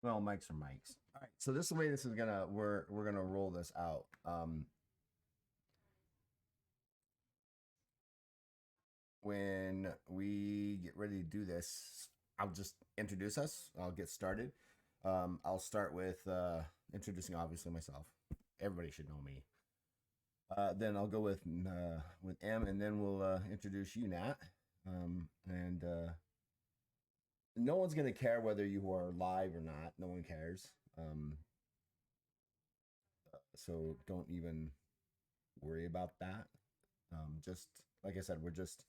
Well, mics are mics. All right. So this is the way this is gonna we're gonna roll this out. When we get ready to do this, I'll just introduce us. I'll get started. I'll start with introducing obviously myself. Everybody should know me. Then I'll go with M, and then we'll introduce you, Nat. And no one's gonna care whether you are live or not. No one cares. So don't even worry about that. Just like I said, we're just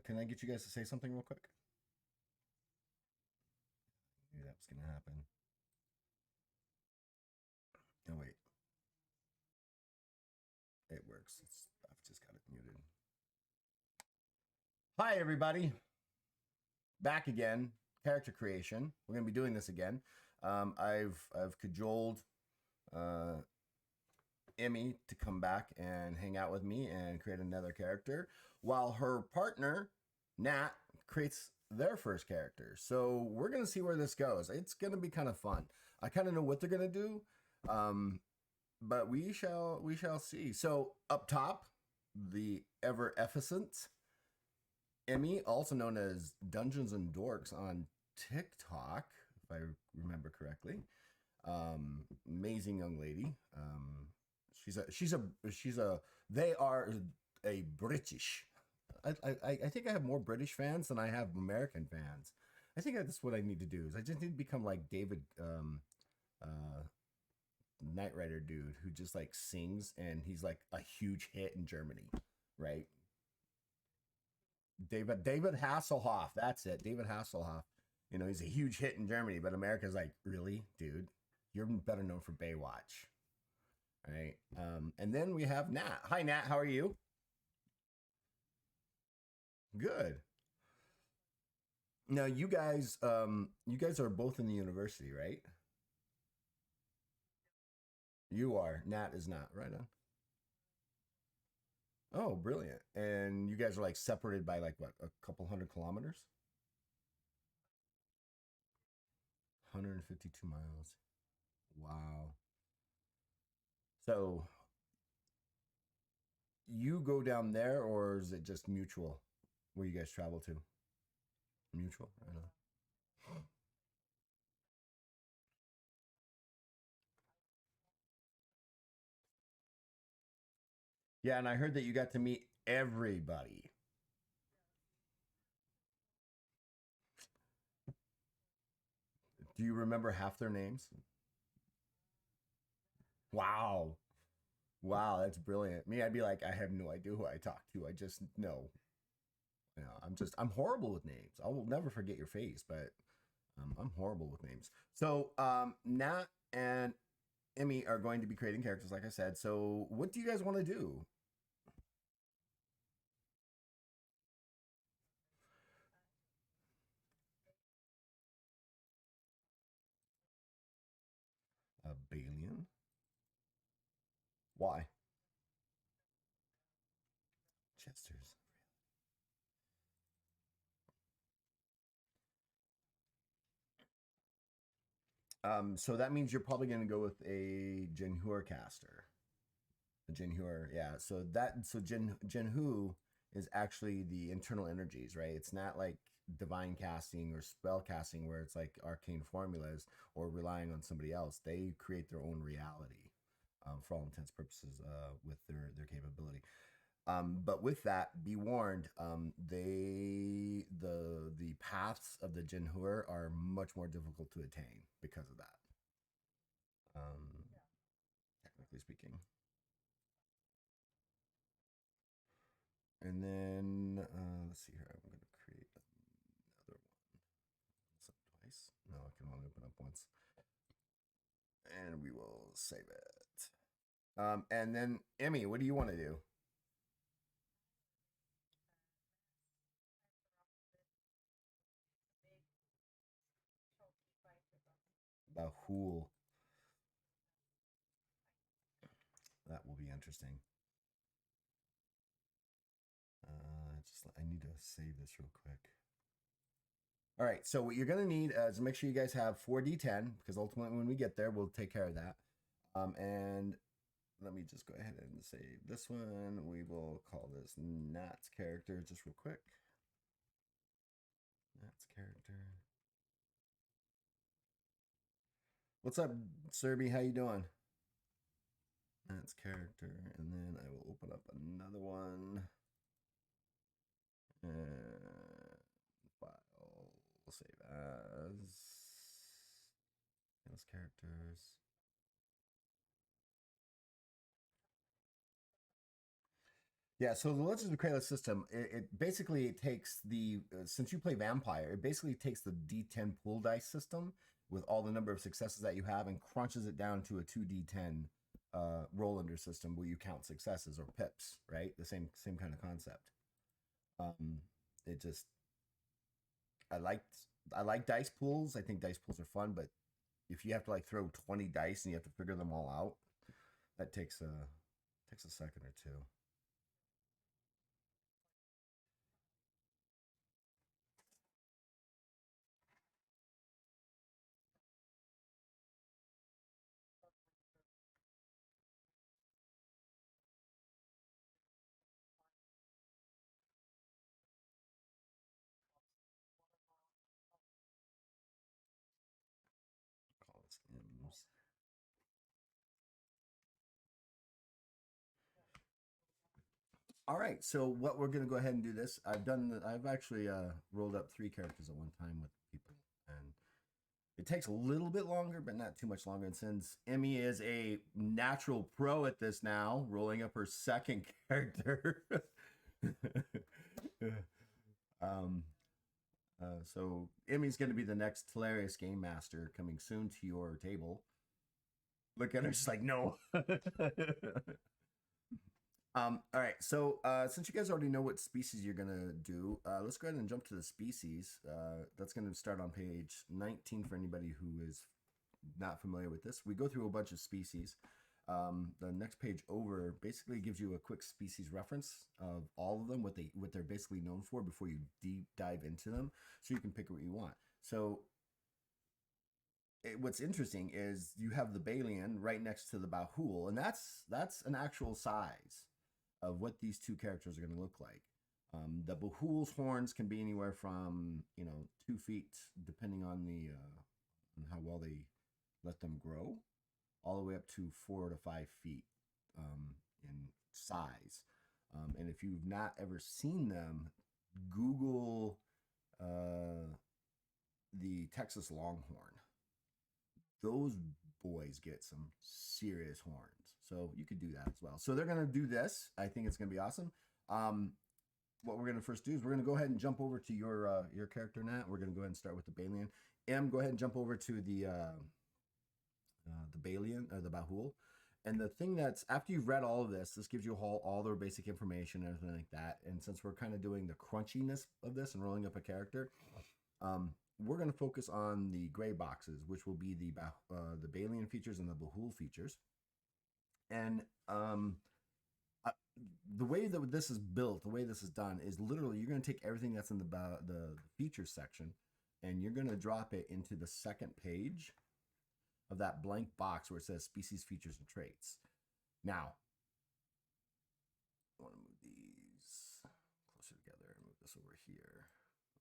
Can I get you guys to say something real quick? I knew that was gonna happen. Oh wait, it works. I've just got it muted. Hi everybody, back again. Character creation. We're gonna be doing this again. I've cajoled Emmy to come back and hang out with me and create another character, while her partner Nat creates their first character. So we're gonna see where this goes. It's gonna be kind of fun. I kind of know what they're gonna do, but we shall see. So up top, the ever efficient Emmy, also known as Dungeons and Dorks on TikTok, if I remember correctly. Amazing young lady. They are a British. I think I have more British fans than I have American fans. I think that's what I need to do. Is I just need to become like David, Knight Rider dude who just like sings and he's like a huge hit in Germany, right? David Hasselhoff. That's it. David Hasselhoff. You know, he's a huge hit in Germany, but America's like, really, dude? You're better known for Baywatch, right? And then we have Nat. Hi, Nat. How are you? Good. Now, you guys are both in the university, right? You are. Nat is not. Right on. Oh, brilliant. And you guys are like separated by like what, a couple 100 kilometers? 152 miles. Wow. So you go down there, or is it just mutual where you guys travel to? Mutual? I know. Yeah, and I heard that you got to meet everybody. Do you remember half their names? Wow. Wow, that's brilliant. Me, I'd be like, I have no idea who I talked to. I just know. You know, I'm horrible with names. I will never forget your face, but I'm horrible with names. So, Nat and Emmy are going to be creating characters, like I said. So, what do you guys want to do? A Balian? Why? Chester's. So that means you're probably going to go with a Jinhur caster. A Jinhur, yeah. Jinhu is actually the internal energies, right? It's not like divine casting or spell casting where it's like arcane formulas or relying on somebody else. They create their own reality, for all intents and purposes, with their capability. But with that, be warned, the paths of the Jinhur are much more difficult to attain because of that. Um, Technically speaking. And then let's see here. I'm going to create another one. What's up twice? No, I can only open up once. And we will save it. And then Emmy, what do you want to do? Bahul. That will be interesting. I need to save this real quick. All right, so what you're gonna need is make sure you guys have 4d10 because ultimately when we get there, we'll take care of that. And let me just go ahead and save this one. We will call this Nat's character just real quick. Nat's character. What's up, Serby? How you doing? Nat's character, and then I will open up another one. And file, save as. Those characters. Yeah, so the Legends of Kralis system, it basically takes the since you play vampire, it basically takes the D10 pool dice system with all the number of successes that you have and crunches it down to a 2D10 roll under system where you count successes or pips, right? The same kind of concept. Um, it just I liked I like dice pools. I think dice pools are fun, but if you have to like throw 20 dice and you have to figure them all out, that takes a second or two. Call this M's. All right, so what we're gonna go ahead and do this. I've actually rolled up 3 characters at one time with people, and it takes a little bit longer, but not too much longer. And since Emmy is a natural pro at this now, rolling up her second character, um, so Emmy's going to be the next hilarious game master coming soon to your table. Look at her, she's like, no. All right, so since you guys already know what species you're gonna do, let's go ahead and jump to the species. That's gonna start on page 19 for anybody who is not familiar with this. We go through a bunch of species. The next page over basically gives you a quick species reference of all of them, what they're basically known for before you deep dive into them, so you can pick what you want. So what's interesting is you have the Balian right next to the Bahul, and that's an actual size of what these 2 characters are going to look like. The Bahul's horns can be anywhere from 2 feet, depending on the on how well they let them grow, all the way up to 4 to 5 feet in size. And if you've not ever seen them, Google the Texas Longhorn. Those boys get some serious horns. So you could do that as well. So they're going to do this. I think it's going to be awesome. What we're going to first do is we're going to go ahead and jump over to your character, Nat. We're going to go ahead and start with the Balian. Go ahead and jump over to the Balian or the Bahul. And the thing that's after you've read all of this gives you all their basic information and everything like that. And since we're kind of doing the crunchiness of this and rolling up a character, we're going to focus on the gray boxes, which will be the Balian features and the Bahul features. And the way that this is built, the way this is done, is literally you're going to take everything that's in the features section, and you're going to drop it into the second page of that blank box where it says species, features, and traits. Now, I want to move these closer together and move this over here.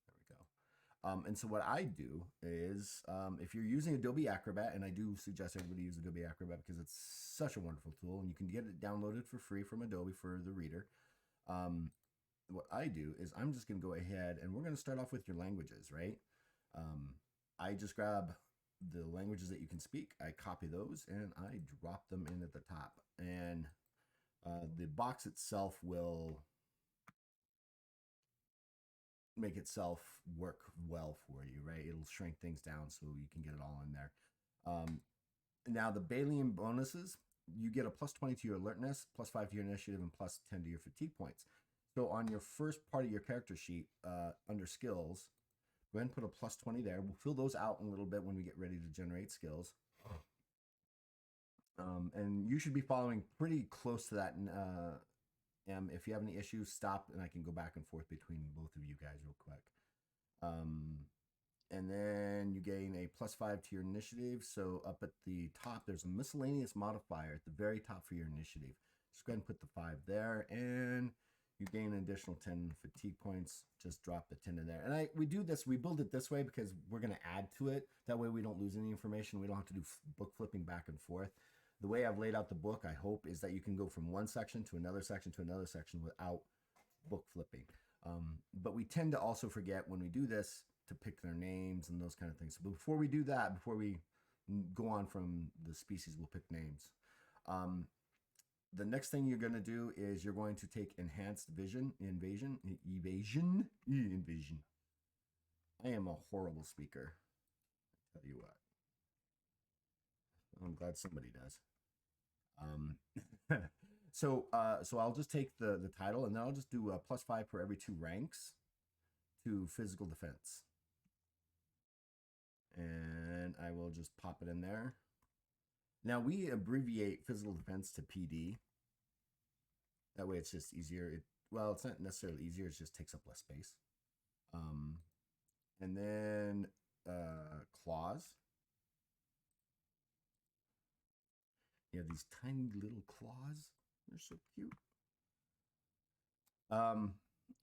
There we go. And so what I do is, if you're using Adobe Acrobat, and I do suggest everybody use Adobe Acrobat because it's such a wonderful tool, and you can get it downloaded for free from Adobe for the reader. What I do is I'm just going to go ahead and we're going to start off with your languages, right? I just grab the languages that you can speak, I copy those, and I drop them in at the top. And the box itself will make itself work well for you, right? It'll shrink things down so you can get it all in there. Now the Balian bonuses, you get a +20 to your alertness, +5 to your initiative, and +10 to your fatigue points. So on your first part of your character sheet, under skills, go ahead and put a +20 there. We'll fill those out in a little bit when we get ready to generate skills. And you should be following pretty close to that. If you have any issues, stop, and I can go back and forth between both of you guys real quick. And then you gain a +5 to your initiative. So up at the top, there's a miscellaneous modifier at the very top for your initiative. Just go ahead and put the 5 there, and you gain an additional 10 fatigue points. Just drop the 10 in there. And we do this, we build it this way because we're going to add to it. That way we don't lose any information. We don't have to do book flipping back and forth. The way I've laid out the book, I hope, is that you can go from one section to another section to another section without book flipping. But we tend to also forget when we do this to pick their names and those kind of things. But before we do that, before we go on from the species, we'll pick names. the next thing you're going to do is you're going to take enhanced evasion. I am a horrible speaker. I'll tell you what. I'm glad somebody does. So I'll just take the title, and then I'll just do a +5 for every 2 ranks to physical defense. And I will just pop it in there. Now we abbreviate physical defense to PD. That way it's just easier. Well, it's not necessarily easier, it just takes up less space. And then claws. You have these tiny little claws. They're so cute.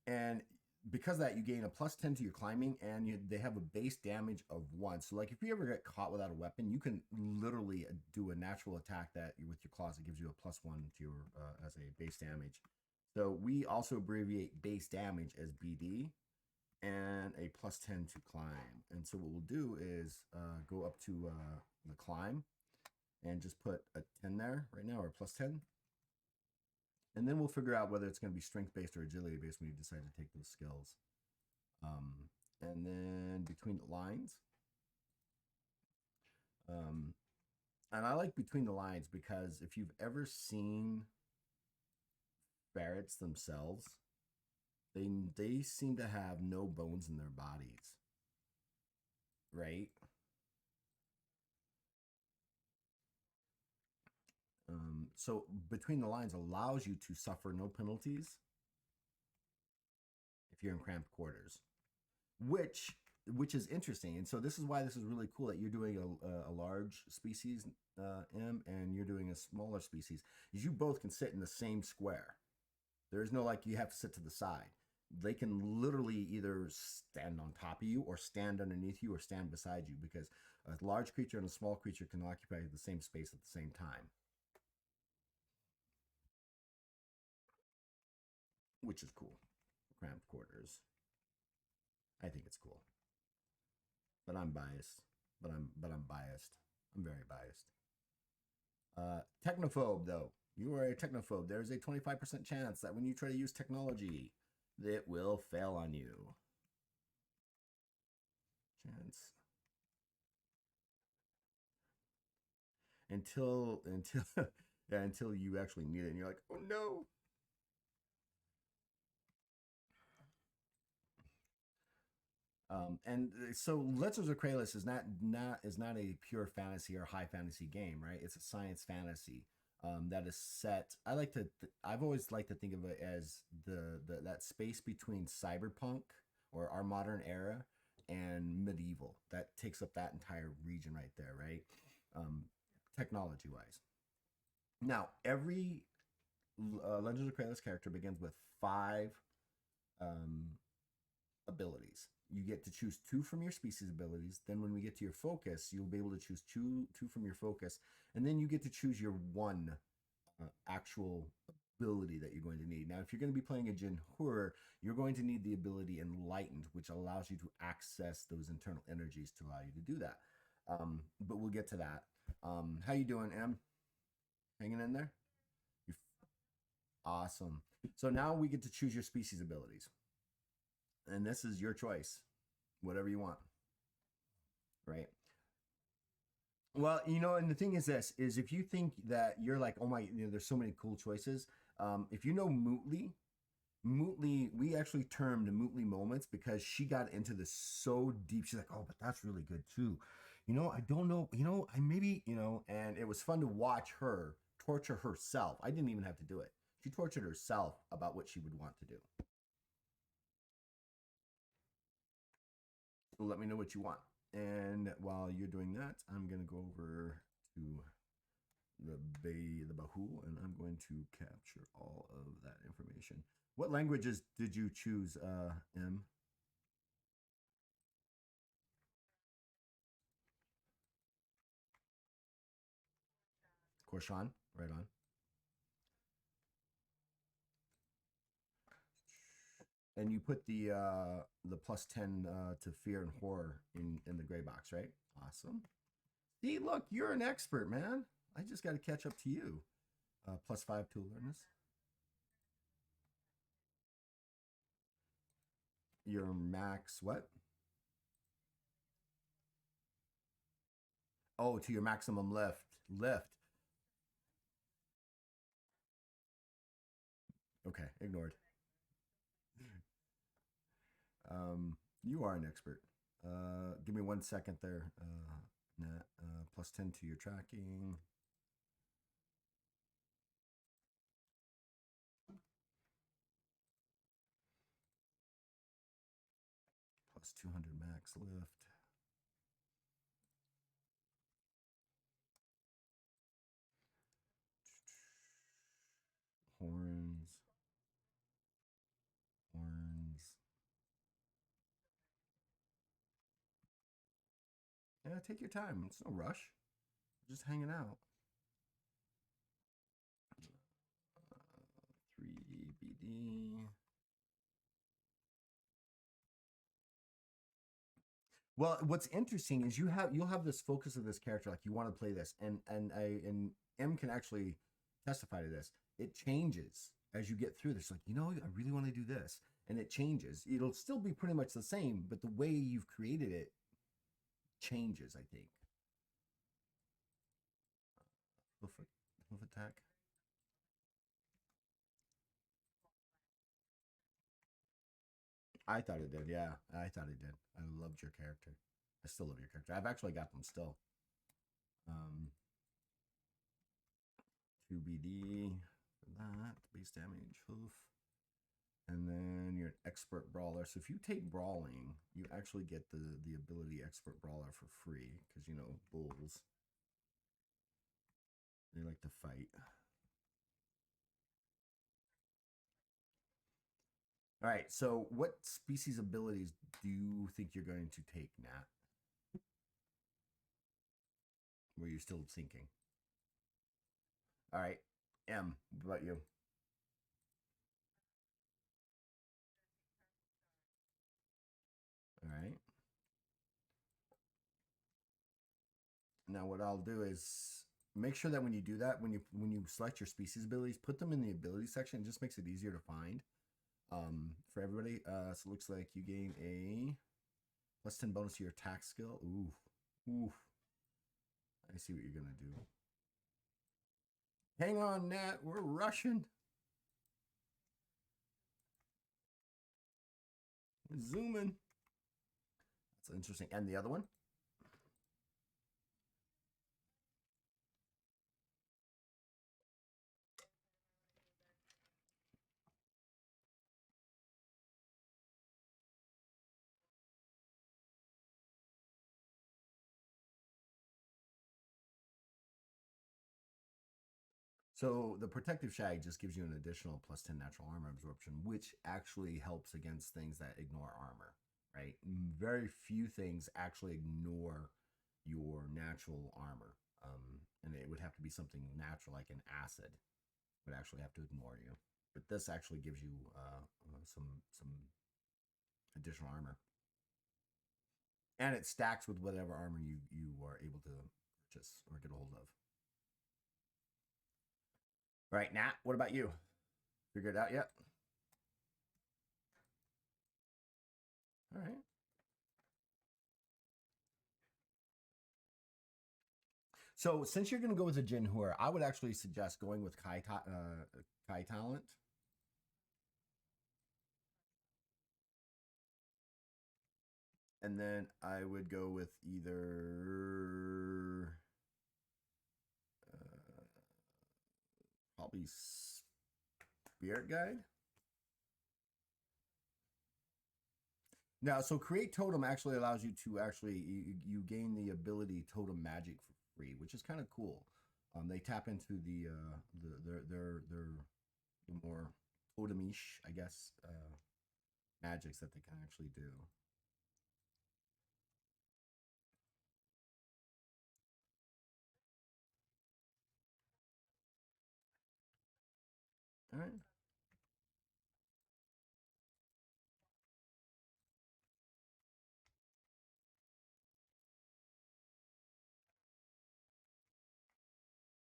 And because of that, you gain a +10 to your climbing, and they have a base damage of 1. So like if you ever get caught without a weapon, you can literally do a natural attack that with your claws, it gives you a +1 to your as a base damage. So we also abbreviate base damage as BD and a +10 to climb. And so what we'll do is go up to the climb and just put a 10 there right now, or +10. And then we'll figure out whether it's going to be strength-based or agility-based when you decide to take those skills. And then between the lines. And I like between the lines because if you've ever seen ferrets themselves, they seem to have no bones in their bodies, right? So between the lines allows you to suffer no penalties if you're in cramped quarters, which is interesting. And so this is why this is really cool that you're doing a large species, M, and you're doing a smaller species, is you both can sit in the same square. There is no like you have to sit to the side. They can literally either stand on top of you or stand underneath you or stand beside you, because a large creature and a small creature can occupy the same space at the same time. Which is cool. Cramped quarters. I think it's cool. But I'm biased. But I'm biased. I'm very biased. Technophobe, though. You are a technophobe. There's a 25% chance that when you try to use technology, it will fail on you. Chance. Until you actually need it, and you're like, oh no. And so Legends of Kralis is not a pure fantasy or high fantasy game, right? It's a science fantasy that is set. I've always liked to think of it as that space between cyberpunk or our modern era and medieval. That takes up that entire region right there, right? Technology wise. Now every Legends of Kralis character begins with 5 abilities. You get to choose 2 from your species abilities. Then when we get to your focus, you'll be able to choose two from your focus. And then you get to choose your 1 actual ability that you're going to need. Now, if you're going to be playing a Jin Hur, you're going to need the ability Enlightened, which allows you to access those internal energies to allow you to do that. But we'll get to that. How you doing, Em? Hanging in there? Awesome. So now we get to choose your species abilities. And this is your choice, whatever you want, right? Well, and the thing is this, is if you think that you're like, oh my, there's so many cool choices. If you know Mootly, we actually termed Mootly moments because she got into this so deep. She's like, oh, but that's really good too. I don't know, I maybe, and it was fun to watch her torture herself. I didn't even have to do it. She tortured herself about what she would want to do. So let me know what you want. And while you're doing that, I'm going to go over to the Bahul, and I'm going to capture all of that information. What languages did you choose, M? Korshan, right on. And you put the +10 to fear and horror in the gray box, right? Awesome. See, look, you're an expert, man. I just got to catch up to you. +5 to awareness. Your max what? Oh, to your maximum lift. Lift. Okay, ignored. You are an expert. Give me 1 second there. Nat, +10 to your tracking. +200 max lift. Horns. Yeah, take your time. It's no rush. Just hanging out. 3 BD. Well, what's interesting is you'll have this focus of this character, like you want to play this, and M can actually testify to this. It changes as you get through this. Like, I really want to do this, and it changes. It'll still be pretty much the same, but the way you've created it changes, I think. Hoof attack. I thought it did. Yeah, I thought it did. I loved your character. I still love your character. I've actually got them still. 2BD for that. Base damage, hoof. And then you're an expert brawler. So if you take brawling, you actually get the ability expert brawler for free. Because, bulls, they like to fight. All right, so what species abilities do you think you're going to take, Nat? Were you still thinking? All right, M, what about you? All right. Now what I'll do is make sure that when you do that, when you select your species abilities, put them in the ability section. It just makes it easier to find for everybody. So it looks like you gain a +10 bonus to your attack skill. Oof. I see what you're gonna do. Hang on, Nat. We're rushing. Zooming. That's interesting. And the other one? So the protective shag just gives you an additional +10 natural armor absorption, which actually helps against things that ignore armor, right? Very few things actually ignore your natural armor. And it would have to be something natural, like an acid, would actually have to ignore you. But this actually gives you some additional armor, and it stacks with whatever armor you are able to purchase or get a hold of. All right, Nat, what about you? Figured it out yet? All right. So since you're going to go with a Jinhur, I would actually suggest going with Kai Talent. And then I would go with either probably Spirit Guide. Now, so create totem actually allows you to you gain the ability totem magic for free, which is kind of cool. They tap into their more totemish, I guess, magics that they can actually do. All right.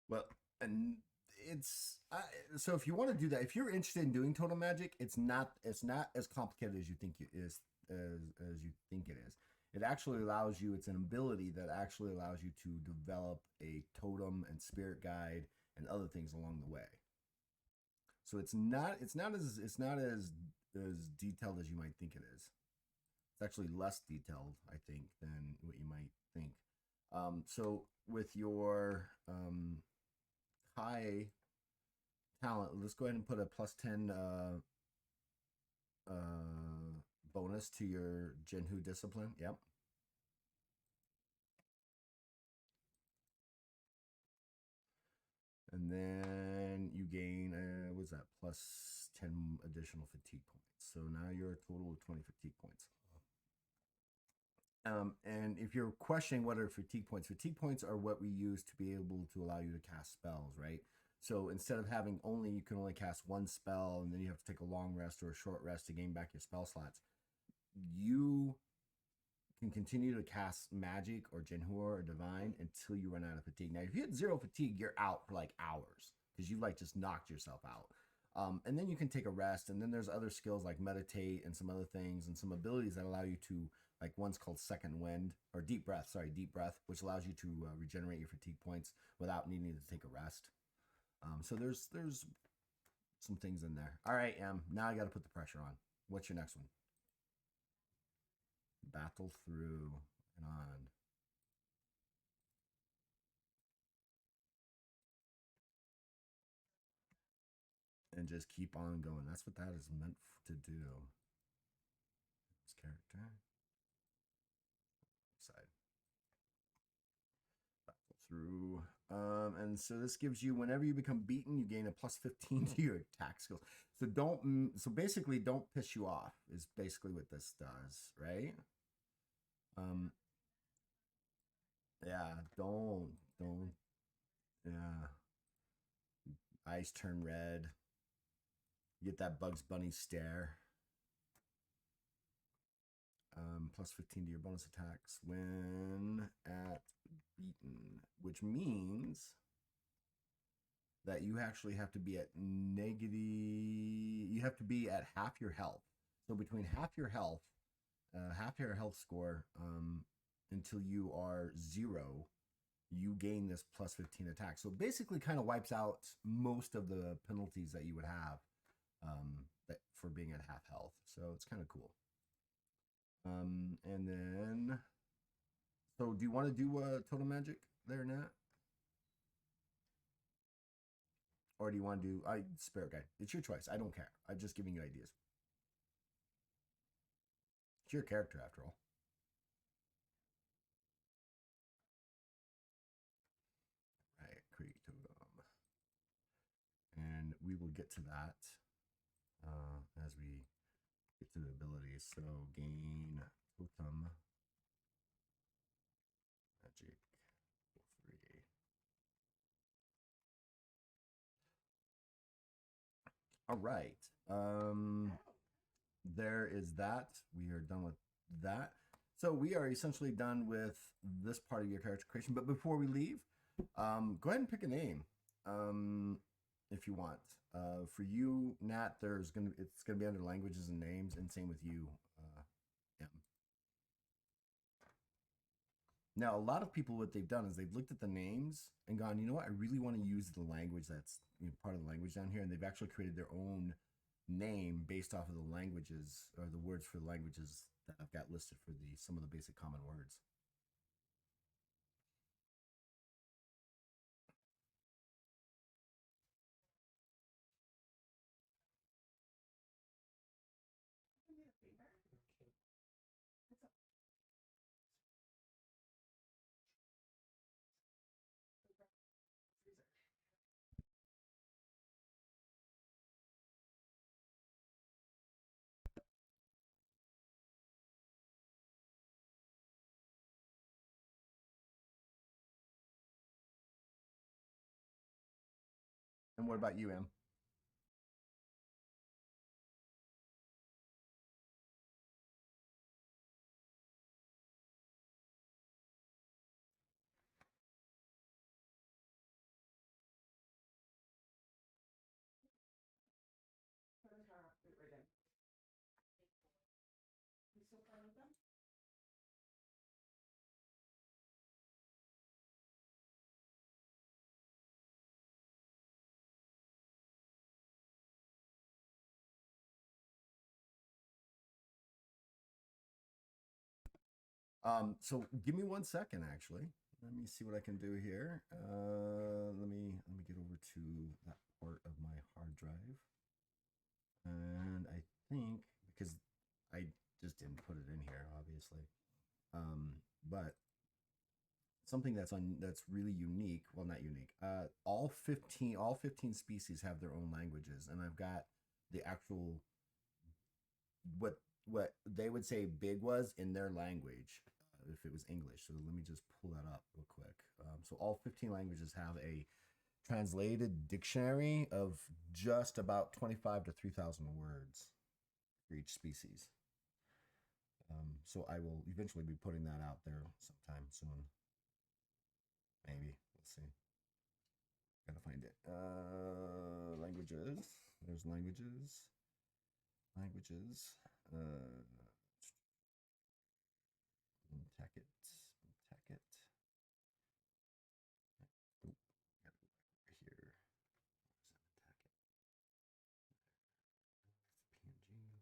Well, and it's so if you want to do that, if you're interested in doing total magic, it's not as complicated as you think it is as you think it is. It actually allows you. It's an ability that actually allows you to develop a totem and spirit guide and other things along the way. So it's not as detailed as you might think it is. It's actually less detailed, I think, than what you might think. So with your high talent, let's go ahead and put a +10 bonus to your Jinhu discipline. Yep. And then you gain, what's that, +10 additional fatigue points. So now you're a total of 20 fatigue points. And if you're questioning what are fatigue points are what we use to be able to allow you to cast spells, right? So instead of having you can only cast one spell and then you have to take a long rest or a short rest to gain back your spell slots, you can continue to cast magic or Jinhur or divine until you run out of fatigue. Now, if you hit 0 fatigue, you're out for like hours because you like just knocked yourself out. And then you can take a rest. And then there's other skills like meditate and some other things and some abilities that allow you to, like one's called second wind or deep breath, which allows you to regenerate your fatigue points without needing to take a rest. So there's some things in there. All right, now I got to put the pressure on. What's your next one? Battle through and on. And just keep on going. That's what that is meant to do. This character. Side. Battle through. And so this gives you, whenever you become beaten, you gain a +15 to your attack skills. So basically don't piss you off is basically what this does, right? Yeah, don't, yeah. Eyes turn red. You get that Bugs Bunny stare. +15 to your bonus attacks when at beaten, which means that you actually have to be at you have to be at half your health. So between half your health score, until you are 0, you gain this +15 attack. So it basically kind of wipes out most of the penalties that you would have for being at half health. So it's kind of cool. And then, so do you want to do total magic there, Nat? Or do you want to do spirit guide? It's your choice. I don't care. I'm just giving you ideas. It's your character after all. Right, create totem. And we will get to that as we get to the abilities. So gain totem magic 3. All right. There is that. We are done with that. So we are essentially done with this part of your character creation. But before we leave, go ahead and pick a name if you want. For you, Nat, it's gonna be under languages and names, and same with you, M. Now, a lot of people, what they've done is they've looked at the names and gone, you know what, I really want to use the language that's part of the language down here, and they've actually created their own name based off of the languages or the words for the languages that I've got listed for some of the basic common words. And what about you, Em? So give me 1 second, actually. Let me see what I can do here. Let me get over to that part of my hard drive. And I think because I just didn't put it in here, obviously. But something that's really unique. Well, not unique. All 15 species have their own languages, and I've got the actual what they would say big was in their language if it was English. So let me just pull that up real quick. So all 15 languages have a translated dictionary of just about 25 to 3,000 words for each species. So I will eventually be putting that out there sometime soon. Maybe. Let's see. Gotta find it. Languages. There's languages. Languages. Tacket. Tacket. Oh, gotta go back over here. Where's that tacket? It's PNG.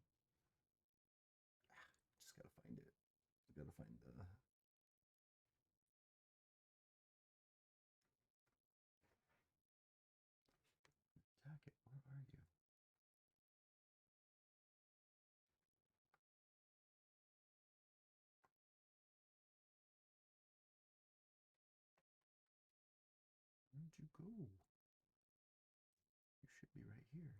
Just gotta find it. I gotta find the. Tacket, where are you? Where'd you go? You should be right here.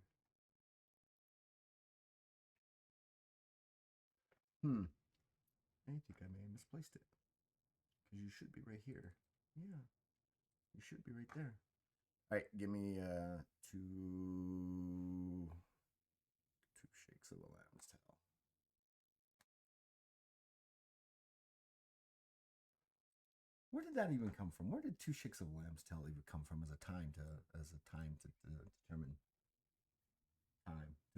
I think I may have misplaced it. Because you should be right here. Yeah. You should be right there. All right, give me two shakes of a lamb's tail. Where did that even come from? Where did 2 shakes of a lamb's tail even come from as a time to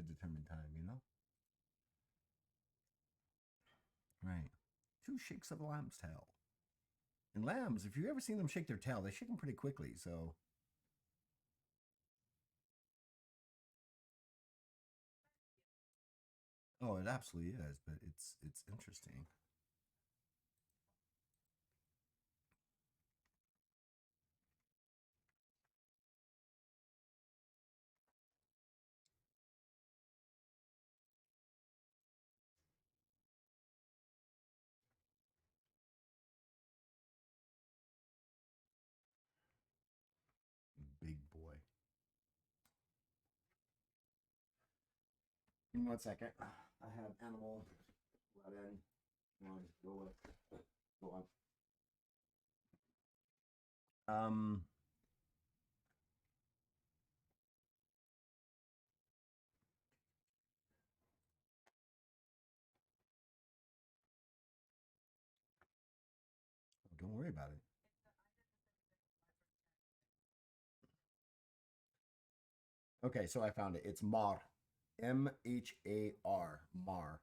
determine time, you know? Right. 2 shakes of a lamb's tail. And lambs, if you've ever seen them shake their tail, they shake them pretty quickly, so oh, it absolutely is, but it's interesting. Big boy. Give me 1 second. I have animal let in. I'll just go on. Don't worry about it. Okay, so I found it. It's Mar. Mhar. Mar.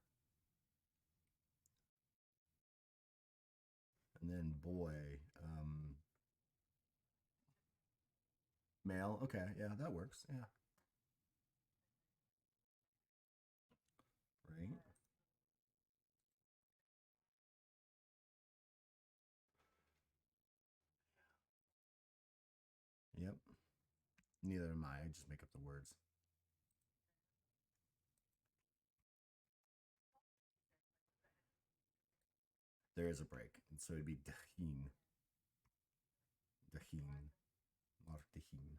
And then boy. Male. Okay, yeah, that works. Yeah. Right. Yep. Neither am I. I just make up the words. There is a break. And so it'd be Dahin. Dahin. Martihin.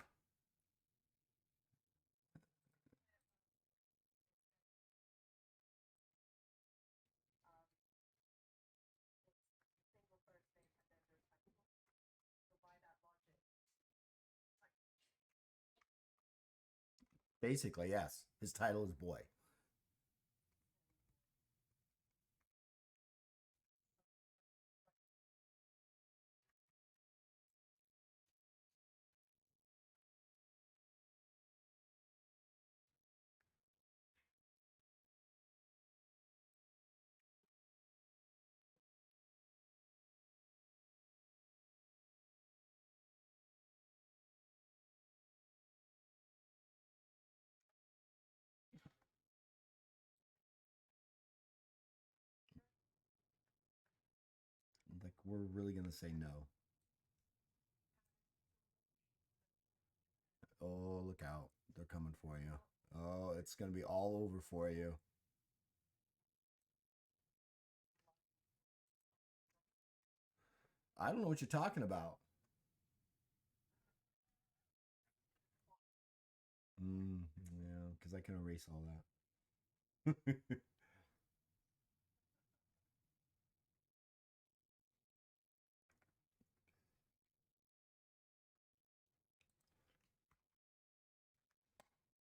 Basically, yes. His title is boy. we're really gonna say no. Oh, look out. They're coming for you. Oh, it's gonna be all over for you. I don't know what you're talking about. Yeah, because I can erase all that.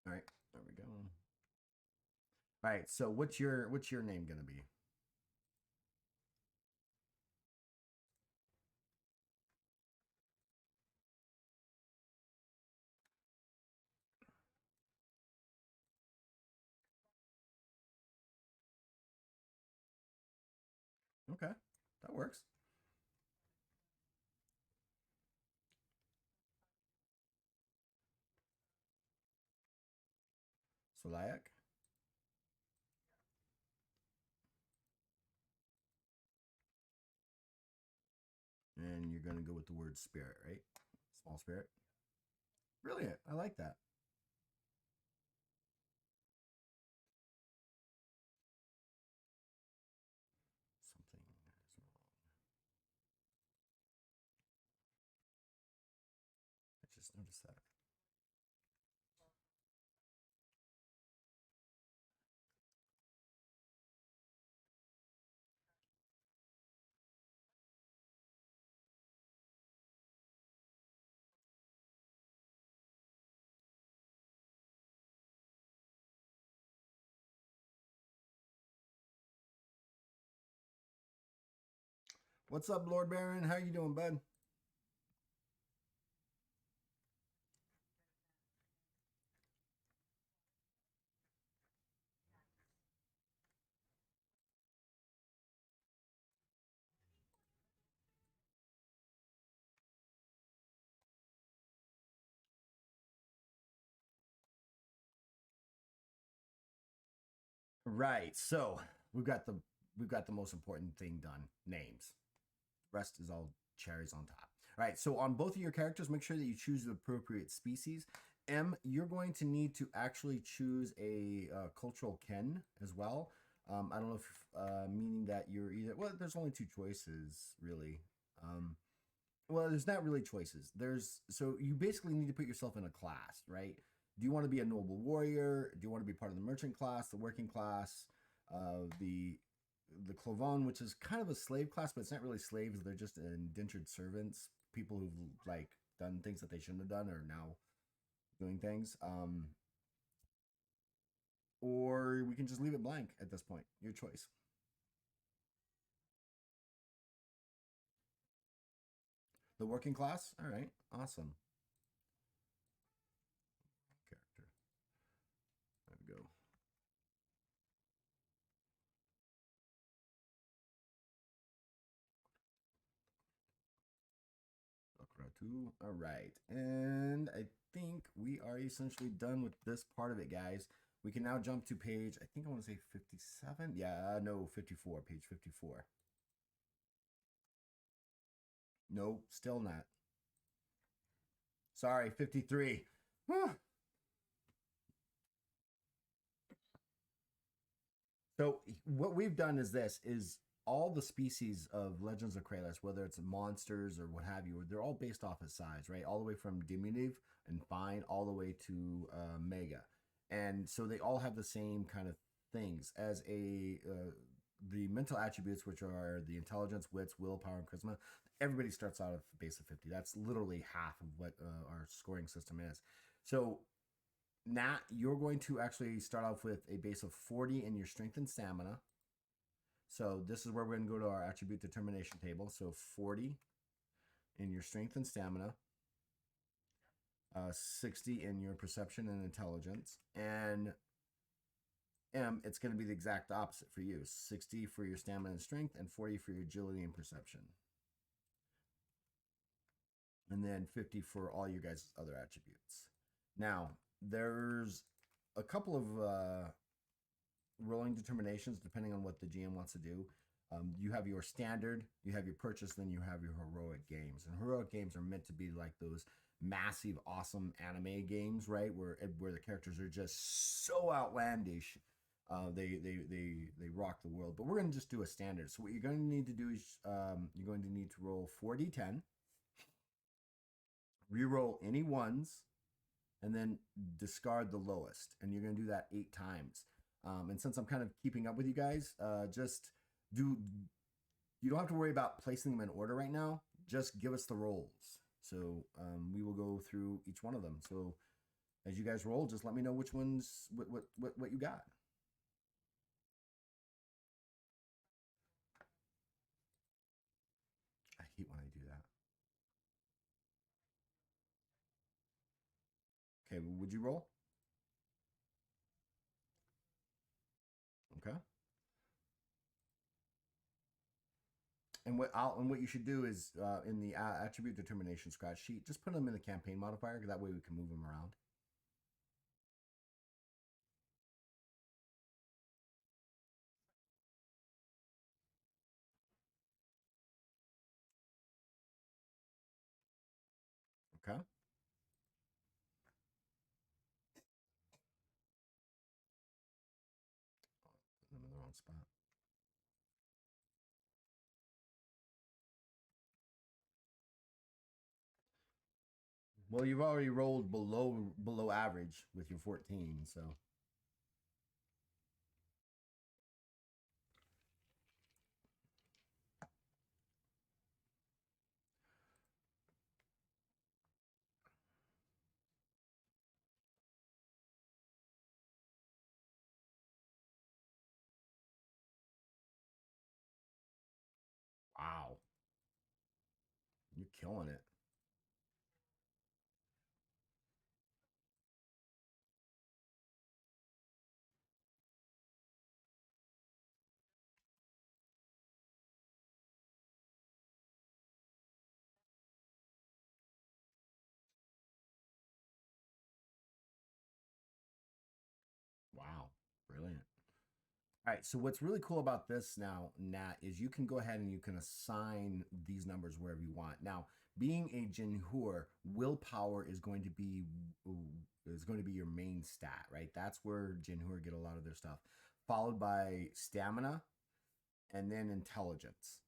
All right, there we go. All right, so what's your name gonna be? Okay, that works. Solayak. And you're gonna go with the word spirit, right? Small spirit. Brilliant. I like that. Something is wrong. I just noticed that. What's up, Lord Baron? How you doing, bud? Right. So we've got the most important thing done. Names. Rest is all cherries on top. All right. So on both of your characters, make sure that you choose the appropriate species. M, you're going to need to actually choose a cultural kin as well. I don't know if meaning that you're either well. There's only two choices really. Um, well, there's not really choices. There's so you basically need to put yourself in a class, right? Do you want to be a noble warrior? Do you want to be part of the merchant class, the working class, the clovan, which is kind of a slave class, but it's not really slaves. They're just indentured servants, people who've like done things that they shouldn't have done or now doing things. Or we can just leave it blank at this point. Your choice. The working class. All right, awesome. Character. There we go. All right. And I think we are essentially done with this part of it, guys. We can now jump to page, I think I want to say 57. Yeah, no, 54, page 54. No, still not. Sorry, 53. So what we've done is this is all the species of Legends of Kralis, whether it's monsters or what have you, they're all based off of size, right? All the way from diminutive and fine, all the way to mega, and so they all have the same kind of things as a the mental attributes, which are the intelligence, wits, willpower, and charisma. Everybody starts out at base of 50. That's literally half of what our scoring system is. So Nat, you're going to actually start off with a base of 40 in your strength and stamina. So this is where we're going to go to our attribute determination table. So 40 in your strength and stamina, 60 in your perception and intelligence, and M, it's going to be the exact opposite for you. 60 for your stamina and strength, and 40 for your agility and perception. And then 50 for all your guys' other attributes. Now, there's a couple of rolling determinations depending on what the GM wants to do. You have your standard, you have your purchase, then you have your heroic games. And heroic games are meant to be like those massive, awesome anime games, right? Where the characters are just so outlandish. They rock the world. But we're gonna just do a standard. So what you're going to need to do is you're going to need to roll 4d10, re-roll any ones, and then discard the lowest. And you're going to do that 8 times. And since I'm kind of keeping up with you guys, just do. You don't have to worry about placing them in order right now. Just give us the rolls. So we will go through each one of them. So as you guys roll, just let me know which ones, what you got. I hate when I do that. Okay, would you roll? Okay. And what you should do is in the attribute determination scratch sheet, just put them in the campaign modifier. That way we can move them around. Okay. I'm in the wrong spot. Well, you've already rolled below average with your 14, so wow, you're killing it. Wow, brilliant. All right, so what's really cool about this now, Nat, is you can go ahead and you can assign these numbers wherever you want. Now, being a Jinhur, willpower is going to be your main stat, right? That's where Jinhur get a lot of their stuff, followed by stamina and then intelligence.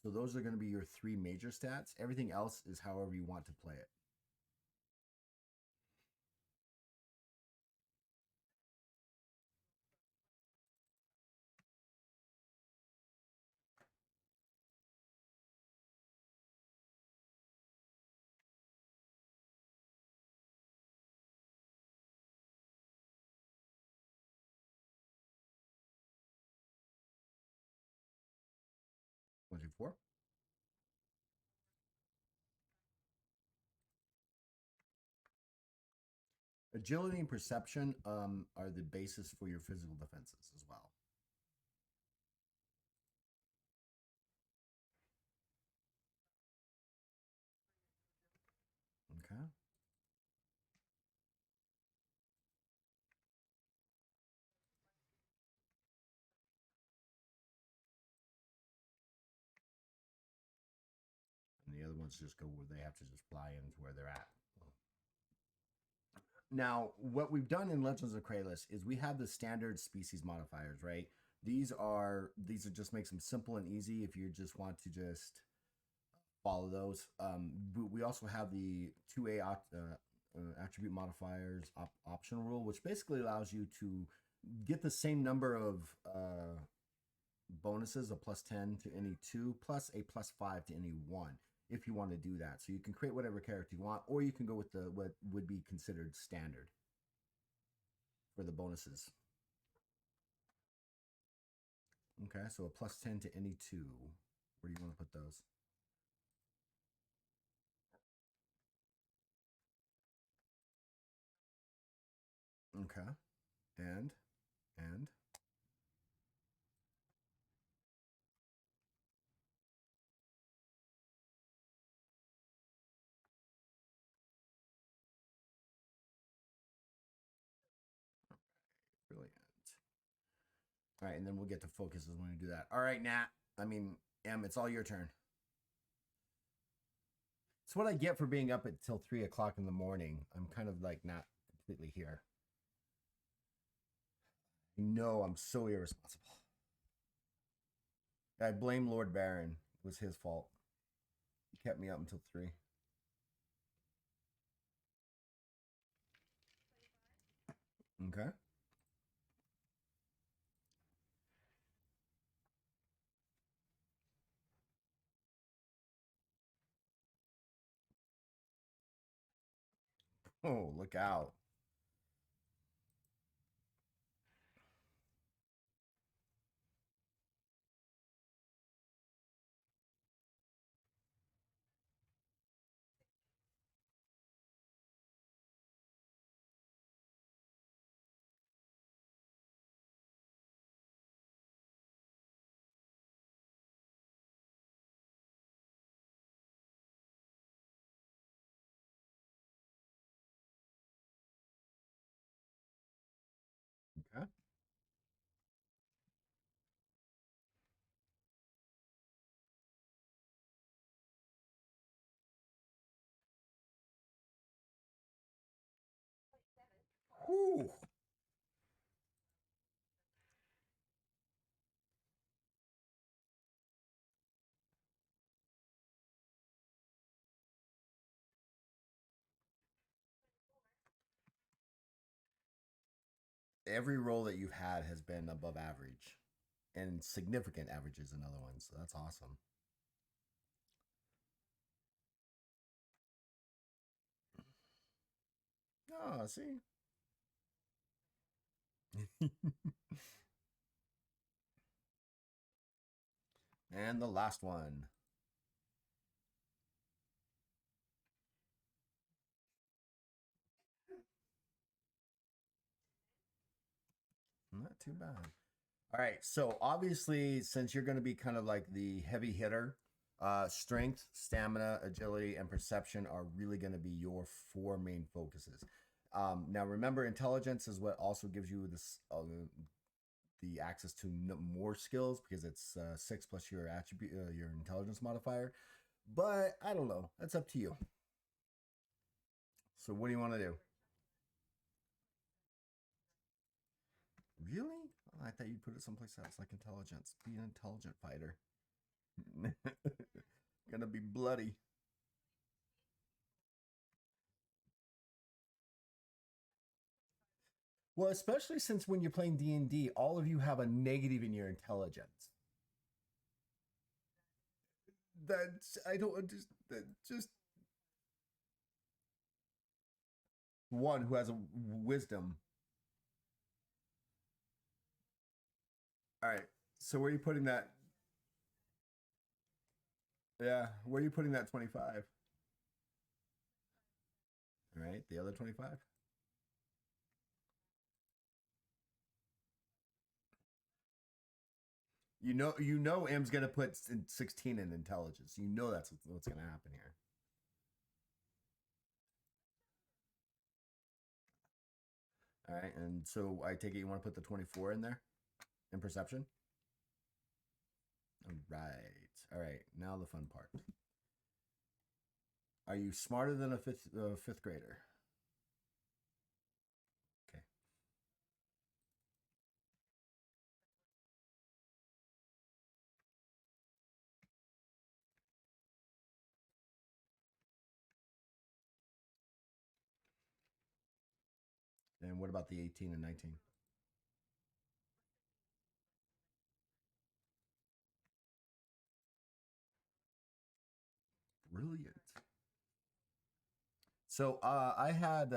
So those are going to be your three major stats. Everything else is however you want to play it. 24. Agility and perception are the basis for your physical defenses as well. Okay. And the other ones just go where they have to just fly into where they're at. Now, what we've done in Legends of Kralis is we have the standard species modifiers, right? These are just makes them simple and easy if you just want to just follow those. We also have the 2A attribute modifiers optional rule, which basically allows you to get the same number of bonuses, a +10 to any two, plus a +5 to any one, if you want to do that. So you can create whatever character you want, or you can go with the what would be considered standard for the bonuses. Okay, so a +10 to any two. Where do you want to put those? Okay, and brilliant. All right, and then we'll get to focuses when we do that. All right, Nat. I mean, Em, it's all your turn. It's what I get for being up until 3 o'clock in the morning. I'm kind of like not completely here. No, I'm so irresponsible. I blame Lord Baron. It was his fault. He kept me up until 3. Okay. Oh, look out. Okay. Whew. Every roll that you've had has been above average and significant averages in other ones. So that's awesome. Oh, see? And the last one. Not too bad. All right. So obviously, since you're going to be kind of like the heavy hitter, strength, stamina, agility, and perception are really going to be your 4 main focuses. Now, remember, intelligence is what also gives you this the access to more skills because it's 6 plus your attribute, your intelligence modifier. But I don't know. That's up to you. So, what do you want to do? Really? Oh, I thought you'd put it someplace else, like intelligence. Be an intelligent fighter. Gonna be bloody. Well, especially since when you're playing D&D, all of you have a negative in your intelligence. That's I don't just one who has a wisdom. All right. So where are you putting that? Yeah, where are you putting that 25? All right, the other 25. You know, M's gonna put 16 in intelligence. You know that's what's gonna happen here. All right, and so I take it you want to put the 24 in there in perception. All right, all right. Now the fun part. Are you smarter than a fifth grader? Okay. And what about the 18 and 19? Brilliant. So I had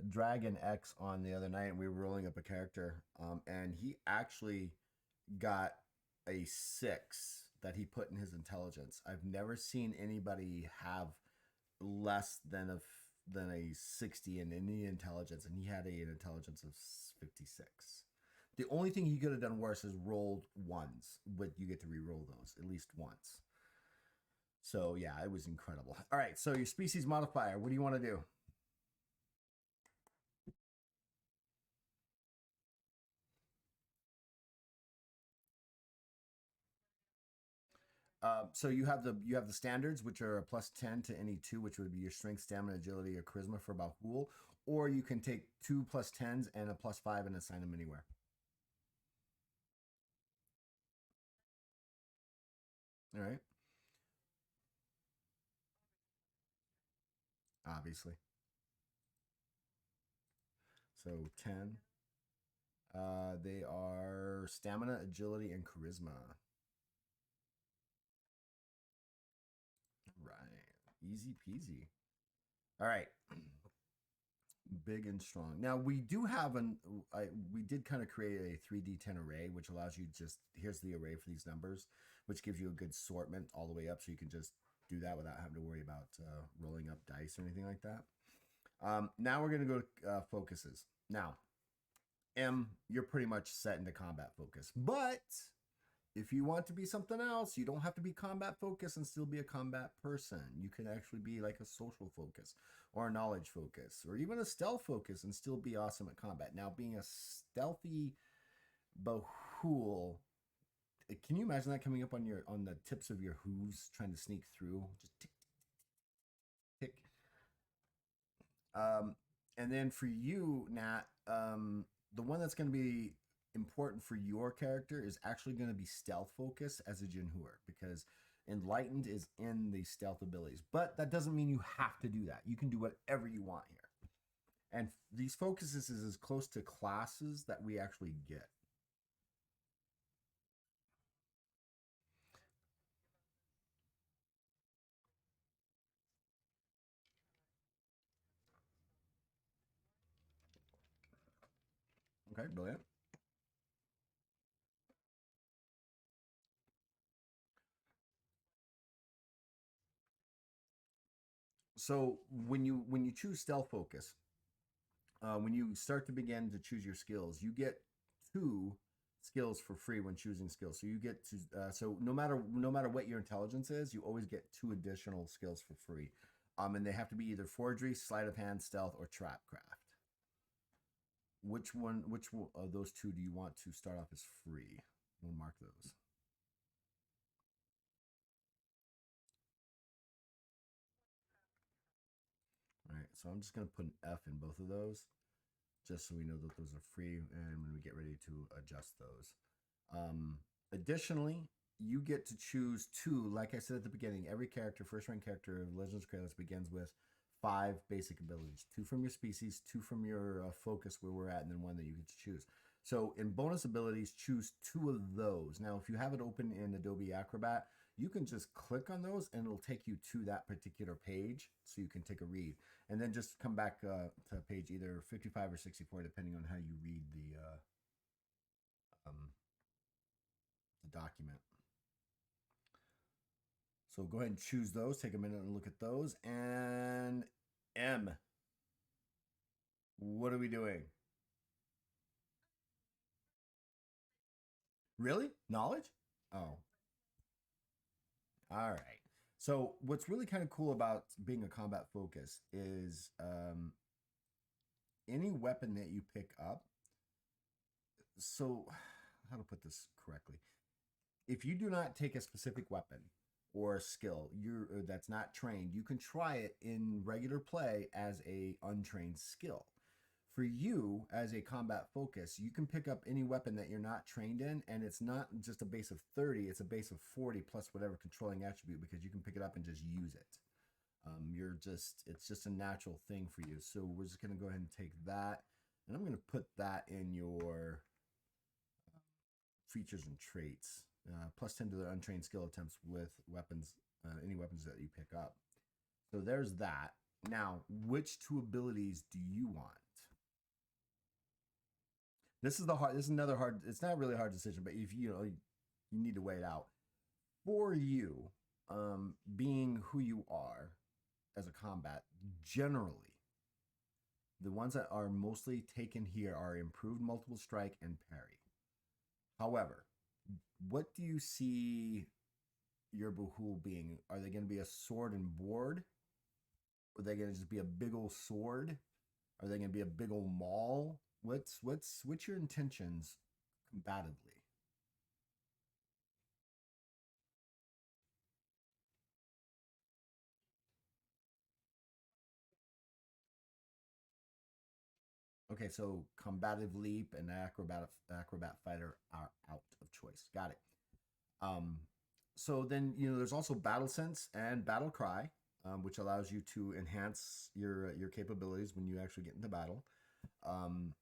Dragon X on the other night, and we were rolling up a character, and he actually got a 6 that he put in his intelligence. I've never seen anybody have less than a 60 in any intelligence, and he had an intelligence of 56. The only thing he could have done worse is rolled ones, but you get to re-roll those at least once. So yeah, it was incredible. All right, so your species modifier, what do you want to do? So you have the standards, which are a +10 to any two, which would be your strength, stamina, agility, or charisma for Bahul. Or you can take two +10s and a +5 and assign them anywhere. All right. Obviously. So 10. They are stamina, agility, and charisma. Right. Easy peasy. All right. Big and strong. Now we do have we did kind of create a 3D10 array, which allows you just, here's the array for these numbers, which gives you a good assortment all the way up. So you can just do that without having to worry about rolling up dice or anything like that. Now we're going to go to focuses. Now, M, you're pretty much set into combat focus, but if you want to be something else, you don't have to be combat focused and still be a combat person. You can actually be like a social focus or a knowledge focus or even a stealth focus and still be awesome at combat. Now, being a stealthy Bahul, can you imagine that coming up on the tips of your hooves, trying to sneak through? Just tick, tick, tick. And then for you, Nat, the one that's going to be important for your character is actually going to be stealth focus as a Jinhur, because enlightened is in the stealth abilities. But that doesn't mean you have to do that. You can do whatever you want here. And these focuses is as close to classes that we actually get. Okay, brilliant. So when you choose stealth focus, when you start to begin to choose your skills, you get two skills for free when choosing skills. So you get to so no matter what your intelligence is, you always get two additional skills for free, and they have to be either forgery, sleight of hand, stealth, or trapcraft. Which one of those two do you want to start off as free? We'll mark those. All right, so I'm just going to put an F in both of those, just so we know that those are free, and when we get ready to adjust those. Additionally, you get to choose two. Like I said at the beginning, every character, first rank character of Legends of Kralis, begins with 5 basic abilities: 2 from your species, 2 from your focus where we're at, and then 1 that you get to choose. So in bonus abilities, choose 2 of those. Now, if you have it open in Adobe Acrobat, you can just click on those and it'll take you to that particular page so you can take a read. And then just come back to page either 55 or 64, depending on how you read the document. So go ahead and choose those. Take a minute and look at those. And M, what are we doing? Really? Knowledge? Oh, all right. So what's really kind of cool about being a combat focus is any weapon that you pick up. So how to put this correctly? If you do not take a specific weapon or a skill that's not trained, you can try it in regular play as a untrained skill. For you as a combat focus, you can pick up any weapon that you're not trained in, and it's not just a base of 30, it's a base of 40 plus whatever controlling attribute, because you can pick it up and just use it. It's just a natural thing for you. So we're just going to go ahead and take that, and I'm going to put that in your features and traits. +10 to their untrained skill attempts with weapons, any weapons that you pick up. So there's that. Now, which 2 abilities do you want? This is another hard. It's not really a hard decision, but if you need to weigh it out. For you, being who you are as a combat, generally, the ones that are mostly taken here are improved multiple strike and parry. However, what do you see your Bahul being? Are they going to be a sword and board? Are they going to just be a big old sword? Are they going to be a big old maul? What's your intentions combatively? Okay, so combative leap and acrobat fighter are out of choice. Got it. Um, so then there's also battle sense and battle cry, which allows you to enhance your capabilities when you actually get into battle. Um,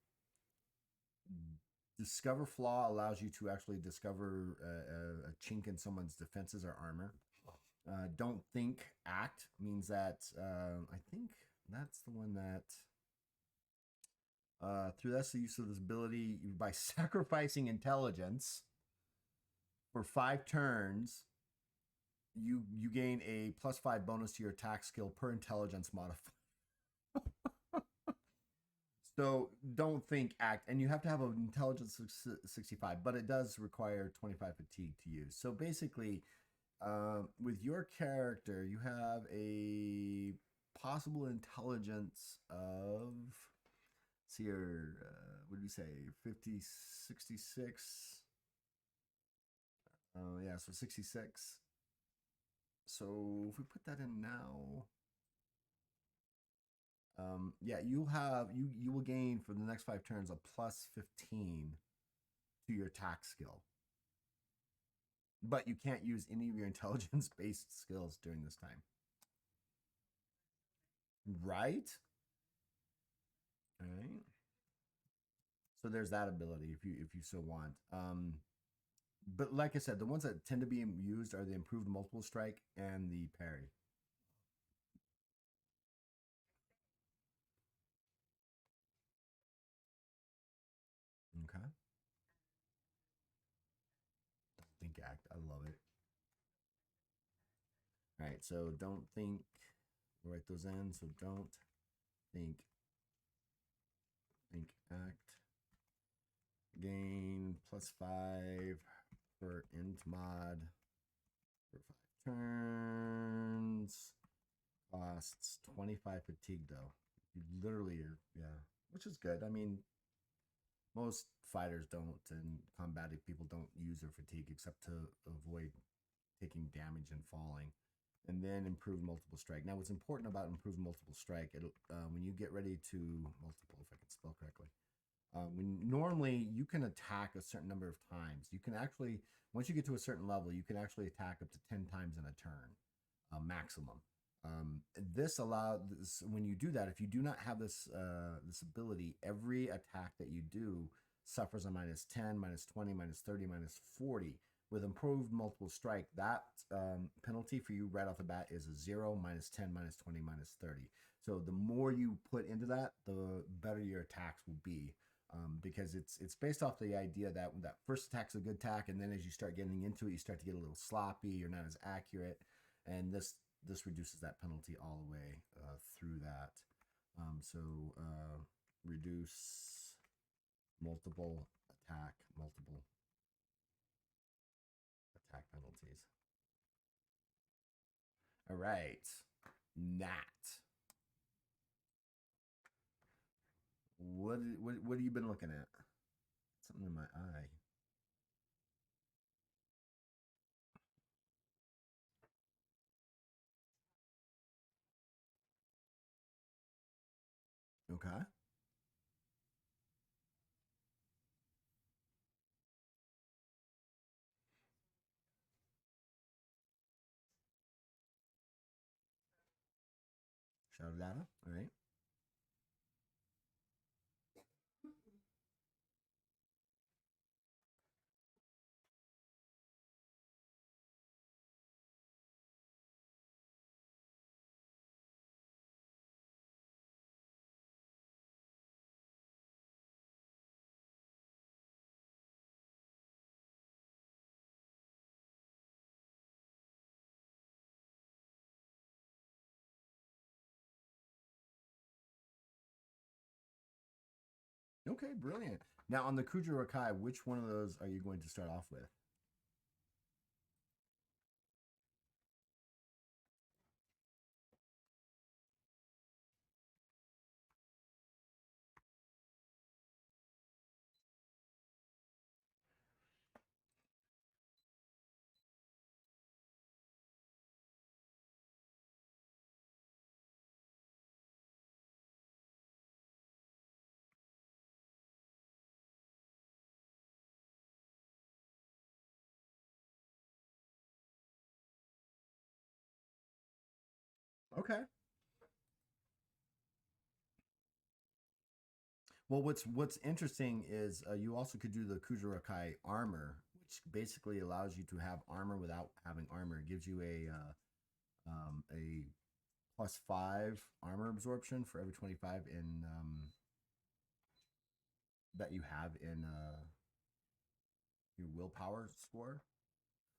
discover flaw allows you to actually discover a chink in someone's defenses or armor. Don't think act means that I think that's the one that through that's the use of this ability by sacrificing intelligence for 5 turns. You gain a +5 bonus to your attack skill per intelligence modifier. So don't think act, and you have to have an intelligence 65, but it does require 25 fatigue to use. So basically, with your character, you have a possible intelligence of, see here, what did we say, 50, 66? Yeah, so 66. So if we put that in now, yeah, you will gain for the next 5 turns a +15 to your attack skill, but you can't use any of your intelligence based skills during this time. Right? All right. So there's that ability if you so want. But like I said, the ones that tend to be used are the improved multiple strike and the parry. Okay. Think act. I love it. All right. So don't think. Write those in. So don't think. Think act. Gain +5 for int mod for 5 turns. Costs 25 fatigue though. You literally are, yeah, which is good. I mean, most fighters don't, and combative people don't use their fatigue except to avoid taking damage and falling. And then improve multiple strike. Now, what's important about improved multiple strike, when you get ready to multiple, if I can spell correctly, when normally you can attack a certain number of times. You can actually, once you get to a certain level, you can actually attack up to 10 times in a turn, maximum. This allows when you do that, if you do not have this ability, every attack that you do suffers a -10, -20, -30, -40. With improved multiple strike, that penalty for you right off the bat is a 0, -10, -20, -30. So the more you put into that, the better your attacks will be. Because it's based off the idea that that first attack's a good attack, and then as you start getting into it, you start to get a little sloppy. You're not as accurate, and this reduces that penalty all the way through that. So reduce multiple attack penalties. All right, Nat. What have you been looking at? Something in my eye. Okay. Shadow data. All right. Okay, brilliant. Now on the Kujarakai, which one of those are you going to start off with? Okay. Well, what's interesting is you also could do the Kujarakai Armor, which basically allows you to have armor without having armor. It gives you a +5 armor absorption for every 25 in that you have in your willpower score.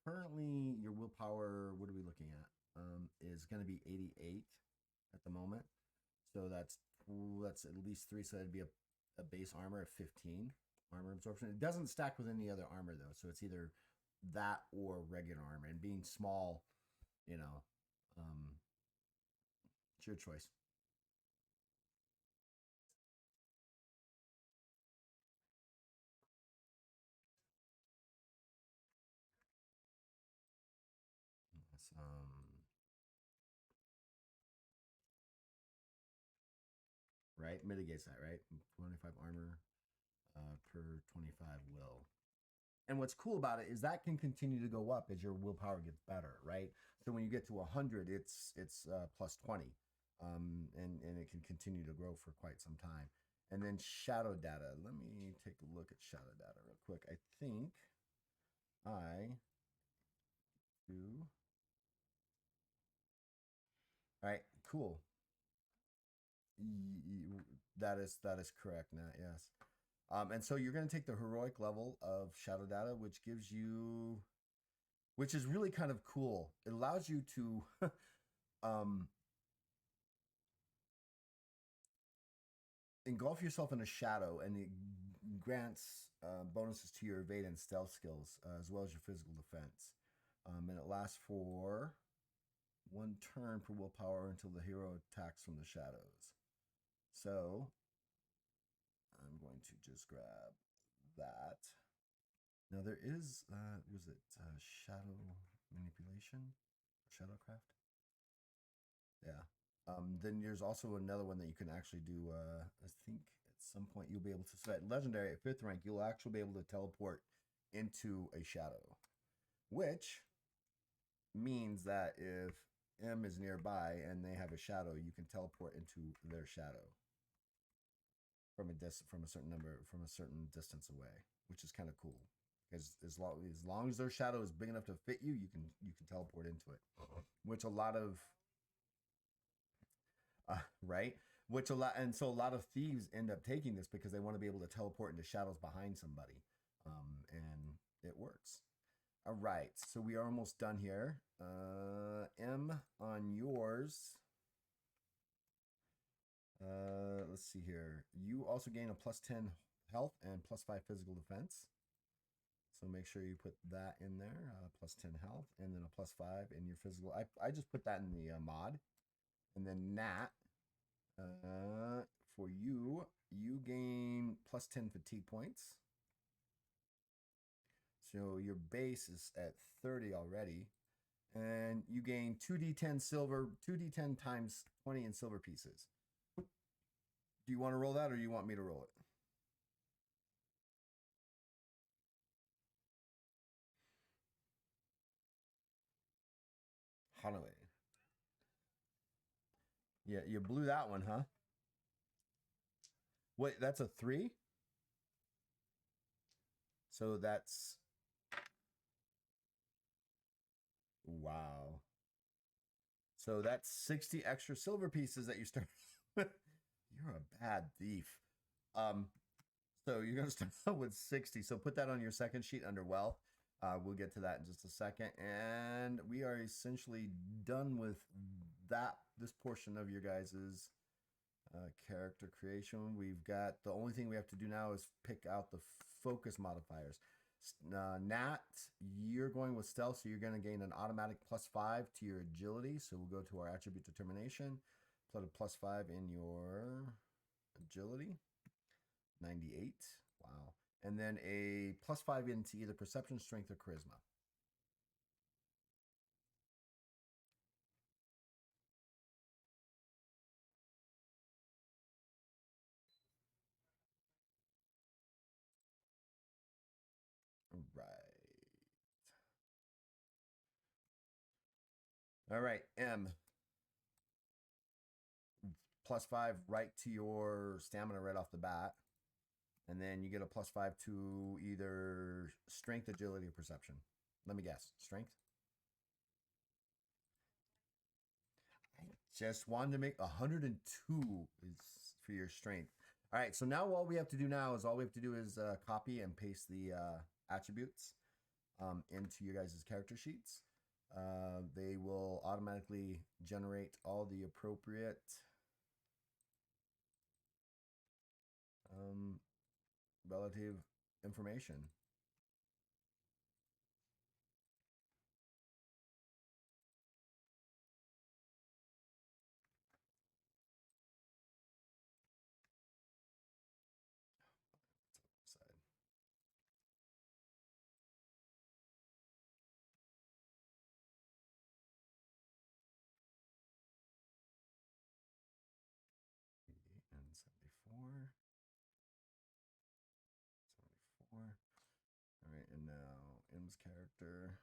Currently, your willpower, what are we looking at? Is going to be 88 at the moment. So that's at least 3. So that'd be a base armor of 15 armor absorption. It doesn't stack with any other armor though, so it's either that or regular armor. And being small, you know, it's your choice. Right, mitigates that, right? 25 armor per 25 will. And what's cool about it is that can continue to go up as your willpower gets better, right? So when you get to 100, it's +20, and it can continue to grow for quite some time. And then shadow data. Let me take a look at shadow data real quick. I think I do. All right, cool. That is correct, Nat. Yes. And so you're going to take the heroic level of shadow data, which gives you, which is really kind of cool. It allows you to um, engulf yourself in a shadow, and it grants bonuses to your evade and stealth skills, as well as your physical defense. And it lasts for 1 turn per willpower until the hero attacks from the shadows. So I'm going to just grab that. Now there is, was it shadow manipulation, shadowcraft? Yeah. Then there's also another one that you can actually do. I think at some point you'll be able to. So at legendary at 5th rank, you'll actually be able to teleport into a shadow, which means that if M is nearby and they have a shadow, you can teleport into their shadow from a certain number from a certain distance away, which is kind of cool. Because as long as their shadow is big enough to fit you, you can teleport into it, which a lot of right? Which a lot, and so a lot of thieves end up taking this because they want to be able to teleport into shadows behind somebody, and it works. All right, so we are almost done here. M on yours. Let's see here. You also gain a +10 health and +5 physical defense. So make sure you put that in there. +10 health and then a +5 in your physical. I just put that in the mod, and then Nat. For you, you gain +10 fatigue points. So your base is at 30 already. And you gain 2d10 silver, 2d10 times 20 in silver pieces. Do you want to roll that or do you want me to roll it? Hanoi. Yeah, you blew that one, huh? Wait, that's a 3? So that's. Wow. So that's 60 extra silver pieces that you start. You're a bad thief. Um, so you're going to start out with 60. So put that on your second sheet under wealth. We'll get to that in just a second. And we are essentially done with this portion of your guys's character creation. We've got the only thing we have to do now is pick out the focus modifiers. Nat, you're going with stealth, so you're going to gain an automatic +5 to your agility. So we'll go to our attribute determination, put a +5 in your agility. 98. Wow. And then a +5 into either perception, strength, or charisma. Right. All right, M. +5 right to your stamina right off the bat. And then you get a +5 to either strength, agility, or perception. Let me guess. Strength? I just wanted to make 102 is for your strength. All right, so now all we have to do now is copy and paste the attributes into your guys' character sheets. They will automatically generate all the appropriate relative information. And 74. 74. All right, and now M's character,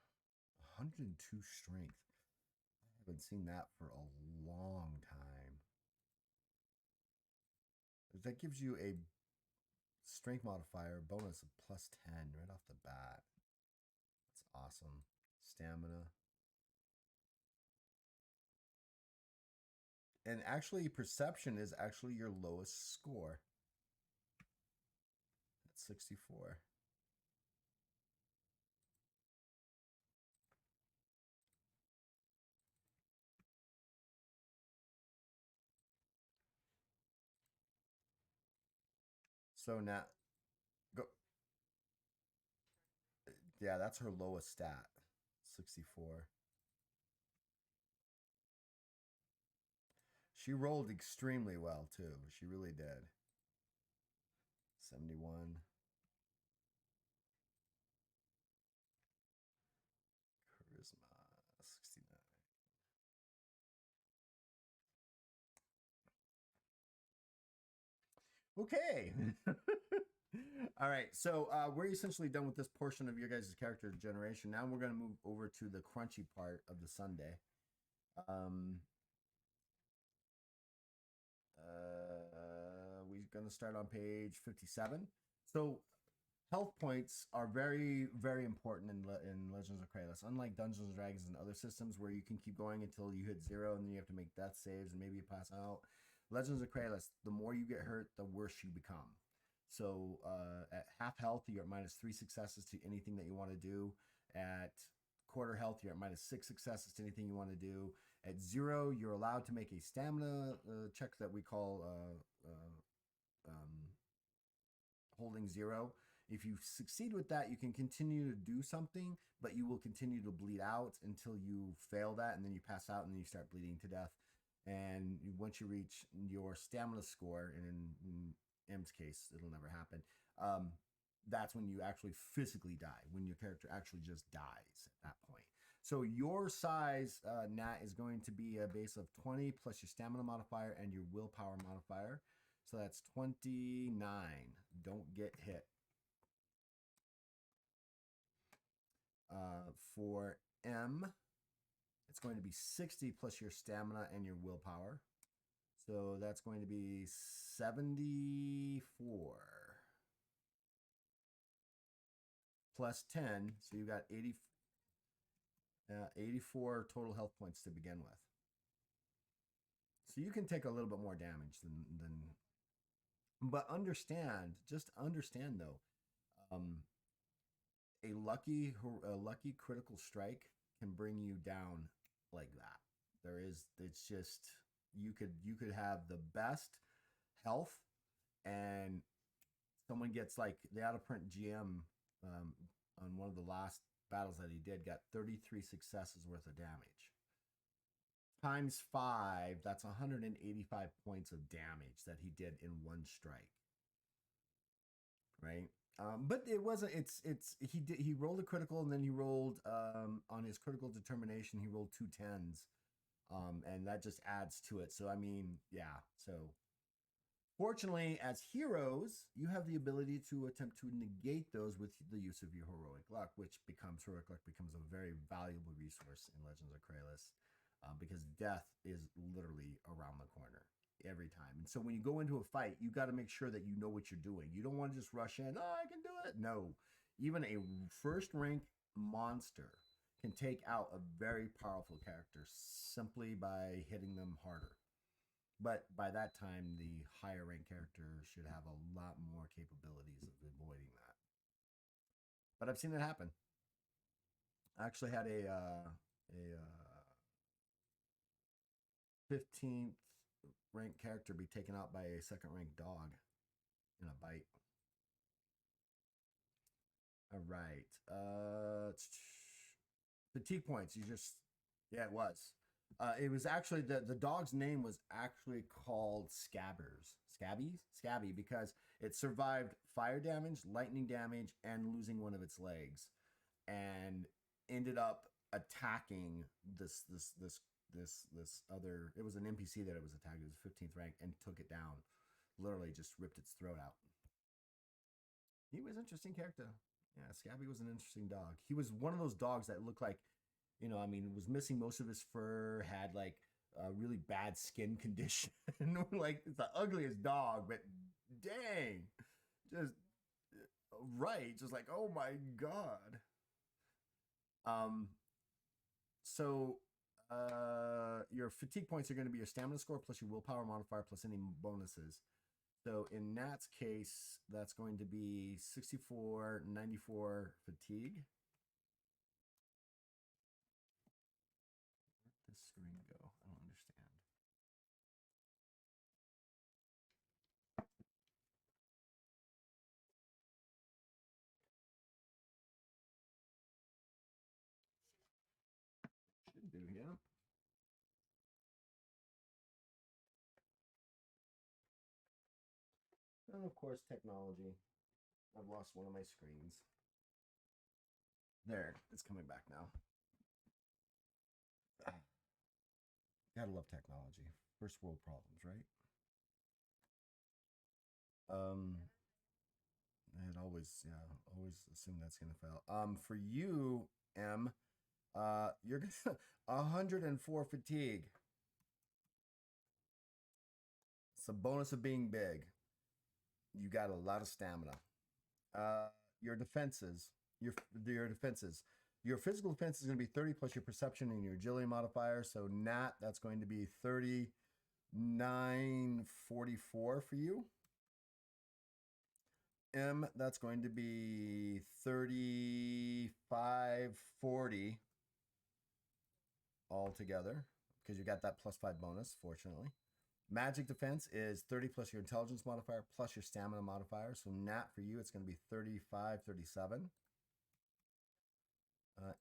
102 strength. I haven't seen that for a long time. That gives you a strength modifier bonus of +10 right off the bat. That's awesome. Stamina. And actually, perception is actually your lowest score. At 64. So now, go. Yeah, that's her lowest stat. 64. She rolled extremely well too. She really did. 71. Charisma 69. Okay. All right. So we're essentially done with this portion of your guys' character generation. Now we're going to move over to the crunchy part of the Sunday. We're going to start on page 57. So health points are very, very important in Legends of Kralis. Unlike Dungeons and Dragons and other systems where you can keep going until you hit 0 and then you have to make death saves and maybe you pass out. Legends of Kralis, the more you get hurt, the worse you become. So at half health, you're at -3 successes to anything that you want to do. At quarter health, you're at -6 successes to anything you want to do. At 0, you're allowed to make a stamina check that we call holding 0. If you succeed with that, you can continue to do something, but you will continue to bleed out until you fail that, and then you pass out, and then you start bleeding to death. And once you reach your stamina score, and in M's case, it'll never happen, that's when you actually physically die, when your character actually just dies at that point. So your size, Nat, is going to be a base of 20 plus your stamina modifier and your willpower modifier. So that's 29. Don't get hit. For M, it's going to be 60 plus your stamina and your willpower. So that's going to be 74. Plus 10, so you got 84 total health points to begin with. So you can take a little bit more damage than but just understand though, a lucky critical strike can bring you down like that. It's just you could have the best health and someone gets like the out of print GM on one of the last battles that he did got 33 successes worth of damage. Times 5, that's 185 points of damage that he did in one strike. Right? But it wasn't. He rolled a critical, and then he rolled on his critical determination. He rolled 2 10s, and that just adds to it. So I mean, yeah. So fortunately, as heroes, you have the ability to attempt to negate those with the use of your heroic luck, which becomes a very valuable resource in Legends of Kralis, because death is literally around the corner. every time. And so when you go into a fight, you got to make sure that you know what you're doing. You don't want to just rush in, oh, I can do it. No, even a first rank monster can take out a very powerful character simply by hitting them harder. But by that time, the higher rank character should have a lot more capabilities of avoiding that. But I've seen it happen. I actually had a 15th ranked character be taken out by a second ranked dog in a bite. All right. Fatigue points. Yeah, it was. It was actually the dog's name was actually called Scabby, because it survived fire damage, lightning damage, and losing one of its legs, and ended up attacking this other. It was an NPC that it was attacking. It was 15th rank and took it down. Literally just ripped its throat out. He was an interesting character. Yeah, Scabby was an interesting dog. He was one of those dogs that looked like, was missing most of his fur, had like a really bad skin condition. Like, it's the ugliest dog, but dang, just right. Just like, oh my God. So your fatigue points are going to be your stamina score plus your willpower modifier plus any bonuses. So in Nat's case, that's going to be 64, 94 fatigue. Where'd this screen go? I don't understand. Should do, yeah. And of course, technology. I've lost one of my screens. There, it's coming back now. Gotta love technology. First world problems, right? I'd always assume that's gonna fail. For you, M, you're gonna 104 fatigue. It's a bonus of being big. You got a lot of stamina. Your defenses, your defenses. Your physical defense is going to be 30 plus your perception and your agility modifier. So Nat, that's going to be 3944 for you. M, that's going to be 3540 altogether because you got that +5 bonus, fortunately. Magic defense is 30 plus your intelligence modifier plus your stamina modifier. So Nat, for you, it's going to be 35, 37.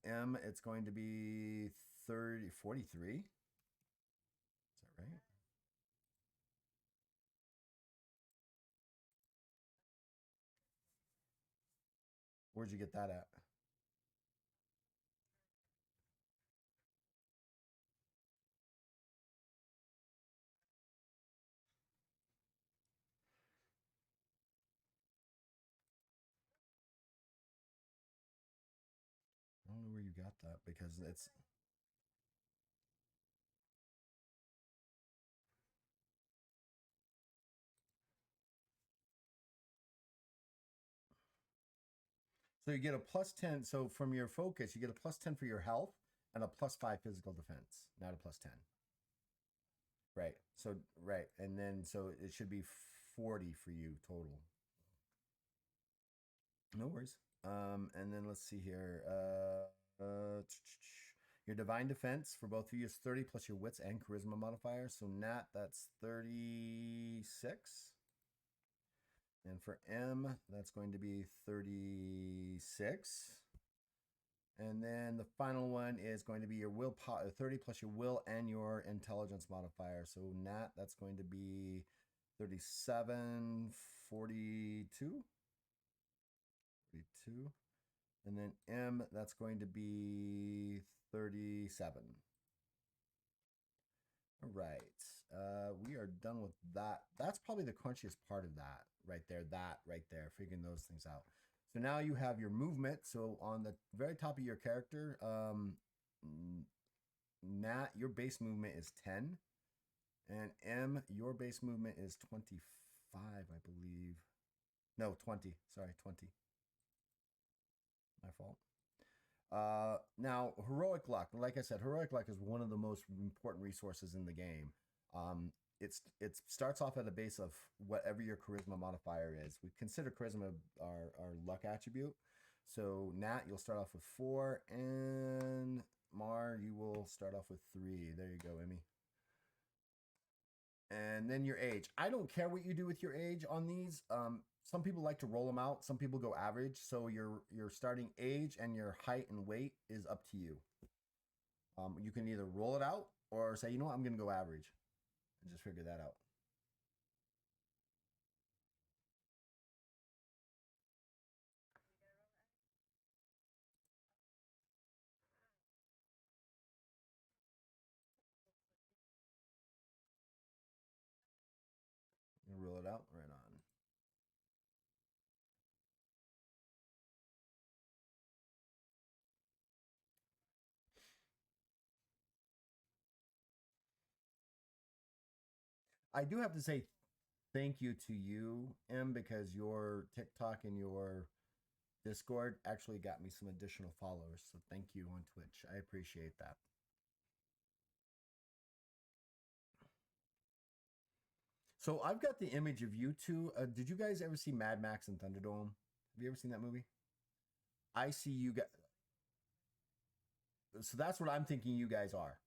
M, it's going to be 30, 43. Is that right? Where'd you get that at? I don't know where you got that because it's. So you get a +10. So from your focus, you get a +10 for your health and a +5 physical defense, not a +10. Right. So, right. And then, so it should be 40 for you total. No worries. And then let's see here. Your divine defense for both of you is 30 plus your wits and charisma modifier. So Nat, that's 36. And for M, that's going to be 36. And then the final one is going to be your will 30 plus your will and your intelligence modifier. So Nat, that's going to be 37, 42. 42. And then M, that's going to be 37. All right. We are done with that. That's probably the crunchiest part of that right there. That right there, figuring those things out. So now you have your movement. So on the very top of your character, Nat, your base movement is 10. And M, your base movement is 25, I believe. No, 20. Sorry, 20. My fault. Now, heroic luck. Like I said, heroic luck is one of the most important resources in the game. It starts off at a base of whatever your charisma modifier is. We consider charisma our luck attribute. So Nat, you'll start off with 4, and Mar, you will start off with 3. There you go, Emmy. And then your age. I don't care what you do with your age on these. Some people like to roll them out. Some people go average. So your starting age and your height and weight is up to you. You can either roll it out or say, you know what, I'm going to go average and just figure that out. You roll it out, right on. I do have to say thank you to you, M, because your TikTok and your Discord actually got me some additional followers. So thank you on Twitch. I appreciate that. So I've got the image of you two. Did you guys ever see Mad Max and Thunderdome? Have you ever seen that movie? I see you guys. So that's what I'm thinking you guys are.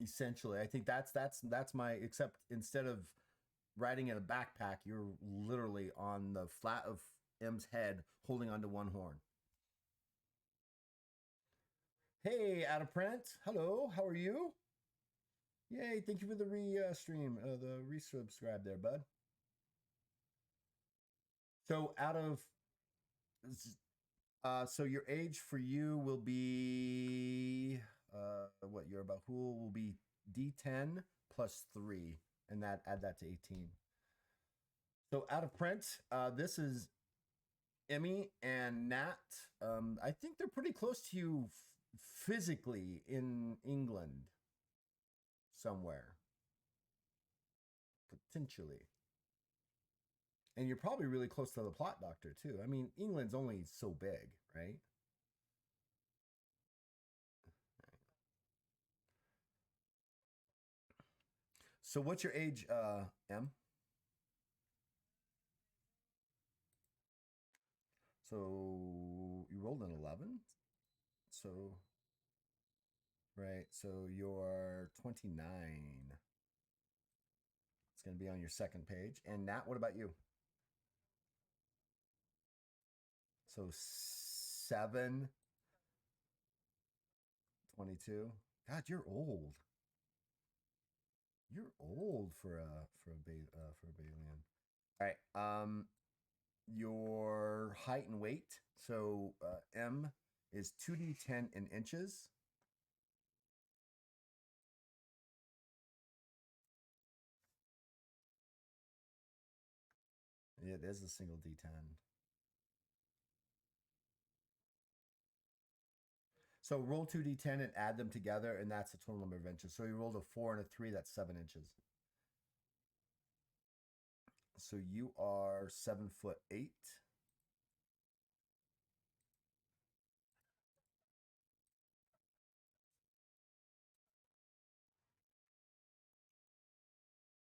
Essentially, I think that's my, except instead of riding in a backpack, you're literally on the flat of M's head holding onto one horn. Hey, Adaprint. Hello, how are you? Yay, thank you for the stream, the resubscribe there, bud. So out of so your age for you will be what you're about who will be D10 plus 3, and that add that to 18. So out of print, this is Emmy and Nat. I think they're pretty close to you physically in England somewhere, potentially. And you're probably really close to the plot doctor too. I mean, England's only so big, right? So what's your age, M? So you rolled an 11. So right, so you're 29. It's going to be on your second page. And Nat, what about you? So 7, 22. God, you're old. You're old for a Balian. All right. Your height and weight. So M is 2d10 in inches. It is a single d10. So roll 2d10 and add them together, and that's the total number of inches. So you rolled a 4 and a 3, that's 7 inches. So you are 7'8".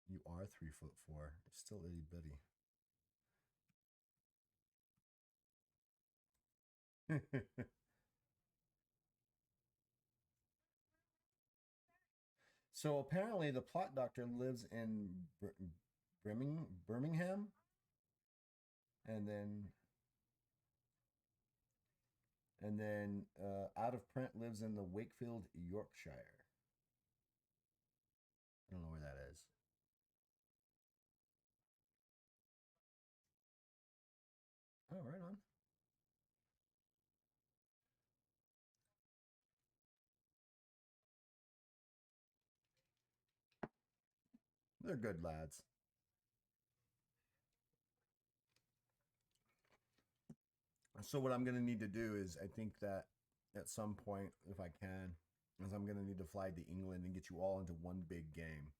You are 3'4". You're still itty bitty. So apparently the plot doctor lives in Birmingham, and then out of print lives in the Wakefield, Yorkshire. I don't know where that is. Oh, right on. They're good lads. So what I'm going to need to do is, I think that at some point, if I can, Because I'm gonna need to fly to England and get you all into one big game,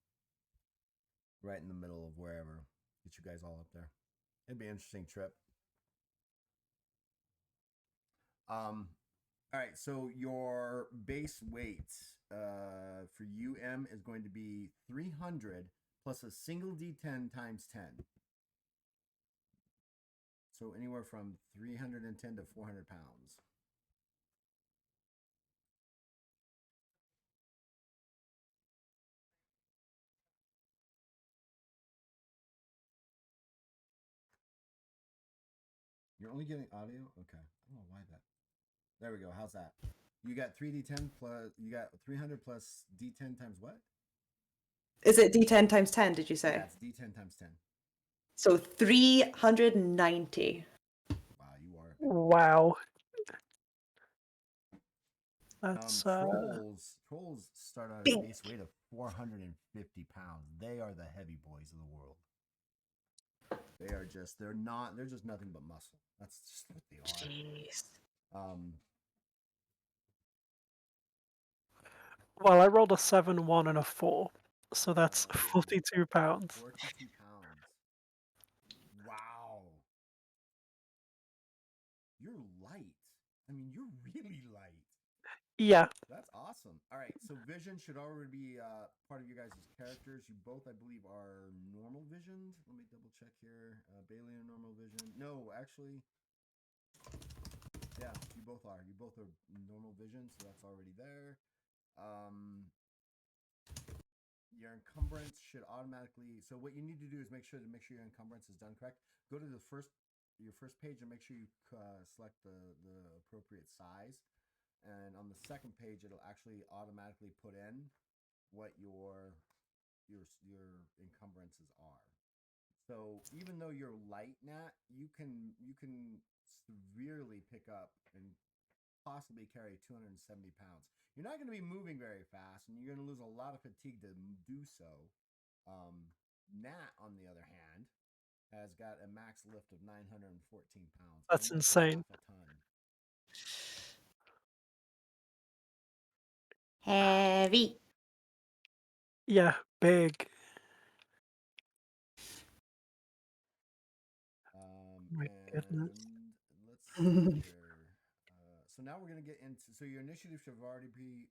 right in the middle of wherever. Get you guys all up there. It'd be an interesting trip. All right, so your base weight for UM is going to be 300 plus a single D10 times 10. So anywhere from 310 to 400 pounds. You're only getting audio? Okay. I don't know why that. There we go. How's that? You got 3D10 plus, you got 300 plus D10 times what? Is it D10 times 10, did you say? Yeah, it's D10 times 10. So 390. Wow, you are. Wow. That's Trolls start out at a base weight of 450 pounds. They are the heavy boys of the world. They're just nothing but muscle. That's just what they are. Jeez. Well, I rolled a 7, 1, and a 4, so that's 42 pounds. 42 pounds. Wow. You're light. I mean, you're really light. Yeah. That's awesome. All right, so vision should already be part of you guys' characters. You both, I believe, are normal visioned. Let me double check here. Bailey and normal vision. No, actually, yeah, you both are. You both are normal vision, so that's already there. Your encumbrance should automatically. So what you need to do is make sure your encumbrance is done correct. Go to your first page and make sure you select the appropriate size. And on the second page, it'll actually automatically put in what your encumbrances are. So even though you're light, Nat, you can severely pick up and possibly carry 270 pounds. You're not going to be moving very fast, and you're going to lose a lot of fatigue to do so. Nat, on the other hand, has got a max lift of 914 pounds. That's insane. A ton. Heavy. Yeah, big. My goodness. Let's see here. So now we're going to get into. So your initiative should have already be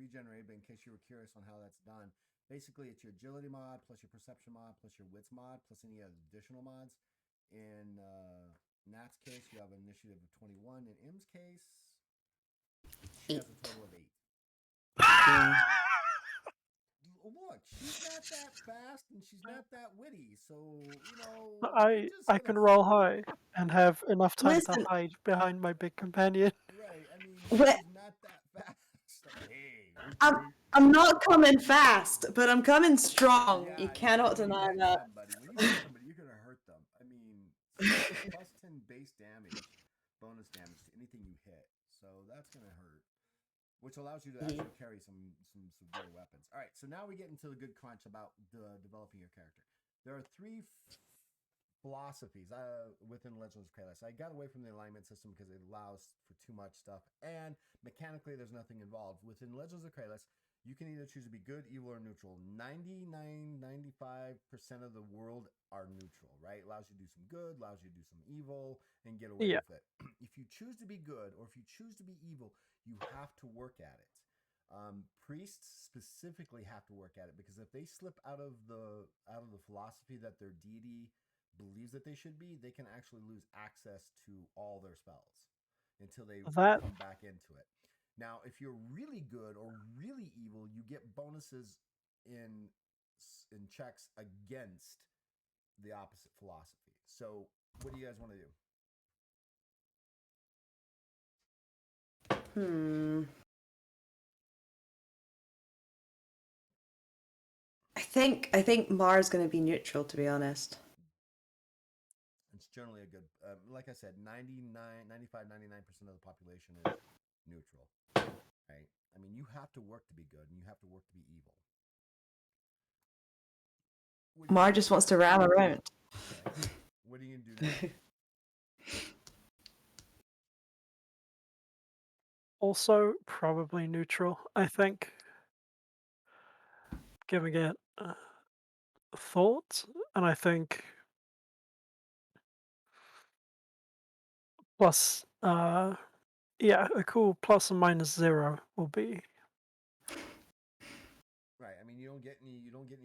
regenerated, but in case you were curious on how that's done, basically it's your agility mod plus your perception mod plus your wits mod plus any other additional mods. In Nat's case, you have an initiative of 21. In Im's case, she has a total of 8. Look, she's not that fast and she's not that witty, so I can roll high and have enough time to hide behind my big companion. Right, I mean, she's not that fast. Hey, okay. I'm not coming fast, but I'm coming strong. Yeah, you cannot deny that. Somebody. When you hit somebody, you're gonna hurt them. I mean, plus 10 base damage, bonus damage to anything you hit, so that's gonna hurt. Which allows you to actually carry some severe weapons. All right, so now we get into the good crunch about developing your character. There are 3 philosophies within Legends of Kralis. I got away from the alignment system because it allows for too much stuff, and mechanically there's nothing involved. Within Legends of Kralis, you can either choose to be good, evil, or neutral. 95% of the world are neutral, right? Allows you to do some good, allows you to do some evil, and get away with it. If you choose to be good, or if you choose to be evil, you have to work at it. Priests specifically have to work at it, because if they slip out of the philosophy that their deity believes that they should be, they can actually lose access to all their spells until they come back into it. Now, if you're really good or really evil, you get bonuses in checks against the opposite philosophy. So, what do you guys want to do? I think Mars going to be neutral, to be honest. It's generally a good, like I said, 95, 99% of the population is neutral, right? I mean, you have to work to be good, and you have to work to be evil. Mar just wants to ram around. Okay. What are you going to do now? also probably neutral, I think. Giving it thought, and I think plus, yeah, a cool plus and minus 0 will be. Right. I mean, you don't get any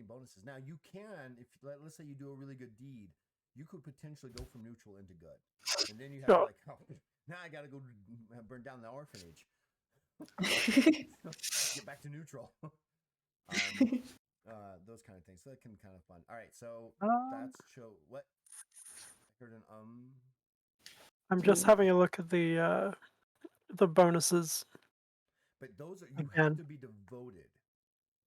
bonuses. Now you can, if let's say you do a really good deed, you could potentially go from neutral into good, and then you have to Sure. like, oh, now I got to go burn down the orphanage. Get back to neutral. Those kind of things. So that can be kind of fun. All right, so that's show what I heard an I'm just having a look at the bonuses But those are you again. have to be devoted.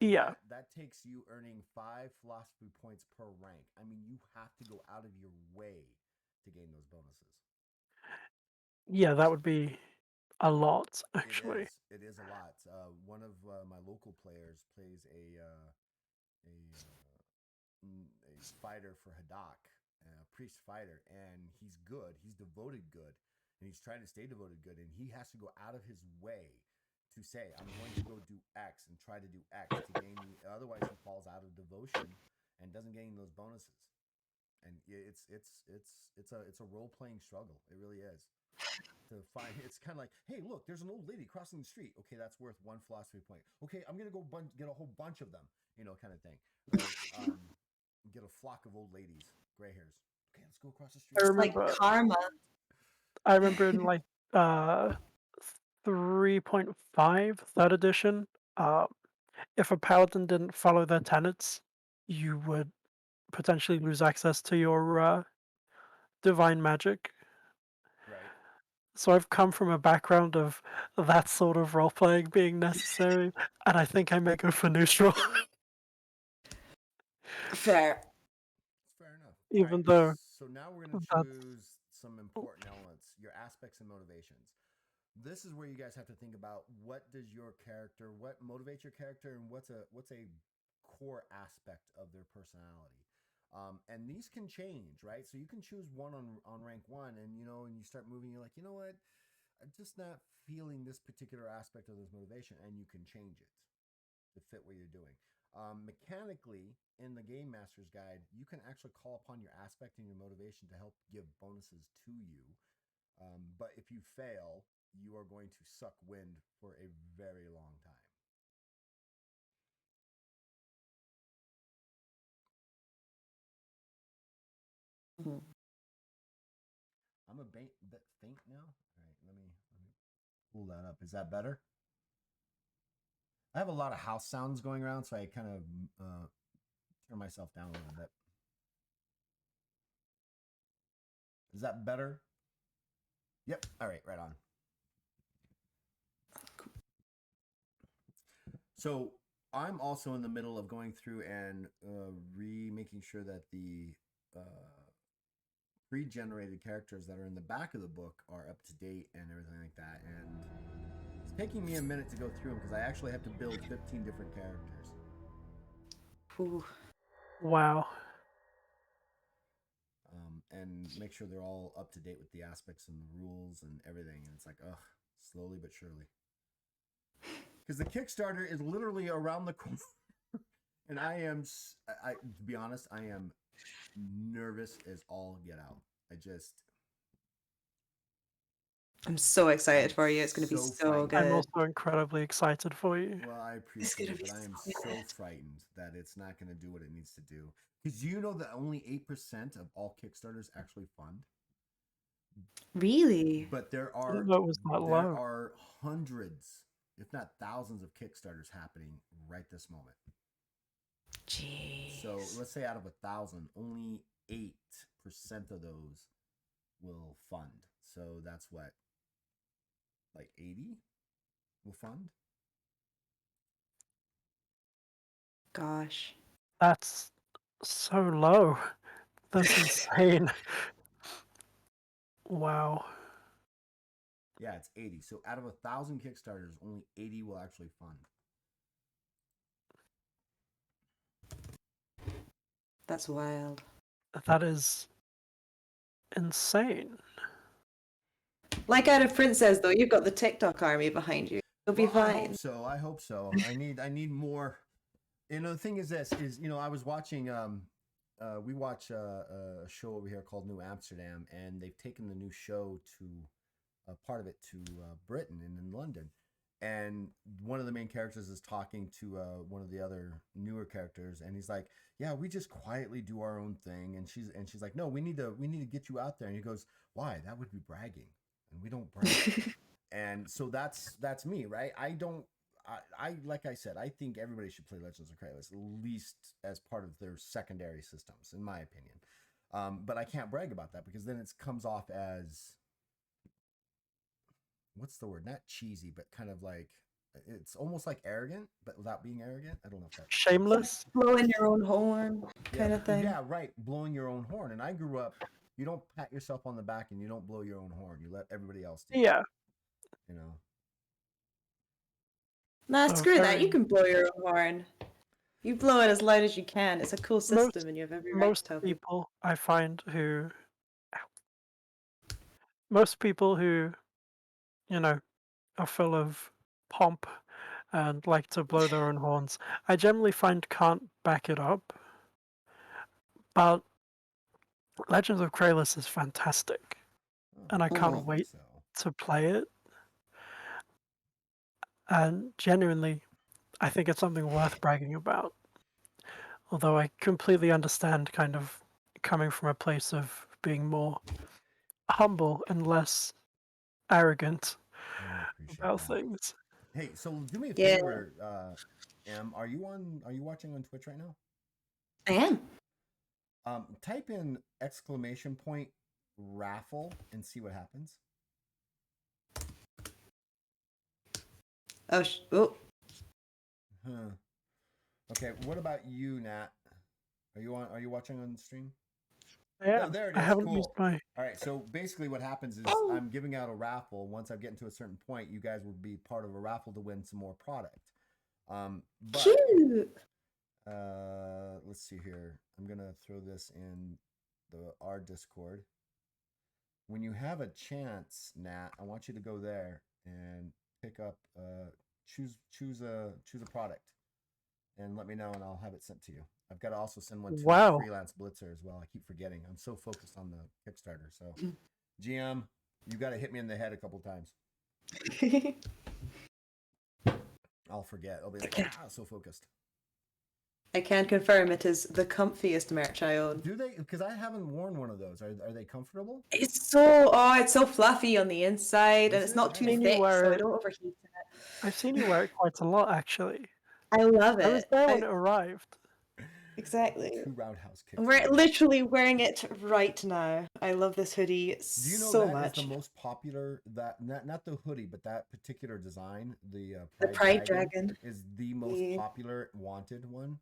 Yeah, That takes you earning 5 philosophy points per rank. I mean, you have to go out of your way to gain those bonuses. yeah, that would be a lot actually. It is a lot. One of my local players plays a fighter for Hadak, a priest fighter, and he's good. He's devoted good, and he's trying to stay devoted good, and he has to go out of his way to say, "I'm going to go do X and try to do X to gain the." Otherwise, he falls out of devotion and doesn't gain those bonuses. And it's a role playing struggle. It really is. To find it's kind of like, hey, look, there's an old lady crossing the street. Okay, that's worth 1 philosophy point. Okay, I'm gonna go get a whole bunch of them, kind of thing. Right? Get a flock of old ladies, gray hairs. Okay, let's go across the street. I It's like remember, karma. I remember in like 3.5 third edition, if a paladin didn't follow their tenets, you would potentially lose access to your divine magic. Right. So I've come from a background of that sort of role playing being necessary, and I think I may go for neutral, Fair. Fair enough. even All right. though So now we're gonna that's choose some important elements, your aspects and motivations. This is where you guys have to think about what motivates your character, and what's a core aspect of their personality. And these can change, right? So you can choose one on rank 1, and and you start moving. You're like, you know what? I'm just not feeling this particular aspect of this motivation, and you can change it to fit what you're doing. Mechanically, in the Game Master's Guide, you can actually call upon your aspect and your motivation to help give bonuses to you. But if you fail, you are going to suck wind for a very long time. Mhm. I'm a bit faint now. All right, let me pull that up. Is that better? I have a lot of house sounds going around, so I kind of turn myself down a little bit. Is that better? Yep. All right, right on. So I'm also in the middle of going through and making sure that the pre-generated characters that are in the back of the book are up to date and everything like that. And it's taking me a minute to go through them because I actually have to build 15 different characters. Ooh. wow. And make sure they're all up to date with the aspects and the rules and everything. And it's like, ugh, slowly but surely. Because the Kickstarter is literally around the corner. And to be honest, I am nervous as all get out. I'm so excited for you. It's going to be so so frightened. I'm good. also incredibly excited for you. Well, I It's appreciate going it, to but be I am so so good. frightened that it's not going to do what it needs to do. Because you know that only 8% of all Kickstarters actually fund. Really? But there I are didn't know it was that low. hundreds, if not thousands, of Kickstarters happening right this moment. Jeez. So let's say out of 1,000, only 8% of those will fund. So that's what, like 80 will fund. Gosh. That's so low. That's insane. Wow. Yeah, it's 80. So out of 1,000 Kickstarters, only 80 will actually fund. That's wild. That is insane. Like out of Princess, though, you've got the TikTok army behind you. You'll be Well, I fine. hope so. I hope so. I need more. You know, the thing is this is, you know, I was watching we watch a show over here called New Amsterdam, and they've taken the new show to part of it to Britain and in London. And one of the main characters is talking to one of the other newer characters, and he's like, "Yeah, we just quietly do our own thing." And she's like, "No, we need to get you out there." And he goes, "Why? That would be bragging, and we don't brag." And so that's me, right? I like I said, I think everybody should play Legends of Kralis at least as part of their secondary systems, in my opinion. But I can't brag about that because then it comes off as, what's the word? Not cheesy, but kind of like, it's almost like arrogant, but without being arrogant. I don't know if that Shameless. Blowing your own horn, kind of thing. Yeah, right. Blowing your own horn. And I grew up, you don't pat yourself on the back and you don't blow your own horn. You let everybody else do it. Yeah. You know. Nah, So screw that. very- You can blow your own horn. You blow it as loud as you can. It's a cool system, Most- and you have every right Most to tell people I find who, most people who, you know, are full of pomp and like to blow their own horns, I generally find can't back it up. But Legends of Kralis is fantastic, and I can't wait to play it. And genuinely, I think it's something worth bragging about. Although I completely understand kind of coming from a place of being more humble and less arrogant I appreciate about that. things. Hey, so do me a Yeah. favor, Em. Are you watching on Twitch right now? I am. Type in !! raffle and see what happens. Oh. Huh. Okay, what about you, Nat? Are you watching on the stream? Yeah, Oh, there it I is. haven't Cool. used my. All right, so basically what happens is I'm giving out a raffle. Once I get to a certain point, you guys will be part of a raffle to win some more product. But Cute. let's see here. I'm gonna throw this in our Discord. When you have a chance, Nat, I want you to go there and pick up choose a product and let me know and I'll have it sent to you. I've got to also send one to Wow. Freelance Blitzer as well. I keep forgetting. I'm so focused on the Kickstarter. So GM, you got to hit me in the head a couple times. I'll forget. I'll be like, so focused. I can confirm it is the comfiest merch I own. Do they? Because I haven't worn one of those. Are they comfortable? It's so fluffy on the inside, and it's not too Seen you thick, wear so I it. don't overheat it. I've seen you wear it quite a lot, actually. I love it. I was there when it arrived. Exactly. 2 Roundhouse kicks. We're literally wearing it right now. I love this hoodie Do you know so that much. is the most popular, that not the hoodie, but that particular design, the Pride Dragon is the most popular wanted one.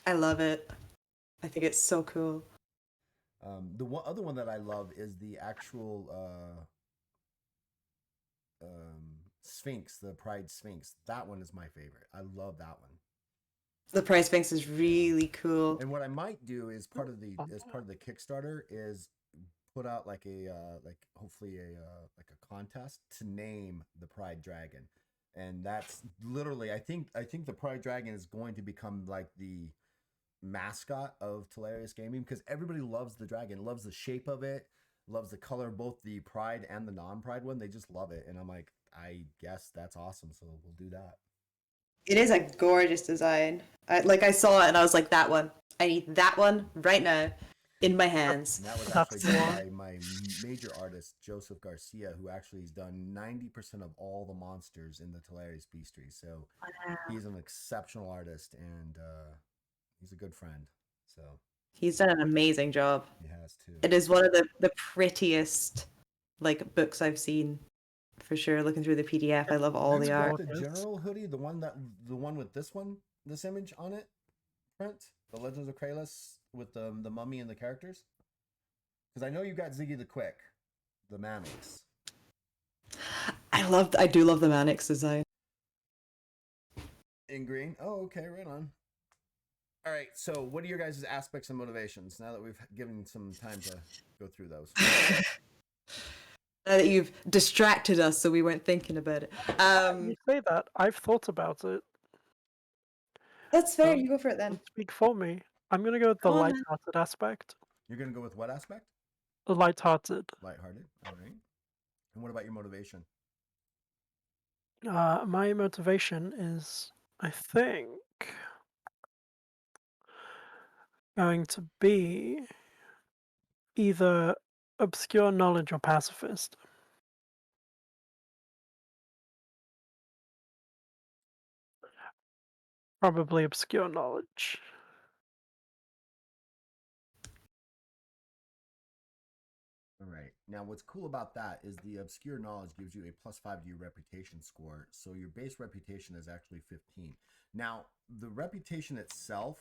I love it. I think it's so cool. The other one that I love is the actual Sphinx, the Pride Sphinx. That one is my favorite. I love that one. The Pride Sphinx is really cool. And what I might do is part of the Kickstarter is put out like a hopefully a contest to name the Pride Dragon. And that's literally, I think the Pride Dragon is going to become like the mascot of Hilarious Gaming because everybody loves the dragon, loves the shape of it, loves the color, both the Pride and the non-Pride one. They just love it. And I'm like, I guess that's awesome. So we'll do that. It is a gorgeous design. I saw it and I was like, that one. I need that one right now in my hands. And that was actually done by my major artist, Joseph Garcia, who actually has done 90% of all the monsters in the Hilarious Beastry. So he's an exceptional artist and he's a good friend. So he's done an amazing job. He has too. It is one of the prettiest books I've seen. For sure, looking through the PDF, I love all the art. The general hoodie, the one with this image on it, print, the Legends of Kralis with the mummy and the characters. Because I know you got Ziggy the Quick, the Mannix. I do love the Mannix design. In green. Oh, okay, right on. All right, so what are your guys' aspects and motivations now that we've given some time to go through those? That you've distracted us, so we weren't thinking about it. You say that. I've thought about it. That's fair. So You go for it then. don't speak for me. I'm gonna go with the Come on, man. lighthearted aspect. You're gonna go with what aspect? Lighthearted. Lighthearted. All right. And what about your motivation? My motivation is, I think, going to be either obscure knowledge or pacifist. Probably obscure knowledge. All right. Now, what's cool about that is the obscure knowledge gives you a +5 to your reputation score. So your base reputation is actually 15. Now, the reputation itself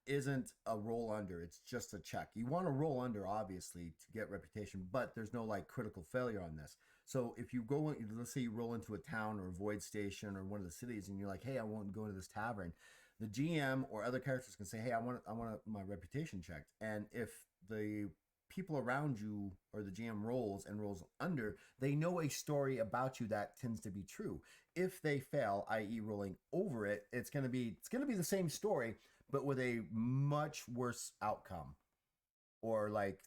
isn't a roll under, it's just a check. You want to roll under, obviously, to get reputation, but there's no like critical failure on this. So if you go, let's say you roll into a town or a void station or one of the cities, and you're like, hey, I want to go into this tavern, the GM or other characters can say, hey, I want my reputation checked. And if the people around you or the GM rolls under, they know a story about you that tends to be true. If they fail, i.e. rolling over it, it's going to be the same story, but with a much worse outcome, or like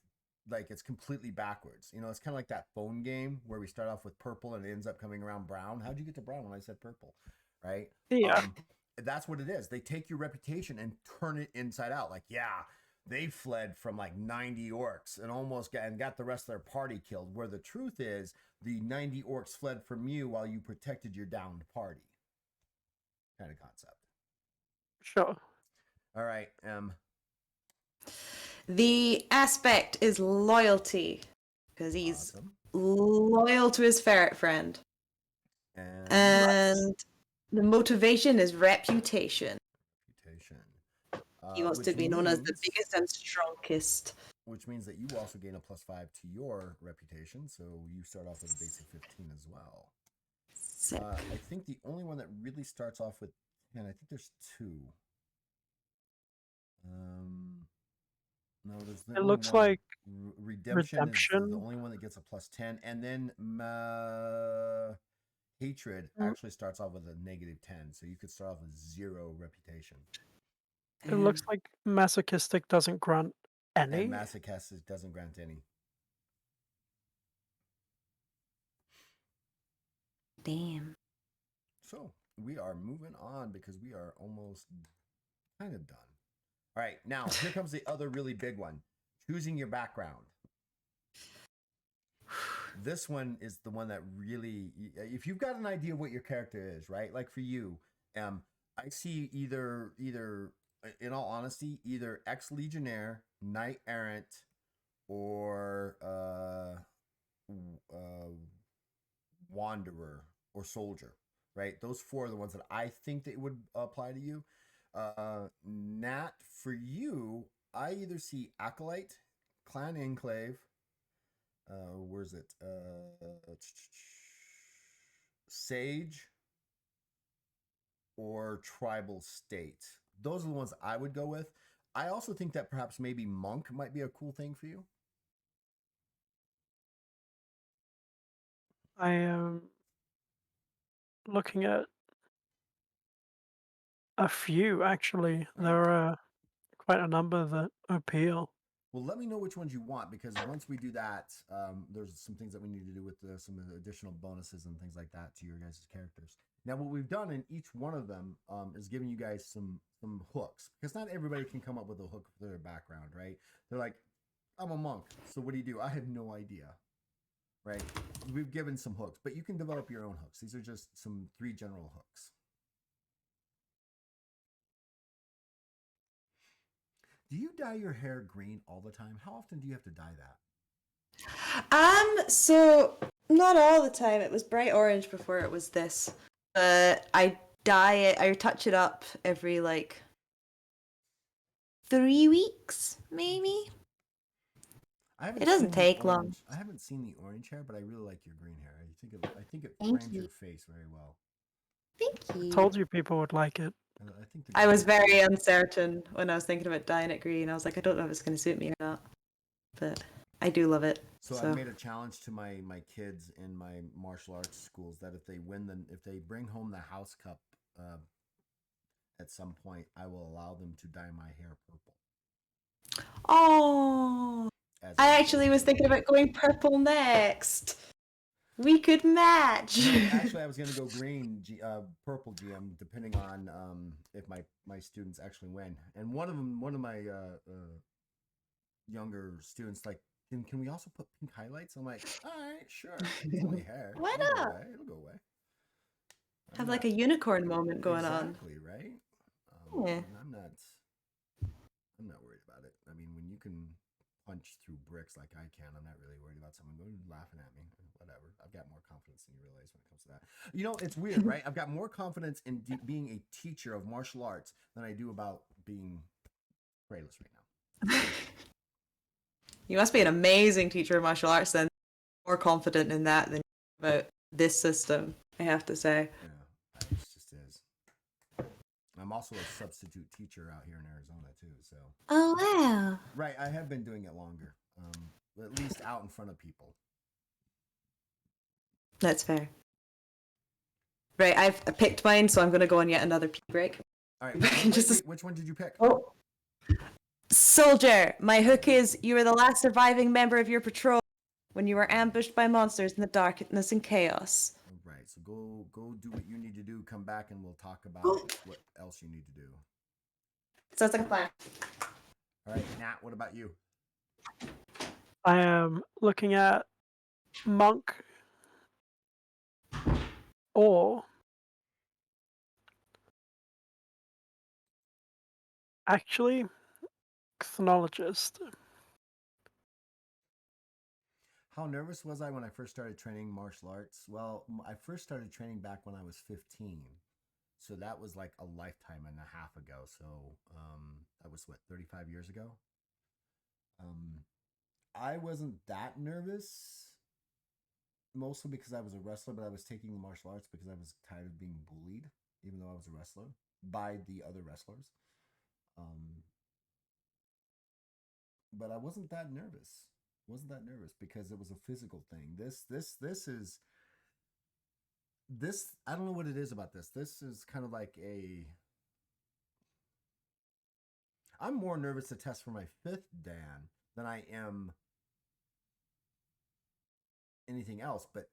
it's completely backwards. You know, it's kind of like that phone game where we start off with purple and it ends up coming around brown. How'd you get to brown when I said purple? Right? Yeah. That's what it is. They take your reputation and turn it inside out. Like, yeah, they fled from like 90 orcs and almost got the rest of their party killed. Where the truth is, the 90 orcs fled from you while you protected your downed party. Kind of concept. Sure. All right. The aspect is loyalty, because he's Awesome. loyal to his ferret friend. And the motivation is reputation. He wants to be known as the biggest and strongest. Which means that you also gain a +5 to your reputation, so you start off with a base of 15 as well. I think the only one that really starts off with 10, I think there's two. No, there's it looks one. Like redemption is the only one that gets a +10, and then hatred actually starts off with a -10, so you could start off with 0 reputation. It looks like masochistic doesn't grant any. And masochistic doesn't grant any. Damn. So we are moving on because we are almost kind of done. All right, now here comes the other really big one: choosing your background. This one is the one that really, if you've got an idea what your character is, right? Like for you, I see either, in all honesty, either ex-legionnaire, knight errant, or wanderer or soldier, right? Those 4 are the ones that I think that would apply to you. Nat, for you, I either see acolyte, clan enclave, where's it? Sage or tribal state. Those are the ones I would go with. I also think that perhaps maybe monk might be a cool thing for you. I am looking at a few, actually. There are quite a number that appeal. Well, let me know which ones you want, because once we do that, there's some things that we need to do with some additional bonuses and things like that to your guys' characters. Now, what we've done in each one of them is giving you guys some hooks, because not everybody can come up with a hook for their background, right? They're like, I'm a monk, so what do? I have no idea, right? We've given some hooks, but you can develop your own hooks. These are just some 3 general hooks. Do you dye your hair green all the time? How often do you have to dye that? So not all the time. It was bright orange before it was this. I dye it, I touch it up every like 3 weeks, maybe. It doesn't take long. I haven't seen the orange hair, but I really like your green hair. I think it frames your face very well. Thank you. I told you people would like it. I was very uncertain when I was thinking about dyeing it green. I was like, I don't know if it's going to suit me or not. But I do love it. So I've made a challenge to my kids in my martial arts schools that if they bring home the house cup at some point, I will allow them to dye my hair purple. Oh, I actually was thinking about going purple next. We could match. Actually, I was going to go green, purple GM, depending on if my students actually win. And one of my younger students, like, can we also put pink highlights? I'm like, all right, sure. It's only hair. Why It'll not? go away. It'll go away. Have like a unicorn moment going on. Exactly, right? Yeah. I'm not worried about it. I mean, when you can punch through bricks like I can, I'm not really worried about someone laughing at me. Whatever. I've got more confidence than you realize when it comes to that. You know, it's weird, right? I've got more confidence in being a teacher of martial arts than I do about being Kralis right now. You must be an amazing teacher of martial arts then. More confident in that than about this system, I have to say. Yeah, it just is. I'm also a substitute teacher out here in Arizona too, so. Oh wow! Right, I have been doing it longer, at least out in front of people. That's fair. Right, I've picked mine, so I'm going to go on yet another pee break. All right, wait, which one did you pick? Oh, soldier. My hook is: you were the last surviving member of your patrol when you were ambushed by monsters in the darkness and chaos. All right, so go do what you need to do. Come back and we'll talk about what else you need to do. Sounds like a plan. All right, Nat, what about you? I am looking at monk or actually ethnologist. How nervous was I when I first started training martial arts? Well, I first started training back when I was 15. So that was like a lifetime and a half ago. So that was what, 35 years ago? I wasn't that nervous, mostly because I was a wrestler, but I was taking the martial arts because I was tired of being bullied, even though I was a wrestler, by the other wrestlers. But I wasn't that nervous. Because it was a physical thing. This I don't know what it is about this. This is kind of like I'm more nervous to test for my 5th Dan than I am anything else, but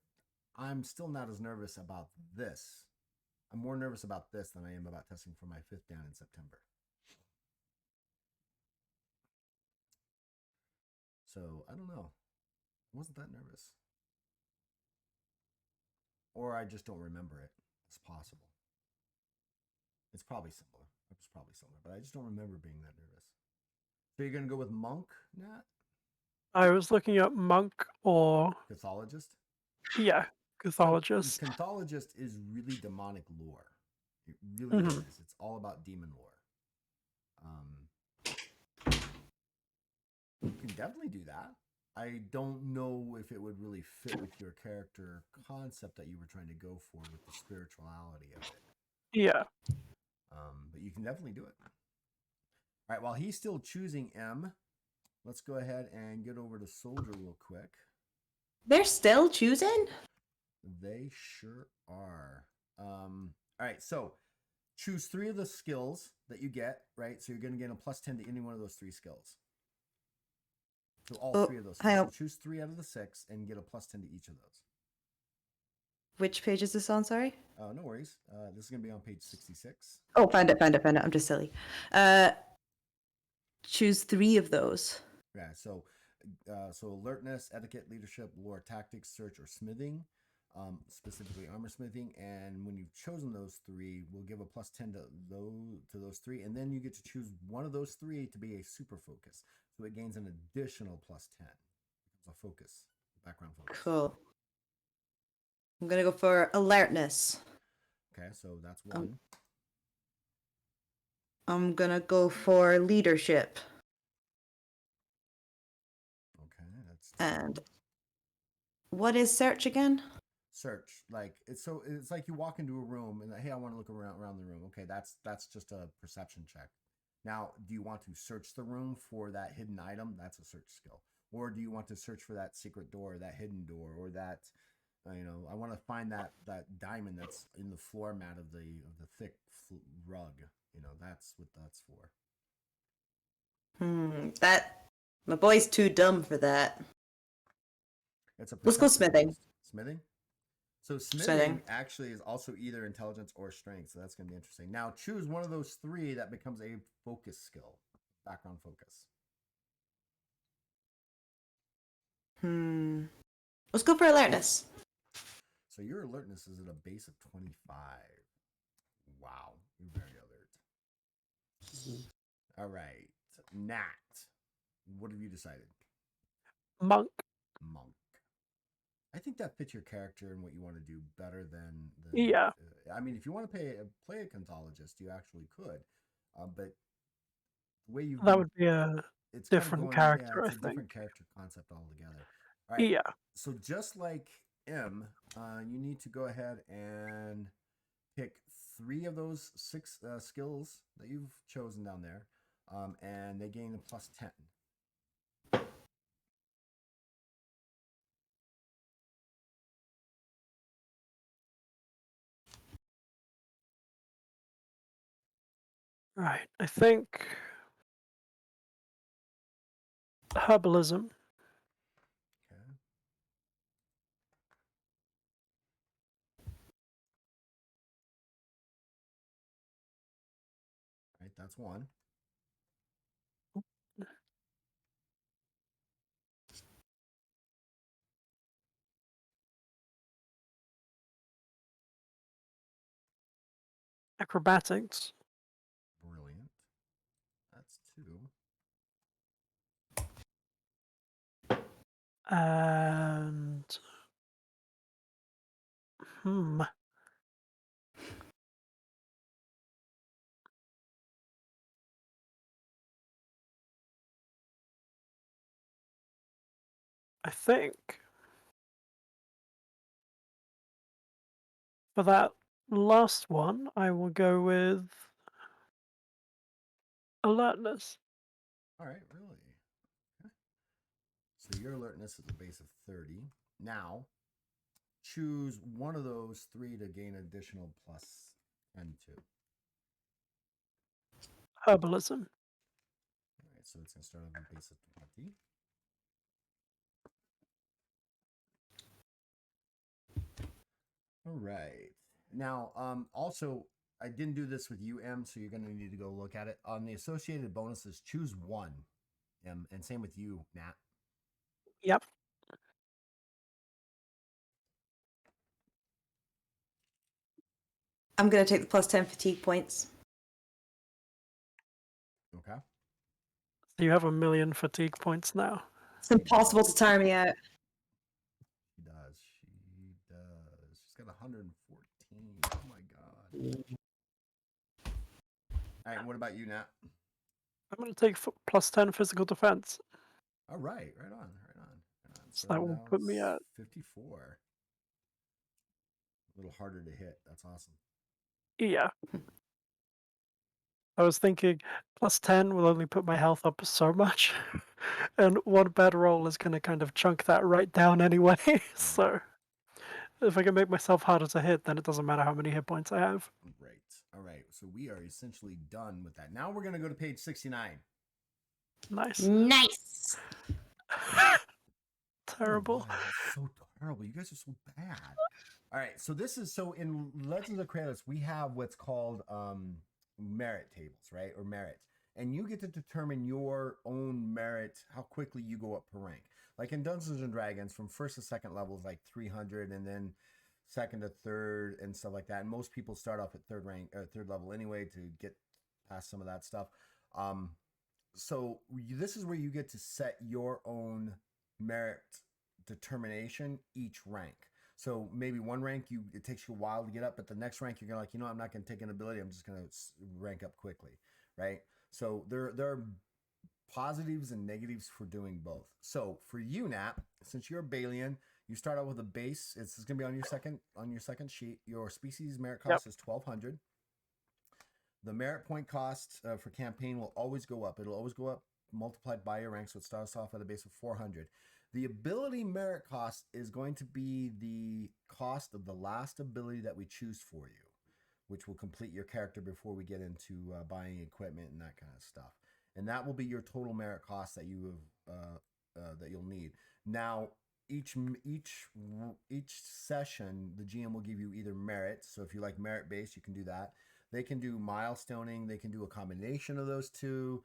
I'm still not as nervous about this. I'm more nervous about this than I am about testing for my 5th Dan in September. So I don't know. I wasn't that nervous. Or I just don't remember it. It's possible. It's probably similar. But I just don't remember being that nervous. So you're gonna go with monk, Nat? I was looking at monk or Cathologist? yeah, cathologist. Cathologist is really demonic lore. It really is. It's all about demon lore. You can definitely do that. I don't know if it would really fit with your character concept that you were trying to go for with the spirituality of it. Yeah. But you can definitely do it. All right, while he's still choosing M, let's go ahead and get over to Soldier real quick. They're still choosing? They sure are. All right, so choose 3 of the skills that you get, right? So you're going to get a +10 to any one of those 3 skills. So all 3 of those. So choose 3 out of the 6 and get a +10 to each of those. Which page is this on? Sorry. No worries. This is gonna be on page 66. Oh, found it. I'm just silly. Choose 3 of those. Yeah. So alertness, etiquette, leadership, lore, tactics, search, or smithing. Specifically armor smithing. And when you've chosen those 3, we'll give a +10 to those 3, and then you get to choose one of those 3 to be a super focus. So it gains an additional +10. It's a focus, background focus. Cool. I'm gonna go for alertness. Okay, so that's 1. I'm gonna go for leadership. Okay, that's 2. And what is search again? Search, like it's like you walk into a room and hey, I want to look around the room. Okay, that's just a perception check. Now, do you want to search the room for that hidden item? That's a search skill. or do you want to search for that secret door, that hidden door, or that I want to find that diamond that's in the floor mat of the thick rug. That's what that's for. That my boy's too dumb for that. It's a Let's go perception smithing. test. Smithing. So smithing Smithing. actually is also either intelligence or strength, so that's going to be interesting. Now choose one of those three that becomes a focus skill, background focus. Let's go for alertness. So your alertness is at a base of 25. Wow, you're very alert. All right, Nat, what have you decided? Monk. Monk. I think that fits your character and what you want to do better than Yeah. I mean, if you want to play a Contologist, you actually could, but the way you've That would be a it's different kind of character, it's I a think. different character concept altogether. All right. Yeah. So just like M, you need to go ahead and pick 3 of those 6 skills that you've chosen down there, and they gain a +10. Right. I think herbalism. Okay. Right, that's 1. Acrobatics. Brilliant. That's 2. And I think for that last one, I will go with alertness. All right, really. Okay. So your alertness is a base of 30. Now, choose one of those 3 to gain additional +10 to. Herbalism. All right, so it's going to start on a base of 20. All right. Now, also, I didn't do this with you, M, so you're going to need to go look at it. On the associated bonuses, choose 1, M, and same with you, Nat. Yep. I'm gonna take the +10 fatigue points. Okay. So you have 1,000,000 fatigue points now. It's impossible to tire me out. She does. She does. She's got 114. Oh my god. All right. What about you, Nat? I'm going to take +10 physical defense. All right. Right on. Right on. Right on. So that will now put me it's at 54. A little harder to hit. That's awesome. Yeah. I was thinking +10 will only put my health up so much. And one bad roll is going to kind of chunk that right down anyway. So if I can make myself harder to hit, then it doesn't matter how many hit points I have. Right. All right. So we are essentially done with that. Now we're going to go to page 69. Nice. Nice. Terrible. Oh, that's so terrible. You guys are so bad. All right. So this is in Legends of Kralis, we have what's called merit tables, right? Or merit. And you get to determine your own merit, how quickly you go up per rank. Like in Dungeons and Dragons, from 1st to 2nd level is like 300, and then 2nd to 3rd and stuff like that. And most people start off at 3rd level anyway to get past some of that stuff. So this is where you get to set your own merit determination each rank. So maybe one rank it takes you a while to get up, but the next rank you're gonna I'm not gonna take an ability. I'm just gonna rank up quickly, right? So there are positives and negatives for doing both. So for you, Nat, since you're a Balian, you start out with a base. It's gonna be on your second sheet. Your species merit cost is 1,200. The merit point cost for campaign will always go up. It'll always go up multiplied by your rank, so it starts off at a base of 400. The ability merit cost is going to be the cost of the last ability that we choose for you, which will complete your character before we get into buying equipment and that kind of stuff. And that will be your total merit cost that you have that you'll need. Now, each session, the GM will give you either merit. So if you like merit based, you can do that. They can do milestoning. They can do a combination of those two.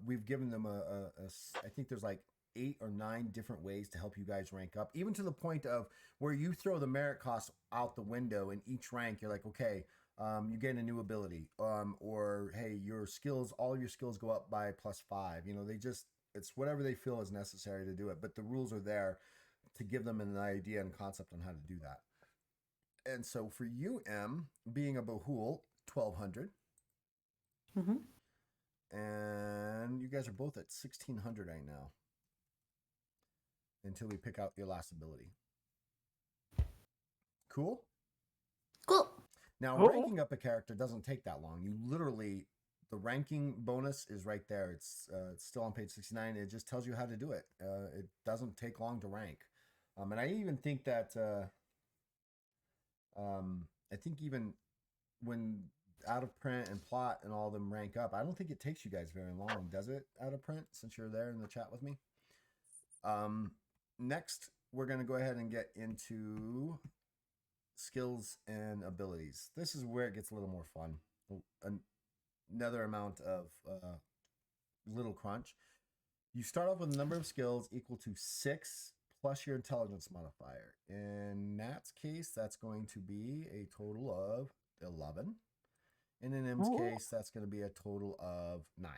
We've given them I think there's like 8 or 9 different ways to help you guys rank up, even to the point of where you throw the merit cost out the window in each rank. You're like, okay, you get a new ability, or hey, all your skills go up by +5. It's whatever they feel is necessary to do it, but the rules are there to give them an idea and concept on how to do that. And so for you, M, being a Bahul, 1200. Mm-hmm. And you guys are both at 1600 right now until we pick out your last ability. Cool? Cool. Now, Cool. ranking up a character doesn't take that long. You literally, the ranking bonus is right there. It's still on page 69. It just tells you how to do it. It doesn't take long to rank. And I even think that, I think even when Out of Print and Plot and all of them rank up, I don't think it takes you guys very long, does it, Out of Print, since you're there in the chat with me? Next, we're going to go ahead and get into skills and abilities. This is where it gets a little more fun. Another amount of little crunch. You start off with a number of skills equal to 6 plus your intelligence modifier. In Nat's case, that's going to be a total of 11. And in M's case, that's going to be a total of 9.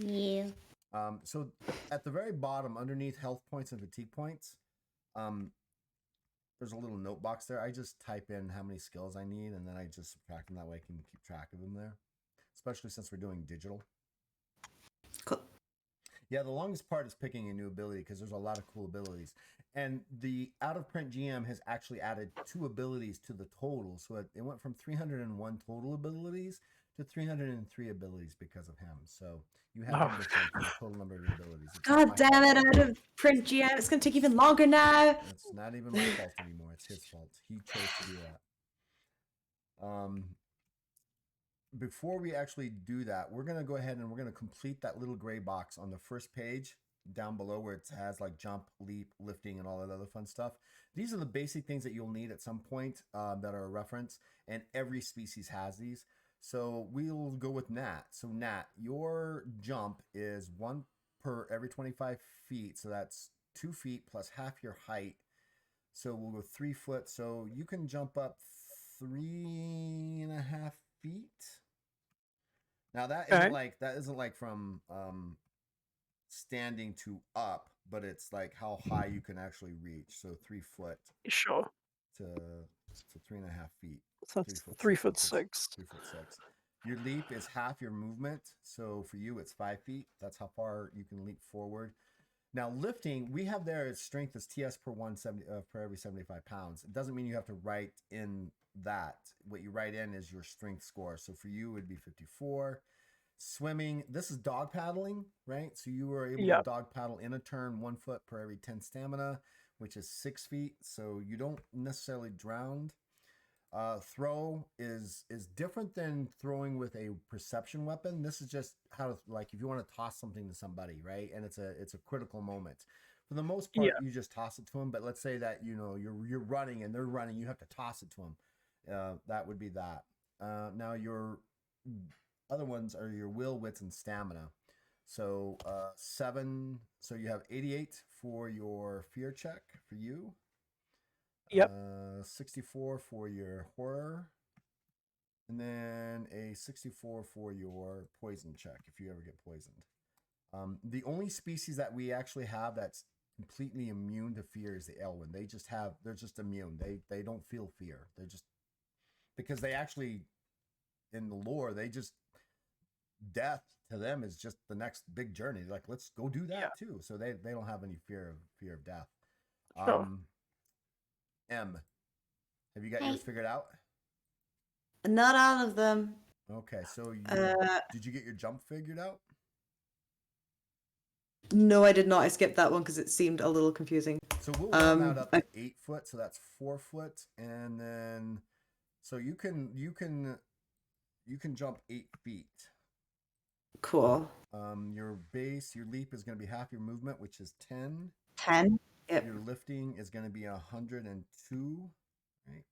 Yeah. So at the very bottom, underneath health points and fatigue points, there's a little note box there. I just type in how many skills I need, and then I just subtract them. That way I can keep track of them there, especially since we're doing digital. Cool. Yeah, the longest part is picking a new ability because there's a lot of cool abilities. And the out-of-print GM has actually added 2 abilities to the total. So it went from 301 total abilities to 303 abilities because of him. So you have him for the total number of abilities. God damn it, out of print GM. It's going to take even longer now. It's not even my fault anymore. It's his fault. He chose to do that. Before we actually do that, we're going to go ahead and we're going to complete that little gray box on the first page down below where it has like jump, leap, lifting, and all that other fun stuff. These are the basic things that you'll need at some point that are a reference, and every species has these. So we'll go with Nat. So Nat, your jump is 1 per every 25 feet. So that's 2 feet plus half your height. So we'll go 3 foot. So you can jump up 3.5 feet. Now that isn't like from standing to up, but it's like how high you can actually reach. So 3 foot. Sure. To 3.5 feet. So that's 3 foot 6. 3 foot 6. Your leap is half your movement. So for you, it's 5 feet. That's how far you can leap forward. Now lifting, we have there its strength is TS per every 75 pounds. It doesn't mean you have to write in that. What you write in is your strength score. So for you, it would be 54. Swimming, this is dog paddling, right? So you were able to dog paddle in a turn 1 foot per every 10 stamina, which is 6 feet. So you don't necessarily drown. Throw is different than throwing with a perception weapon. This is just how to, like, if you want to toss something to somebody, right? And it's a critical moment. For the most part, you just toss it to them. But let's say that you're running and they're running, you have to toss it to them. That would be that. Now your other ones are your will, wits, and stamina. So 7. So you have 88 for your fear check for you. 64 for your horror, and then a 64 for your poison check if you ever get poisoned. The only species that we actually have that's completely immune to fear is the Elwyn. They're just immune. They don't feel fear. They're just, because they actually, in the lore, death to them is just the next big journey. Like, let's go do that too. So they don't have any fear of death. Sure. M, have you got yours figured out? Not all of them. Okay, so did you get your jump figured out? No, I did not. I skipped that one because it seemed a little confusing. So we'll round that up to 8 foot, so that's 4 foot, and then so you can jump 8 feet. Cool. Your leap is going to be half your movement, which is 10. 10. Yep. Your lifting is going to be 102, right?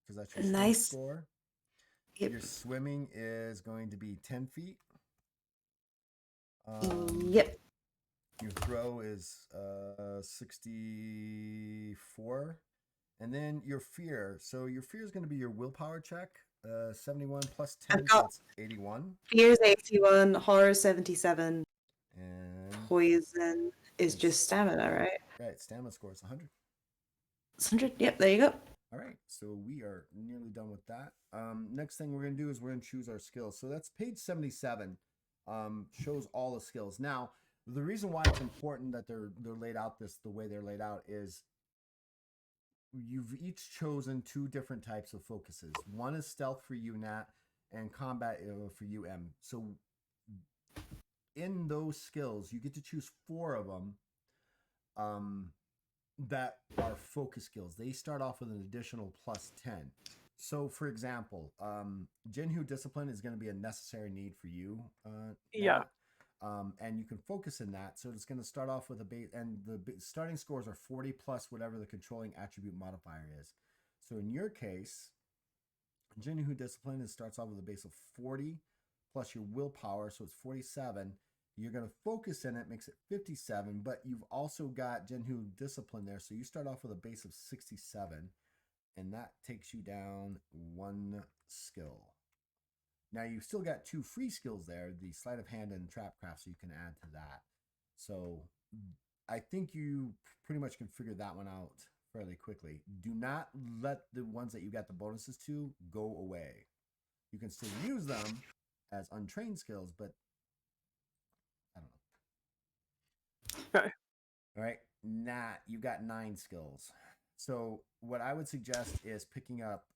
Because that's your Nice score. Yep. Your swimming is going to be 10 feet. Yep. Your throw is 64. And then your fear. So your fear is going to be your willpower check. 71 plus 10, so that's 81. Fear's 81, horror 77. And poison is just stamina, right? Right, stamina score is 100. It's 100. Yep, there you go. All right, so we are nearly done with that. Next thing we're going to do is we're going to choose our skills. So that's page 77. Shows all the skills. Now, the reason why it's important that they're laid out the way they're laid out is you've each chosen 2 different types of focuses. One is stealth for you, Nat, and combat for you, M. So in those skills, you get to choose 4 of them that are focus skills. They start off with an additional plus 10. So, for example, Jinhu Discipline is going to be a necessary need for you. Yeah. And you can focus in that. So it's going to start off with a base, and the starting scores are 40 plus whatever the controlling attribute modifier is. So in your case, Jinhu Discipline starts off with a base of 40 plus your willpower, so it's 47. You're going to focus in it, makes it 57, but you've also got Jinhu Discipline there, so you start off with a base of 67, and that takes you down 1 skill. Now you've still got 2 free skills there, the sleight of hand and trapcraft, so you can add to that. So I think you pretty much can figure that one out fairly quickly. Do not let the ones that you got the bonuses to go away. You can still use them as untrained skills, but I don't know. Okay. All right, Nat, you got 9 skills. So what I would suggest is picking up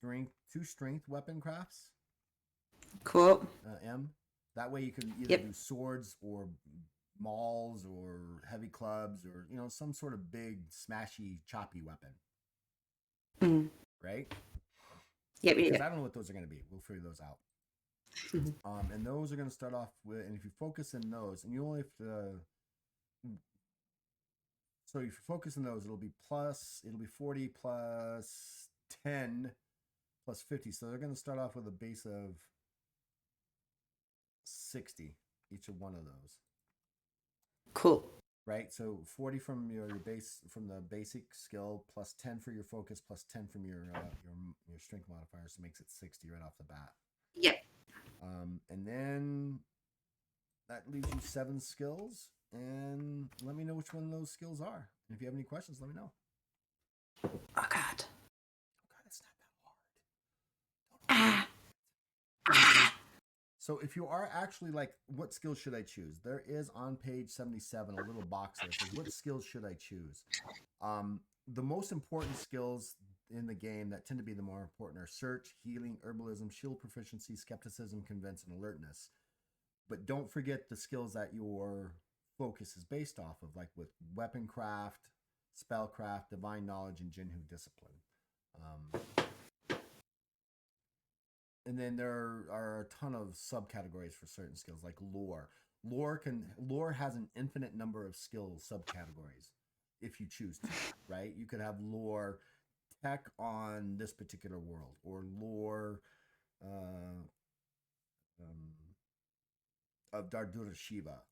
2 strength weapon crafts. Cool. M. That way you can either do swords or mauls or heavy clubs or some sort of big smashy choppy weapon. Right? Yep. Because I don't know what those are going to be. We'll figure those out. And those are going to start off with, and if you focus in those, and you only have to. So if you focus on those, it'll be 40 plus 10 plus 50. So they're going to start off with a base of 60, each of one of those. Cool. Right? So 40 from your base, from the basic skill, plus 10 for your focus, plus 10 from your strength modifier, so it makes it 60 right off the bat. Yep. And then that leaves you 7 skills. And let me know which one of those skills are. And if you have any questions, let me know. Oh, God. It's not that hard. So if you are actually like, what skills should I choose? There is on page 77 a little box there that says, what skills should I choose? The most important skills in the game that tend to be the more important are search, healing, herbalism, shield proficiency, skepticism, convince, and alertness. But don't forget the skills that your focus is based off of, like with weapon craft, spellcraft, divine knowledge, and Jinhu Discipline. And then there are a ton of subcategories for certain skills, like lore. Lore has an infinite number of skill subcategories if you choose to, right? You could have lore tech on this particular world, or lore of Dardura Shiva,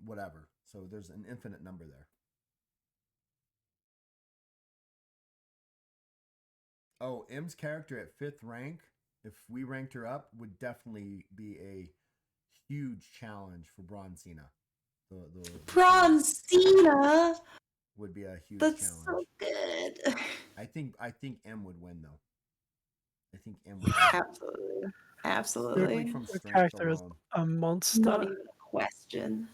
whatever. So there's an infinite number there. Oh, M's character at 5th rank, if we ranked her up, would definitely be a huge challenge for Bronzina. Bronzina would be a huge That's challenge. So good. I think M would win though. I think M would win. Absolutely. From the character alone. is a monster. Not even a question.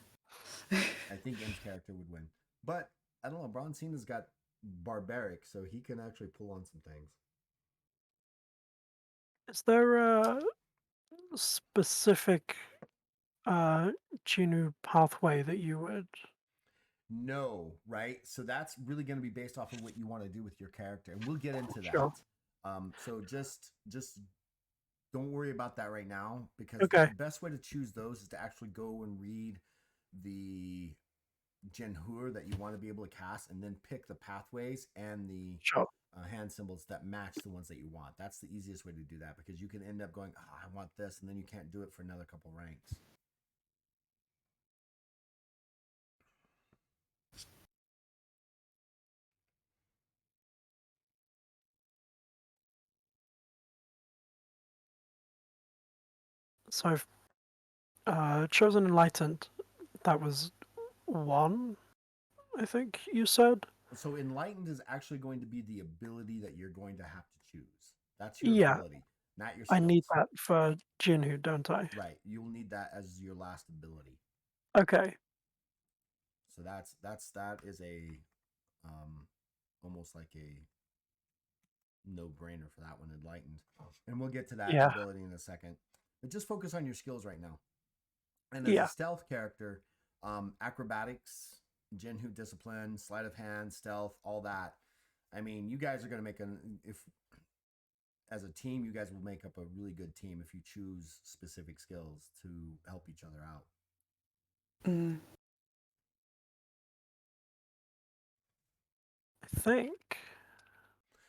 I think M's character would win. But I don't know, Bronzina's got barbaric, so he can actually pull on some things. Is there a specific Genu pathway that you would. No, right? So that's really going to be based off of what you want to do with your character, and we'll get into Sure. that. So just don't worry about that right now, because Okay. the best way to choose those is to actually go and read the Genhur that you want to be able to cast, and then pick the pathways and the Sure. hand symbols that match the ones that you want. That's the easiest way to do that, because you can end up going, oh, I want this, and then you can't do it for another couple ranks. So I've chosen Enlightened. That was 1, I think you said. So enlightened is actually going to be the ability that you're going to have to choose. That's your Yeah, ability, not your I need skills. that for Jinhu, don't I? Right. You'll need that as your last ability. Okay. So that is a almost like a no-brainer for that one, enlightened. And we'll get to that Yeah. ability in a second. But just focus on your skills right now. And as a Yeah. stealth character, acrobatics, Jinhu discipline, sleight of hand, stealth, all that. I mean, you guys are going to make as a team, you guys will make up a really good team if you choose specific skills to help each other out. Mm. I think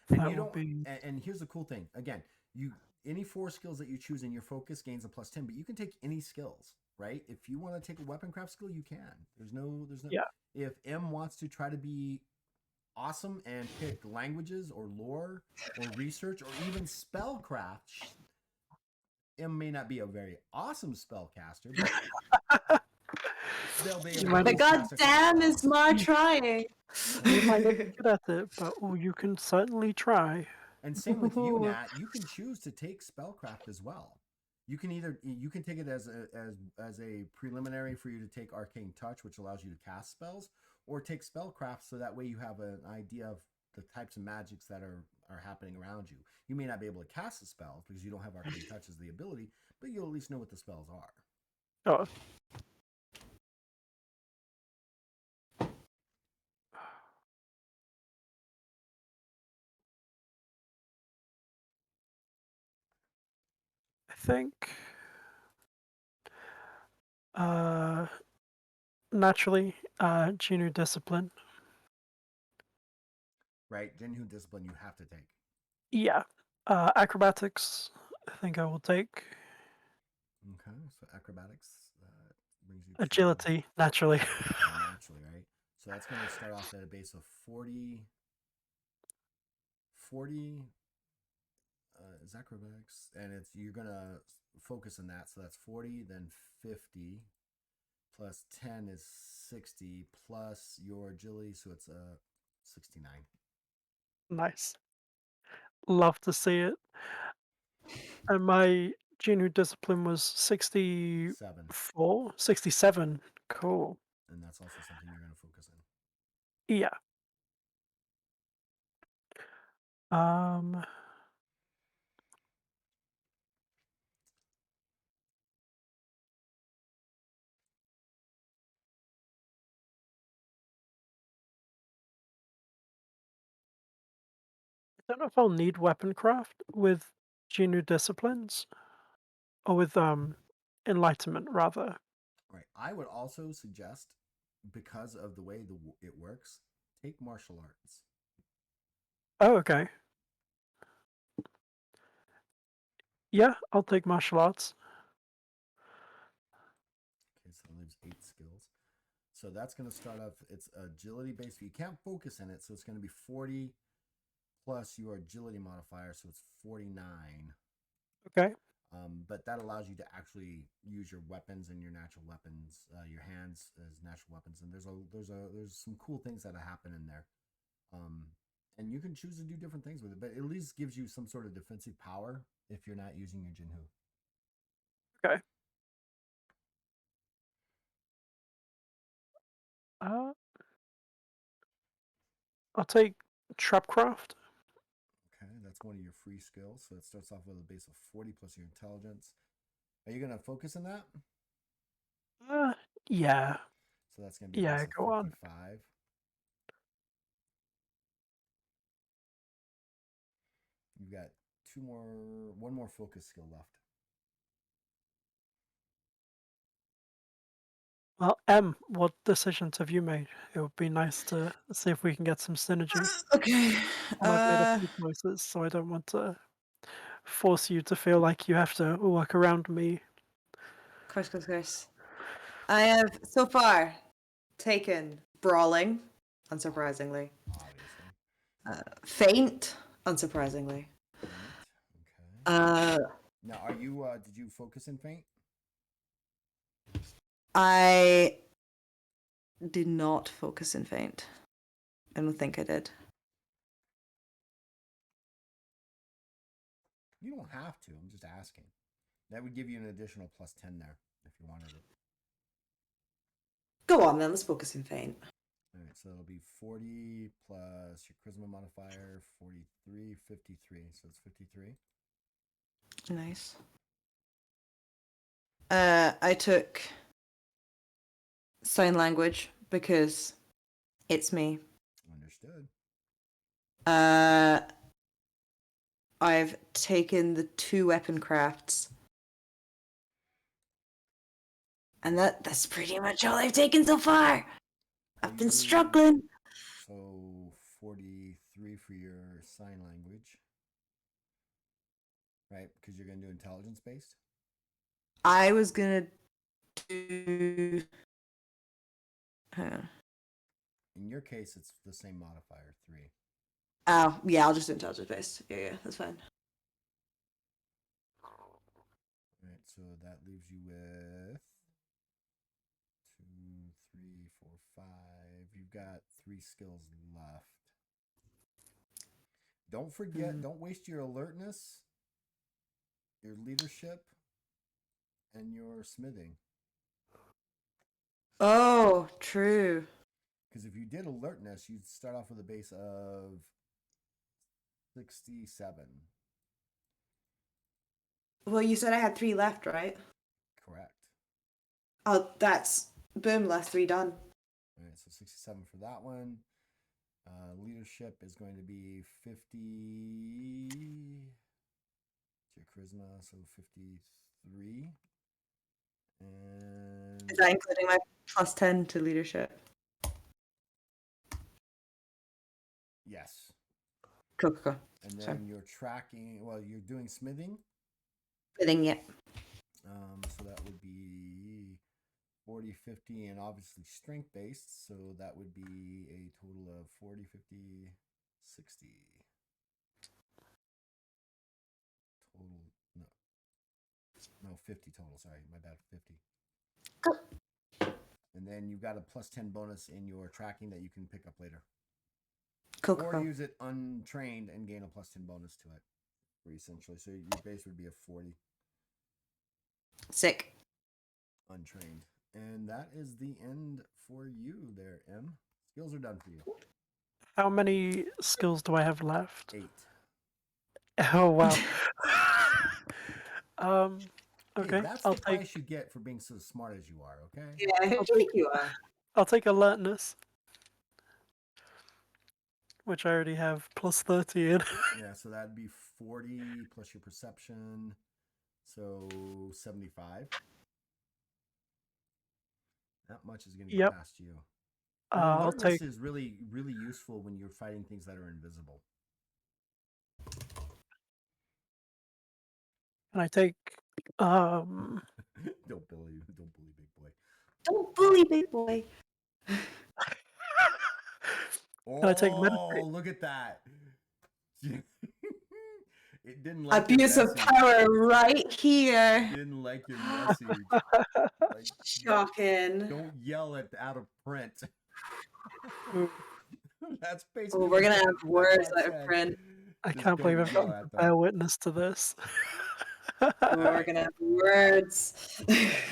And that you will don't. be. And here's the cool thing. Again, you any 4 skills that you choose in your focus gains a +10, but you can take any skills, right? If you want to take a weapon craft skill, you can. There's no. Yeah. If M wants to try to be awesome and pick languages or lore or research or even spellcraft, M may not be a very awesome spellcaster, but they'll be able to But at least god cast a couple damn is spells. Mar trying. You might not be good at it, but you can certainly try. And same with you, Nat. You can choose to take spellcraft as well. You can take it as a preliminary for you to take arcane touch, which allows you to cast spells, or take spellcraft so that way you have an idea of the types of magics that are happening around you. You may not be able to cast the spells because you don't have arcane touch as the ability, but you'll at least know what the spells are. Oh. I think naturally Genu discipline. Right? Jinhu discipline you have to take. Yeah. Acrobatics, I think I will take. Okay, so acrobatics brings you to Agility, naturally. naturally, right? So that's going to start off at a base of 40 is acrobatics, and you're gonna focus on that. So that's 40, then 50 plus 10 is 60 plus your agility, so it's 69. Nice. Love to see it. And my Genu discipline was 7, 64, 67. Cool. and that's also something you're gonna focus on. Yeah. Um. I don't know if I'll need weapon craft with Genu disciplines or with enlightenment rather. Right. I would also suggest, because of the way it works, take martial arts. Oh, okay. Yeah, I'll take martial arts. Okay, so that leaves 8 skills. So that's going to start off, it's agility based. You can't focus in it, so it's going to be 40 plus your agility modifier, so it's 49. Okay. But that allows you to actually use your weapons and your natural weapons, your hands as natural weapons. And there's some cool things that happen in there. And you can choose to do different things with it, but it at least gives you some sort of defensive power if you're not using your Jinhu. Okay. Uh, I'll take trapcraft. Okay, that's one of your free skills. So it starts off with a base of 40 plus your intelligence. Are you going to focus on that? Yeah. So that's going to be Yeah, also go on. 55. You've got one more focus skill left. Well, what decisions have you made? It would be nice to see if we can get some synergy. Okay. And I've made a few choices, so I don't want to force you to feel like you have to work around me. Of course. I have so far taken brawling, unsurprisingly. Obviously. Faint, unsurprisingly. Okay. Now, did you focus in faint? I did not focus in faint. I don't think I did. You don't have to. I'm just asking. That would give you an additional plus 10 there if you wanted it. Go on then, let's focus in faint. All right, so it'll be 40 plus your charisma modifier, 43, 53. So it's 53. Nice. I took sign language because it's me. Understood. I've taken the 2 weapon crafts. And that's pretty much all I've taken so far. I've been struggling. So 43 for your sign language. Right? Because you're going to do intelligence based? I was going to do... In your case, it's the same modifier, 3. Oh, yeah, I'll just do intelligence based. Yeah, that's fine. Right, so that leaves you with 2, 3, 4, 5. You've got 3 skills left. Don't forget, don't waste your alertness, your leadership, and your smithing. Oh, true. Because if you did alertness, you'd start off with a base of 67. Well, you said I had 3 left, right? Correct. Oh, that's... Boom, last 3 done. All right, so 67 for that one. Leadership is going to be 50. Your charisma, so 53. And Is that including my plus 10 to leadership? yes. Cool. And then you're tracking, you're doing smithing. Fitting, yeah. So that would be 40, 50, and obviously strength based. So that would be a total of 40, 50, 60. Total, no, 50 total. Sorry, my bad, 50. Cool. And then you've got a plus 10 bonus in your tracking that you can pick up later. Cool. Use it untrained and gain a plus 10 bonus to it. Essentially. So your base would be a 40. Sick. Untrained. And that is the end for you there, M. Skills are done for you. How many skills do I have left? 8. Oh, wow. Okay. Okay, That's the price you get for being so smart as you are, okay? Yeah, I think you are. I'll take alertness, which I already have plus 30 in. Yeah, so that'd be 40 plus your perception. So 75. That much is going to get past you. Alertness is really, really useful when you're fighting things that are invisible. Can I take Don't bully big boy. Don't bully big boy. Can I take meditate? Oh, look at that. It didn't like abuse of power right here. It didn't like your message. Like, shocking. Don't yell at out of print. That's Oh, basically we're gonna have words out of print. I can't believe I've got to bear witness to this. We're gonna have words.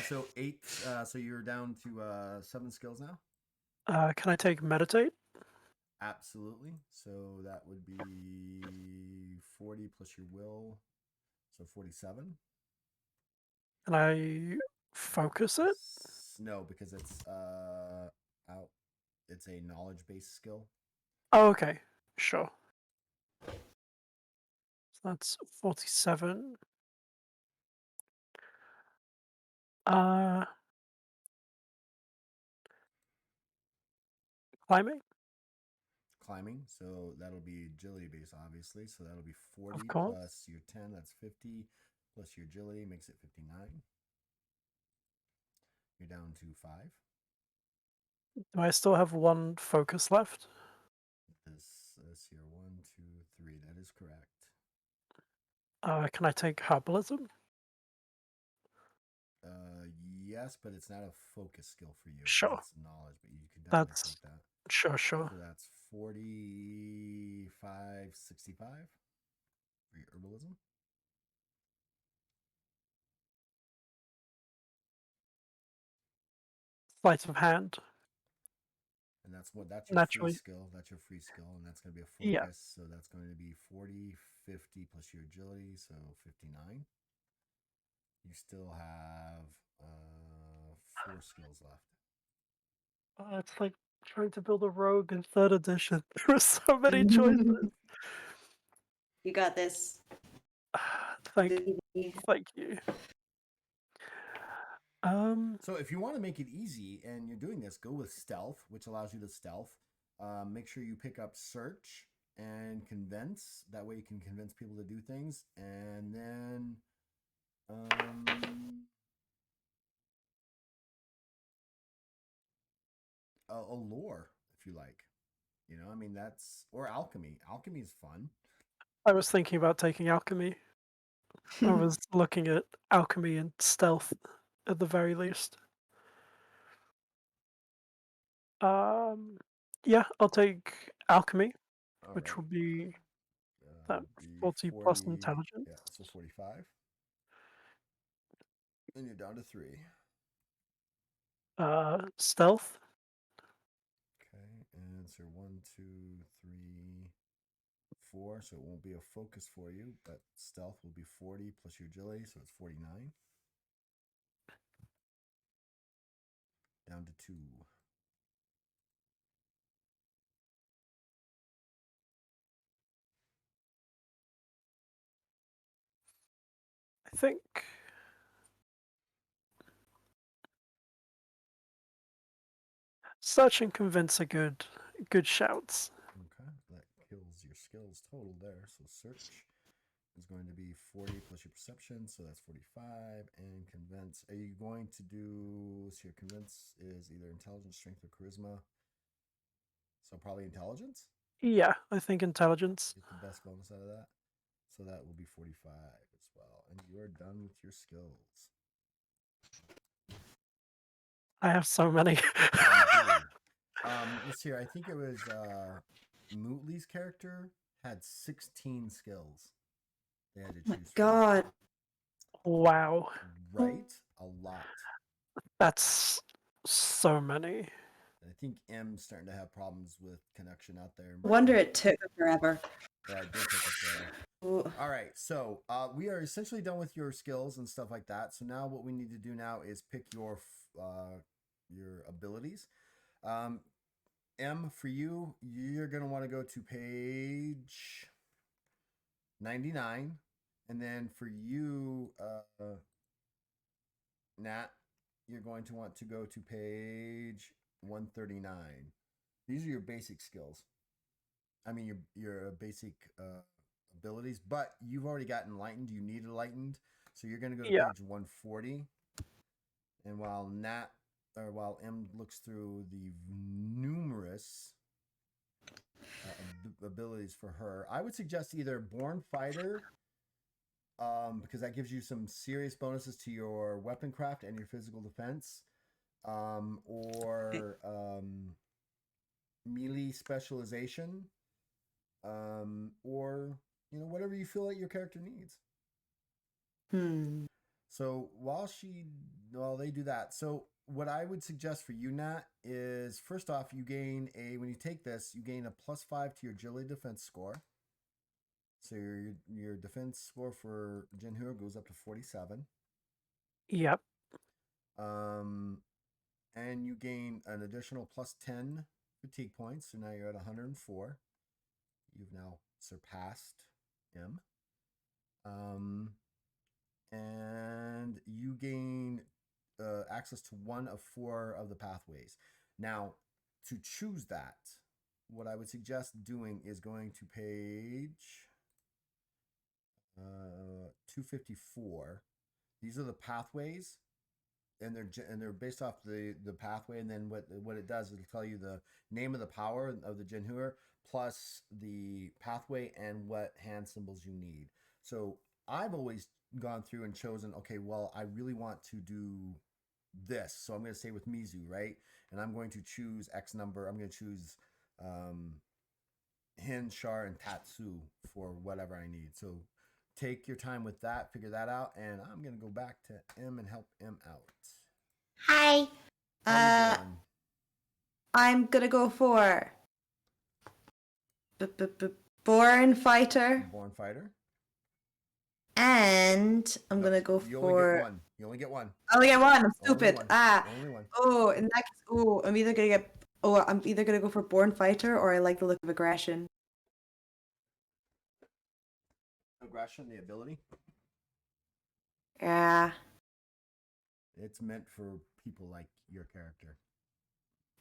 So 8. So you're down to 7 skills now. Can I take meditate? Absolutely. So that would be 40 plus your will, so 47. Can I focus it? no, because it's out. It's a knowledge-based skill. Oh, okay. Sure. So that's 47. Climbing, Climbing, so that'll be agility based, obviously. So that'll be 40 of course. plus your 10, that's 50, plus your agility makes it 59. You're down to 5. Do I still have one focus left? This here, 1, 2, 3. That is correct. Can I take herbalism? Yes, but it's not a focus skill for you. Sure. It's knowledge, but you can definitely That's take that. sure. So that's 45, 65 for your herbalism. Sleight of hand. And that's your free Naturally. skill. That's your free skill, and that's going to be a Yeah. focus. So that's going to be 40, 50 plus your agility, so 59. You still have 4 skills left. It's like trying to build a rogue in 3rd edition. There are so many choices. You got this. Thank Baby. you. So if you want to make it easy and you're doing this, go with stealth, which allows you to stealth. Make sure you pick up search and convince. That way you can convince people to do things. And then allure, if you like. You know, I mean, or alchemy. Alchemy is fun. I was thinking about taking alchemy. I was looking at alchemy and stealth at the very least. Yeah, I'll take alchemy, All which right. will be that Be 40 plus intelligence. Yeah, so 45. And you're down to 3. Stealth. Okay, and so 1, 2, 3, 4. So it won't be a focus for you, but stealth will be 40 plus your agility, so it's 49. Down to 2. I think search and convince are good shouts. Okay, that kills your skills total there. So search is going to be 40 plus your perception, so that's 45. And convince, are you going to do, so your convince is either intelligence, strength, or charisma. So probably intelligence? Yeah, I think intelligence. Get the best bonus out of that. So that will be 45 as well. And you are done with your skills. I have so many. Let's see here. I think it was Mootly's character had 16 skills. They had to choose. Oh my god. Wow. Right? A lot. That's so many. I think M's starting to have problems with connection out there. Wonder it took forever. Yeah, it did take us forever. Ooh. All right, so we are essentially done with your skills and stuff like that. So now what we need to do now is pick your abilities. M, for you, you're going to want to go to page 99. And then for you, Nat, you're going to want to go to page 139. These are your basic skills. I mean, your basic abilities, but you've already got enlightened. You need enlightened. So you're going to go to page 140. And while M looks through the numerous abilities for her, I would suggest either Bourne Fighter, because that gives you some serious bonuses to your weapon craft and your physical defense, or melee specialization, or whatever you feel like your character needs. So while they do that, so what I would suggest for you, Nat, is first off, when you take this, you gain a +5 to your agility defense score. So your defense score for Jinhur goes up to 47. Yep. and you gain an additional plus 10 fatigue points. So now you're at 104. You've now surpassed him. And you gain access to one of 4 of the pathways. Now, to choose that, what I would suggest doing is going to page 254. These are the pathways, and they're based off the pathway. And then what it does is it'll tell you the name of the power of the Jinhur plus the pathway and what hand symbols you need. So I've always gone through and chosen, okay, well, I really want to do this, so I'm going to stay with Mizu, right? And I'm going to choose X number. I'm going to choose Hin, Char, and Tatsu for whatever I need. So take your time with that, figure that out, and I'm going to go back to M and help M out. Hi. How you doing? I'm gonna go for Bourne Fighter, Bourne Fighter. and I'm gonna go You for. only get one. You only get one. I only get one. I'm Only stupid. one. Ah. Only one. Oh, in that case, I'm either gonna get. Oh, I'm either gonna go for Bourne Fighter or I like the look of aggression. Aggression, the ability. Yeah. It's meant for people like your character.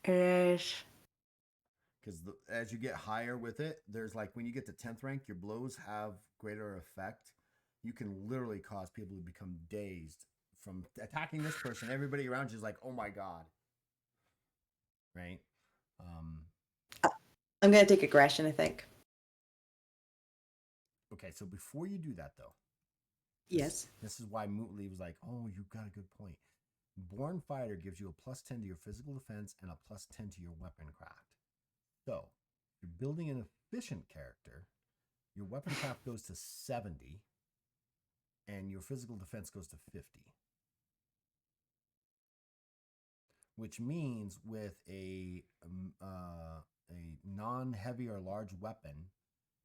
It is. Because as you get higher with it, there's like when you get to 10th rank, your blows have greater effect. You can literally cause people to become dazed from attacking this person. Everybody around you is like, oh my god. Right? I'm gonna take aggression, I think. Okay, so before you do that though. Yes. This is why Mootly was like, oh, you've got a good point. Bourne Fighter gives you a plus 10 to your physical defense and a plus 10 to your weapon craft. So, if you're building an efficient character, your weapon craft goes to 70, and your physical defense goes to 50. Which means with a non-heavy or large weapon,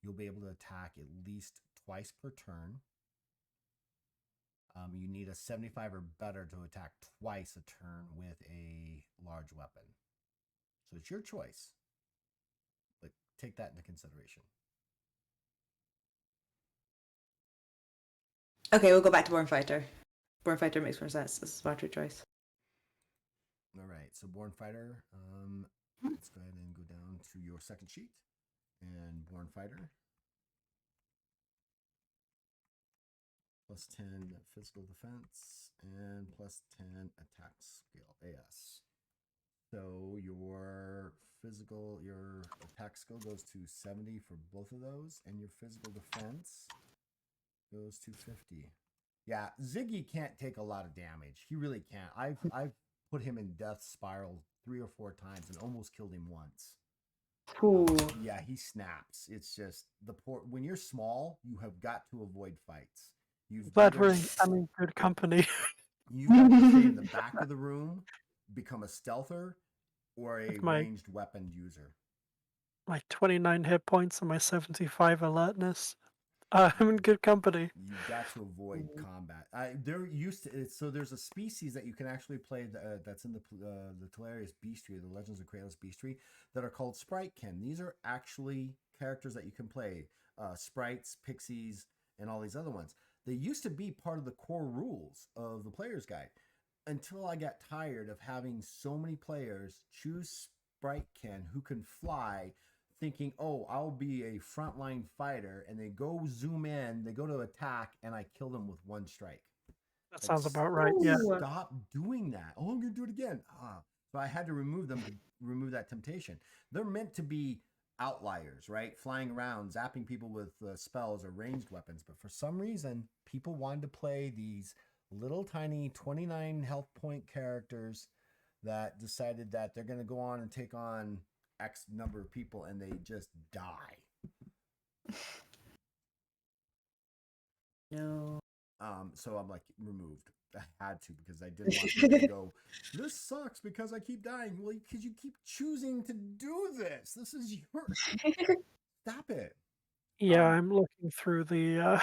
you'll be able to attack at least twice per turn. You need a 75 or better to attack twice a turn with a large weapon. So it's your choice. But take that into consideration. Okay, we'll go back to Bourne Fighter. Bourne Fighter makes more sense. This is a smarter choice. All right, so Bourne Fighter. Let's go ahead and go down to your second sheet. And Bourne Fighter. Plus 10 physical defense and plus 10 attack skill, AS. So your attack skill goes to 70 for both of those, and your physical defense goes to 50. Yeah, Ziggy can't take a lot of damage. He really can't. I've put him in death spiral 3 or 4 times and almost killed him once. Yeah, he snaps. It's just when you're small, you have got to avoid fights. I'm in good company. You've got to stay in the back of the room, become a stealther, or a ranged weapon user. My 29 hit points and my 75 alertness. I'm in good company. You've got to avoid combat. They're used to it. So there's a species that you can actually play that's in the Telarius Bestiary, the Legends of Kralis Bestiary, that are called Spritekin. These are actually characters that you can play. Sprites, pixies, and all these other ones. They used to be part of the core rules of the player's guide until I got tired of having so many players choose Spritekin who can fly, thinking, oh, I'll be a frontline fighter, and they go zoom in, they go to attack, and I kill them with one strike. That sounds about right, yeah. Stop doing that. Oh, I'm going to do it again. So I had to remove them to remove that temptation. They're meant to be outliers, right? Flying around, zapping people with spells or ranged weapons. But for some reason, people wanted to play these little tiny 29 health point characters that decided that they're going to go on and take on X number of people, and they just die. No. So I'm like removed. I had to because I didn't want people to go, this sucks because I keep dying. Well, because you keep choosing to do this. This is your stop it. Yeah, I'm looking through the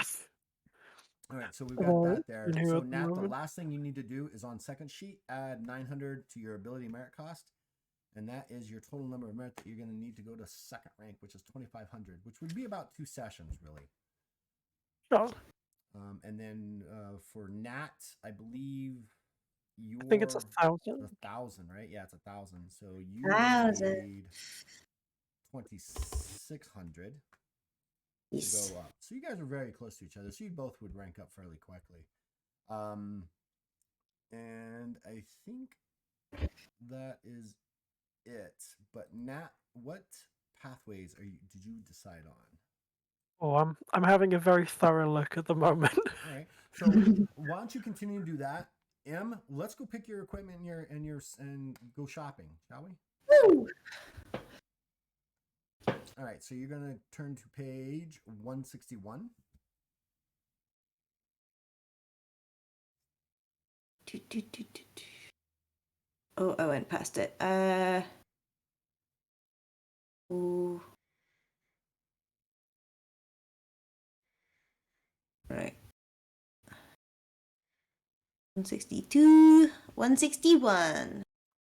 All right, so we've got that there. in here So at the Nat, the moment. last thing you need to do is on second sheet, add 900 to your ability merit cost. And that is your total number of merit that you're going to need to go to second rank, which is 2,500, which would be about 2 sessions, really. Sure. And then for Nat, I believe I think it's 1,000. 1,000, right? Yeah, it's 1,000. So you 1,000. need 2,600 to Yes. go up. So you guys are very close to each other. So you both would rank up fairly quickly. And I think that is it. But Nat, what pathways did you decide on? Oh, I'm having a very thorough look at the moment. All right. So why don't you continue to do that? M, let's go pick your equipment and go shopping, shall we? Woo! All right. So you're gonna turn to page 161. Oh, I went past it. Ooh. Right. 162, 161.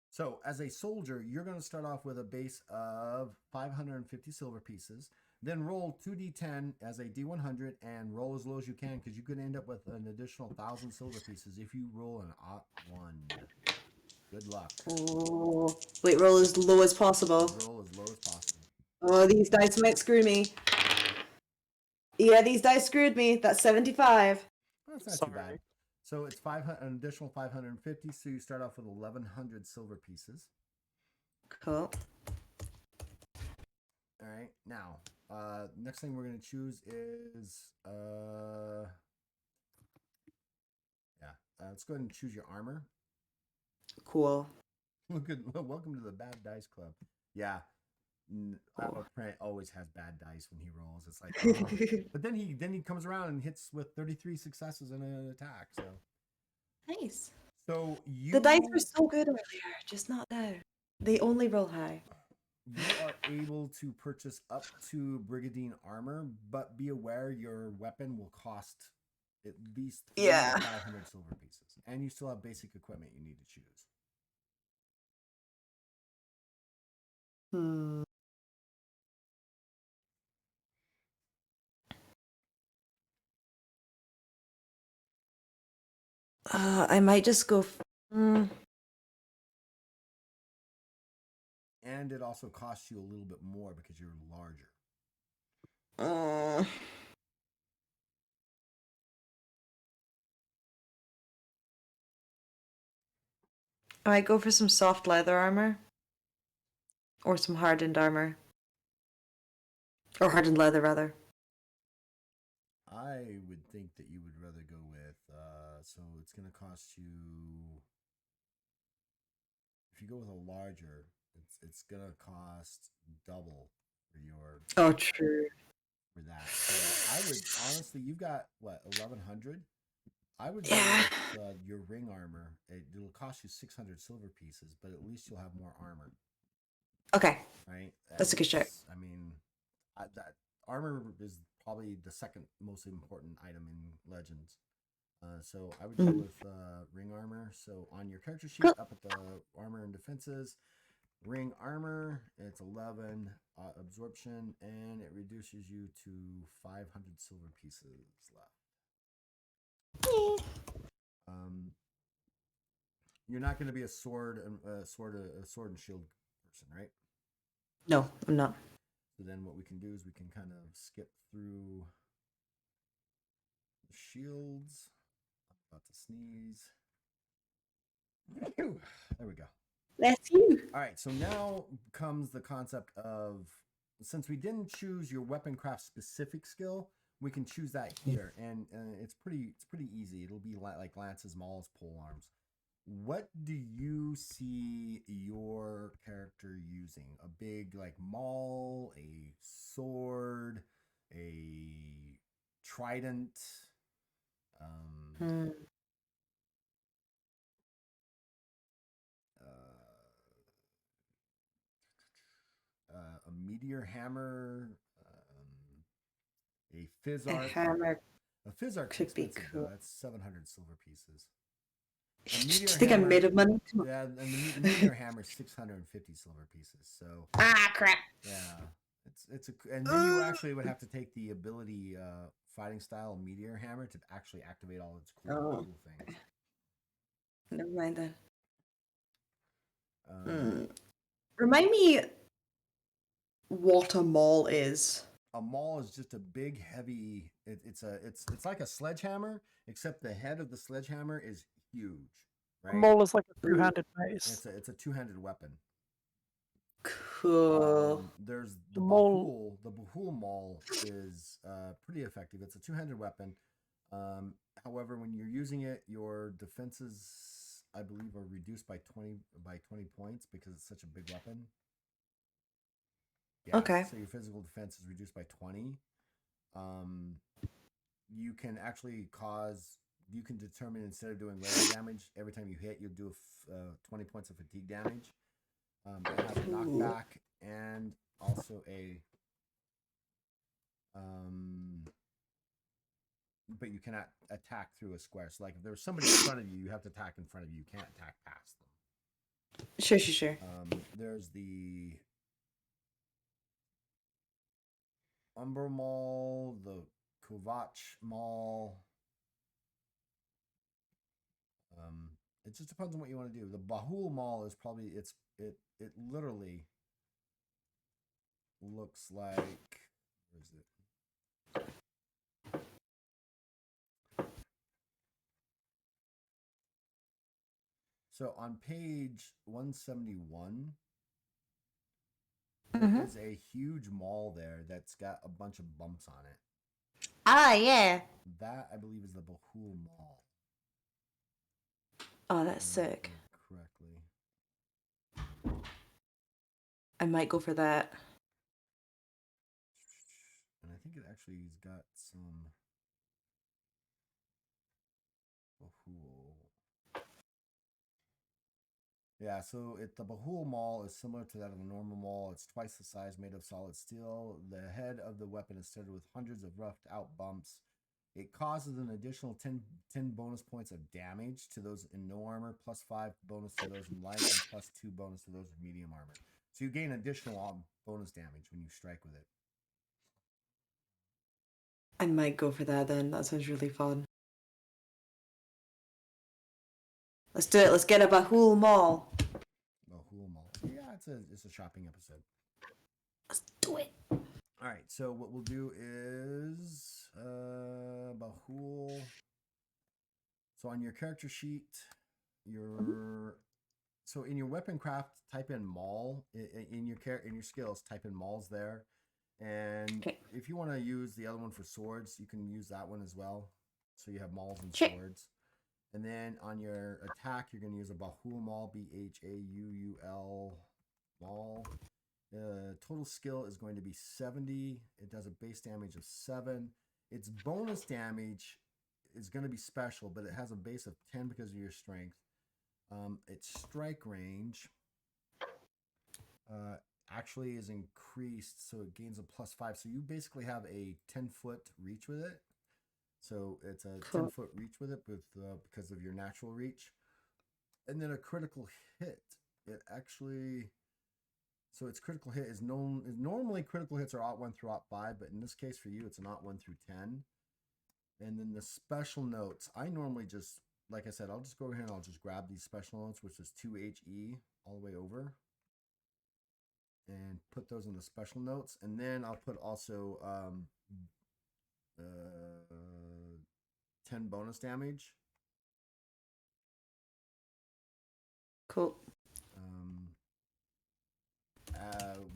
So as a soldier, you're going to start off with a base of 550 silver pieces. Then roll 2d10 as a d100 and roll as low as you can because you could end up with an additional 1,000 silver pieces if you roll an odd 1. Good luck. Oh, wait, roll as low as possible. Roll as low as possible. Oh, these dice might screw me. Yeah, these dice screwed me. That's 75. That's not Sorry. too bad. So it's 500, an additional 550. So you start off with 1,100 silver pieces. Cool. All right. Now, next thing we're going to choose is let's go ahead and choose your armor. Cool. Welcome to the Bad Dice Club. Yeah. Print always has bad dice when he rolls. It's like, oh. But then he comes around and hits with 33 successes in an attack. So Nice. So The dice were so good earlier, just not now. They only roll high. You are able to purchase up to Brigandine armor, but be aware your weapon will cost at least 500 silver pieces. And you still have basic equipment you need to choose. I might just go. And it also costs you a little bit more because you're larger. I might go for some soft leather armor. Or some hardened armor. Or hardened leather, rather. I would think that you would rather go with, so it's going to cost you, if you go with a larger, it's going to cost double for your. Oh, true. For that. So I would, honestly, you've got, what, 1,100? I would go with your ring armor. It'll cost you 600 silver pieces, but at least you'll have more armor. Okay. Right? That's a good shout. I mean, that armor is probably the second most important item in Legends. So I would go with ring armor. So on your character sheet, up at the armor and defenses, ring armor, it's 11 absorption, and it reduces you to 500 silver pieces left. You're not going to be a sword and shield person, right? No, I'm not. So then what we can do is we can kind of skip through the shields. I'm about to sneeze. There we go. That's you. All right, so now comes the concept of, since we didn't choose your weapon craft specific skill, we can choose that here, and it's pretty easy. It'll be like lances, mauls, pole arms. What do you see your character using? A big like maul, a sword, a trident, a meteor hammer, a fizz arc. A hammer. The Fizz Arc's Could be expensive cool. though. That's 700 silver pieces. Do A you meteor think I'm hammer- made of money? Yeah, and the meteor hammer is 650 silver pieces. So Ah, crap. yeah, and then you actually would have to take the ability fighting style meteor hammer to actually activate all its cool things. Never mind then. Um, Remind me what a maul is. A maul is just a big, heavy. It's like a sledgehammer, except the head of the sledgehammer is huge. Right? Maul is like a two-handed mace. It's a two-handed weapon. Cool. There's the Maul- Bahul. The Bahul Maul is pretty effective. It's a two-handed weapon. However, when you're using it, your defenses, I believe, are reduced by 20 points because it's such a big weapon. Yeah, Okay. So your physical defense is reduced by 20. You can actually you can determine instead of doing regular damage, every time you hit, you'll do 20 points of fatigue damage. It has a knockback and also a but you cannot attack through a square. So like if there's somebody in front of you, you have to attack in front of you. You can't attack past them. Sure. There's the Umber Maul, the Kovach Maul. It just depends on what you want to do. The Bahul Maul is probably it literally looks like, where is it? So on page 171, there is a huge maul there that's got a bunch of bumps on it. Ah, yeah. That, I believe, is the Bahul Maul. Oh, that's sick. Correctly. I might go for that. And I think it actually has got some Bahul. Yeah, so the Bahul Maul is similar to that of a normal Maul. It's twice the size, made of solid steel. The head of the weapon is studded with hundreds of roughed out bumps. It causes an additional 10 bonus points of damage to those in no armor, plus 5 bonus to those in light, and plus 2 bonus to those with medium armor. So you gain additional bonus damage when you strike with it. I might go for that then. That sounds really fun. Let's do it. Let's get a Bahul Maul. Bahul Maul. Yeah, it's a shopping episode. Let's do it. All right, so what we'll do is Bahul. So on your character sheet, so in your weapon craft, type in Maul. In your skills, type in Mauls there. And if you want to use the other one for swords, you can use that one as well. So you have Mauls and swords. And then on your attack, you're going to use a Bahul Maul, Bhauul Maul. Total skill is going to be 70. It does a base damage of 7. Its bonus damage is going to be special, but it has a base of 10 because of your strength. Its strike range actually is increased, so it gains a plus 5. So you basically have a 10-foot reach with it. So it's a 10-foot reach with it because of your natural reach. And then a critical hit. It actually... So its critical hit is normally critical hits are OT 1 through OT 5, but in this case for you, it's an OT 1 through 10. And then the special notes, I normally just, like I said, I'll just go over here and I'll just grab these special notes, which is 2HE all the way over, and put those in the special notes. And then I'll put also 10 bonus damage. Cool.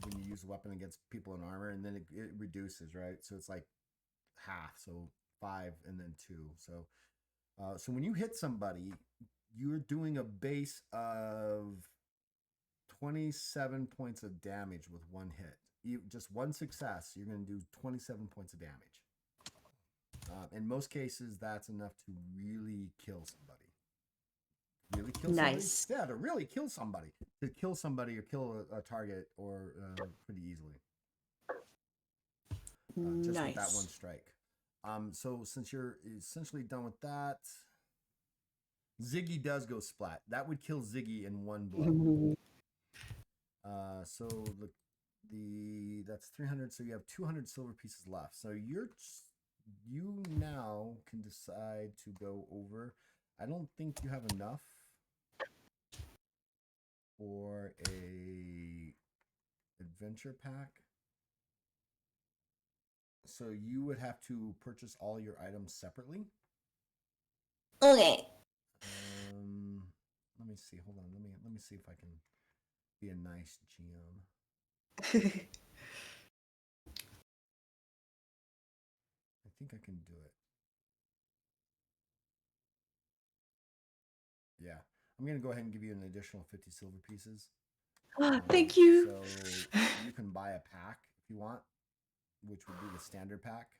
When you use a weapon against people in armor, and then it reduces, right? So it's like half, so 5 and then 2. So when you hit somebody, you're doing a base of 27 points of damage with one hit. Just one success, you're going to do 27 points of damage. In most cases, that's enough to really kill somebody. Really kill somebody? Nice. Yeah, to really kill somebody. To kill somebody or kill a target or pretty easily. Just with that one strike. So since you're essentially done with that, Ziggy does go splat. That would kill Ziggy in one blow. So that's 300. So you have 200 silver pieces left. So you now can decide to go over. I don't think you have enough for a adventure pack. So you would have to purchase all your items separately. Okay. Let me see. Hold on. Let me see if I can be a nice GM. I think I can do it. Yeah. I'm going to go ahead and give you an additional 50 silver pieces. Thank you. So you can buy a pack if you want, which would be the standard pack,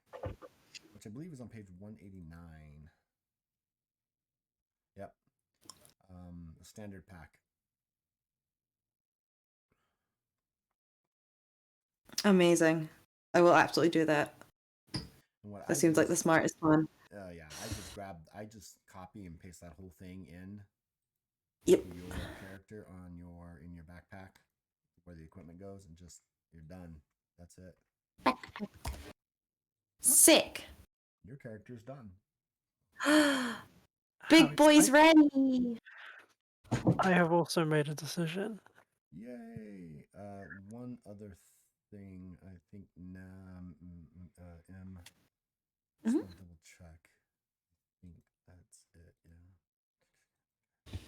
which I believe is on page 189. Yep. A standard pack. Amazing. I will absolutely do that. What That seems like the smartest one. Yeah, I just copy and paste that whole thing in Yep. to your character in your backpack where the equipment goes, and just you're done. That's it. Sick. Your character's done. Big boy's ready. I have also made a decision. Yay! One other thing, I think M. Just want to double check. I think that's it. Yeah.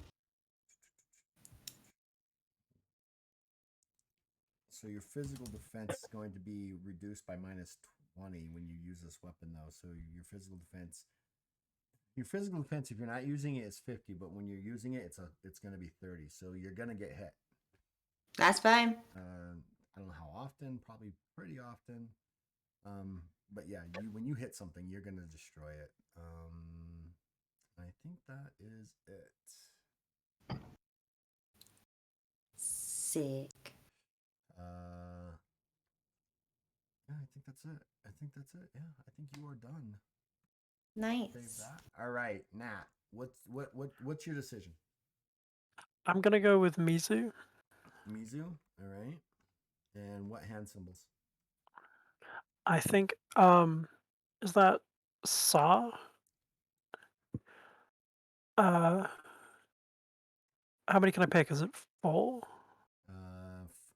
So your physical defense is going to be reduced by -20 when you use this weapon, though. So your physical defense, if you're not using it, is 50. But when you're using it, it's going to be 30. So you're going to get hit. That's fine. I don't know how often. Probably pretty often. But yeah, when you hit something, you're going to destroy it. I think that is it. Sick. Yeah, I think that's it. Yeah, I think you are done. Nice. Save that. All right, Nat. What's your decision? I'm gonna go with Mizu. Mizu. All right. And what hand symbols? I think is that Sa? How many can I pick? Is it 4?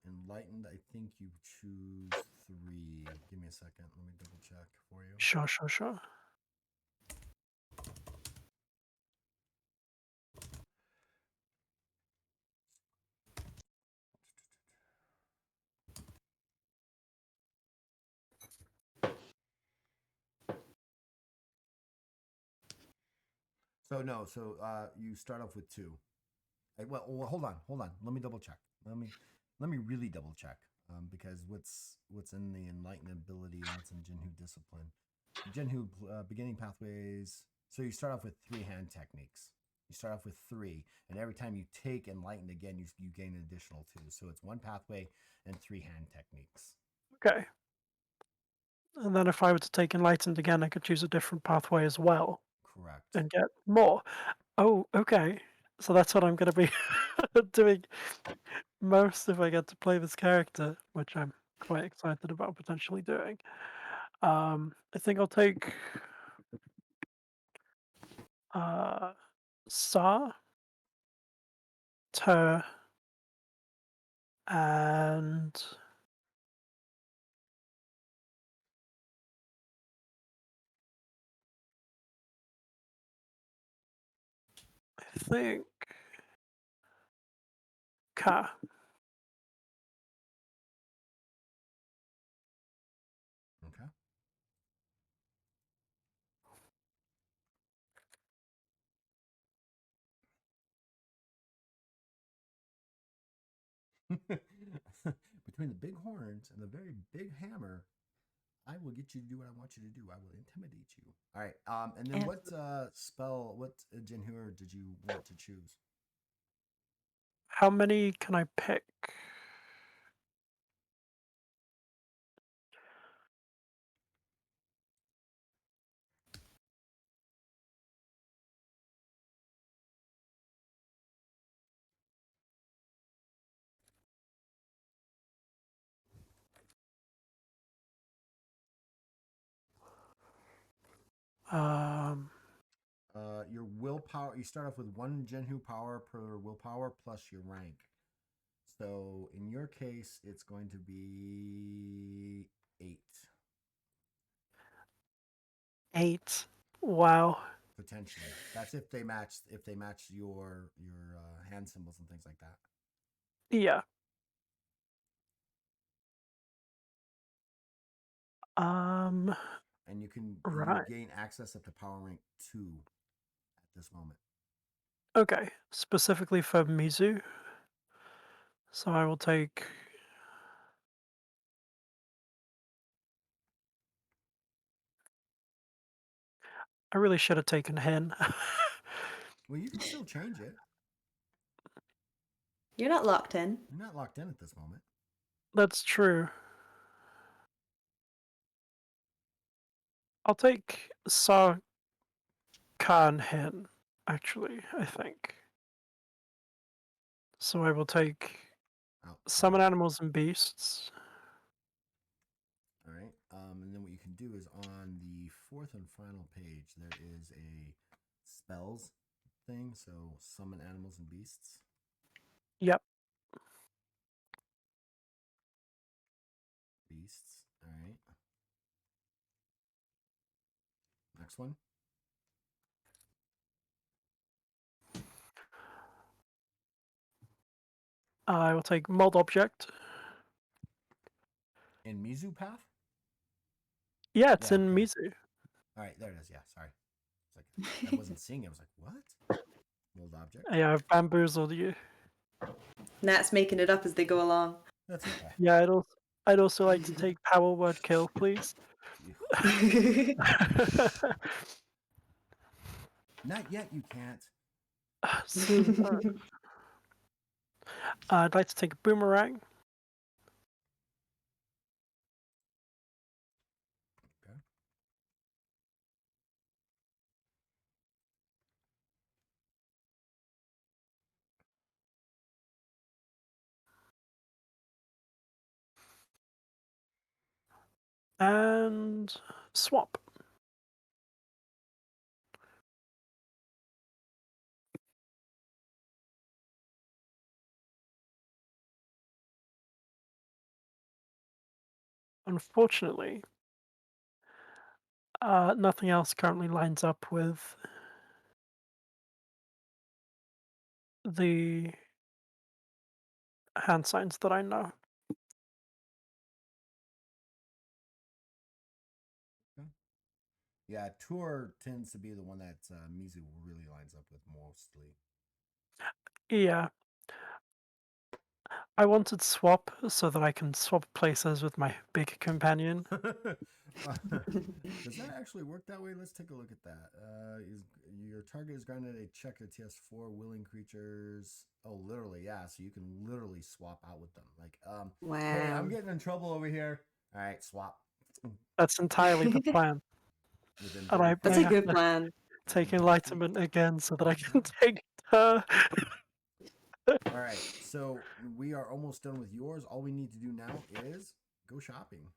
Enlightened. I think you choose 3. Give me a second. Let me double check for you. Sure. So no. So you start off with 2. Well, hold on. Let me double check. Let me really double check. Because what's in the enlightened ability and what's in Jinhu discipline. Jinhu beginning pathways. So you start off with 3 hand techniques. You start off with 3, and every time you take enlightened again, you gain an additional 2. So it's 1 pathway and 3 hand techniques. Okay. And then if I were to take Enlightened again, I could choose a different pathway as well. Correct. And get more. Oh, okay. So that's what I'm going to be doing most if I get to play this character, which I'm quite excited about potentially doing. I think I'll take Sa, Ter, and I think Ka. Okay. Between the big horns and the very big hammer, I will get you to do what I want you to do. I will intimidate you. All right. And then what Jinhur did you want to choose? How many can I pick? Your willpower. You start off with 1 Genhu power per willpower plus your rank. So in your case, it's going to be 8 8. Wow. potentially. That's if they match. If they match your hand symbols and things like that. Yeah. And you Right. gain access up to power rank 2 at this moment. Okay. Specifically for Mizu. So I will take. I really should have taken Hen. Well, you can still change it. You're not locked in. You're not locked in at this moment. That's true. I'll take Sarkhan Hen, actually, I think. So I will take Summon Animals and Beasts. All right. And then what you can do is on the 4th and final page, there is a spells thing. So summon animals and beasts. Yep. Beasts. All right. Next one. I will take Mold Object. In Mizu Path? Yeah, it's Yeah, in okay. Mizu. All right, there it is. Yeah, sorry. It's like I wasn't seeing it. I was like, what? Mold object. Yeah, I've bamboozled you. Nat's making it up as they go along. That's okay. Yeah, I'd also like to take Power Word Kill, please. Not yet, you can't. Soon. I'd like to take a Boomerang. Okay. And swap. Unfortunately, nothing else currently lines up with the hand signs that I know. Okay. Yeah, Tour tends to be the one that Mizu really lines up with mostly. Yeah. I wanted swap so that I can swap places with my big companion. Does that actually work that way? Let's take a look at that. Your target is granted a check to TS4 willing creatures. Oh, literally, yeah. So you can literally swap out with them. Like, Wow. hey, I'm getting in trouble over here. All right, swap. That's entirely the plan. And I That's may a have good to plan. take Enlightenment again so that I can take her. All right, so we are almost done with yours. All we need to do now is go shopping.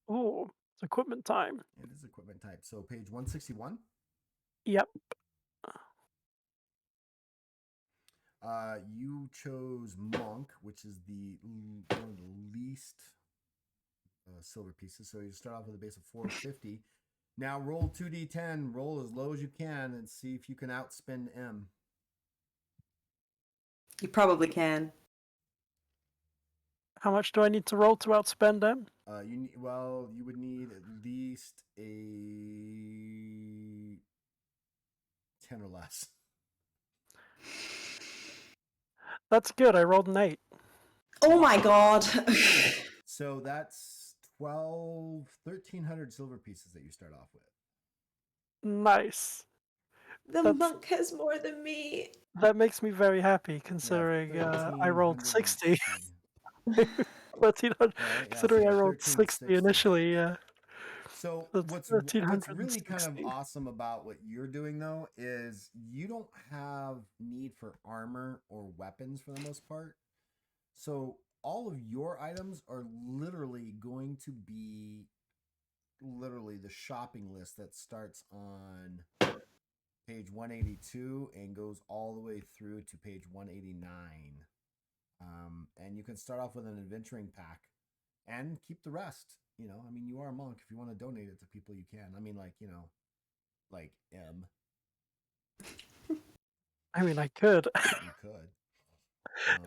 Oh, it's equipment time. It is equipment type. So page 161. Yep. You chose Monk, which is one of the least silver pieces. So you start off with a base of 450. Now roll 2d10. Roll as low as you can and see if you can outspend M. You probably can. How much do I need to roll to outspend them? You would need at least a 10 or less. That's good. I rolled an 8. Oh my god. So that's 1,300 silver pieces that you start off with. Nice. The monk has more than me. That makes me very happy, considering I rolled 60. 1,300. Right, Considering so I rolled 60 initially, yeah. So That's what's really kind of 1,360. awesome about what you're doing though is you don't have need for armor or weapons for the most part. So all of your items are literally going to be literally the shopping list that starts on page 182 and goes all the way through to page 189. And you can start off with an adventuring pack and keep the rest. I mean, you are a monk. If you want to donate it to people, you can. I mean, like M. I mean, I could. You could.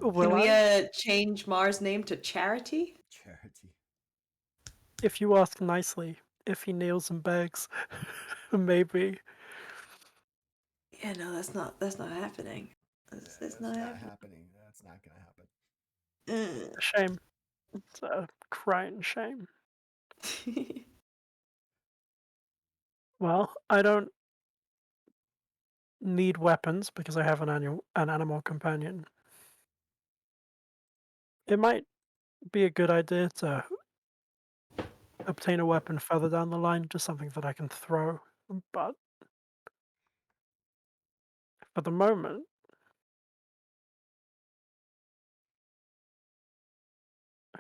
Will Can we I? change Mars' name to Charity? Charity. If you ask nicely, if he kneels and begs, maybe. Yeah, no, that's not happening. That's not happening. That's not gonna happen. happening. Shame. It's a crying shame. Well, I don't need weapons because I have an animal companion. It might be a good idea to obtain a weapon further down the line, just something that I can throw. But for the moment,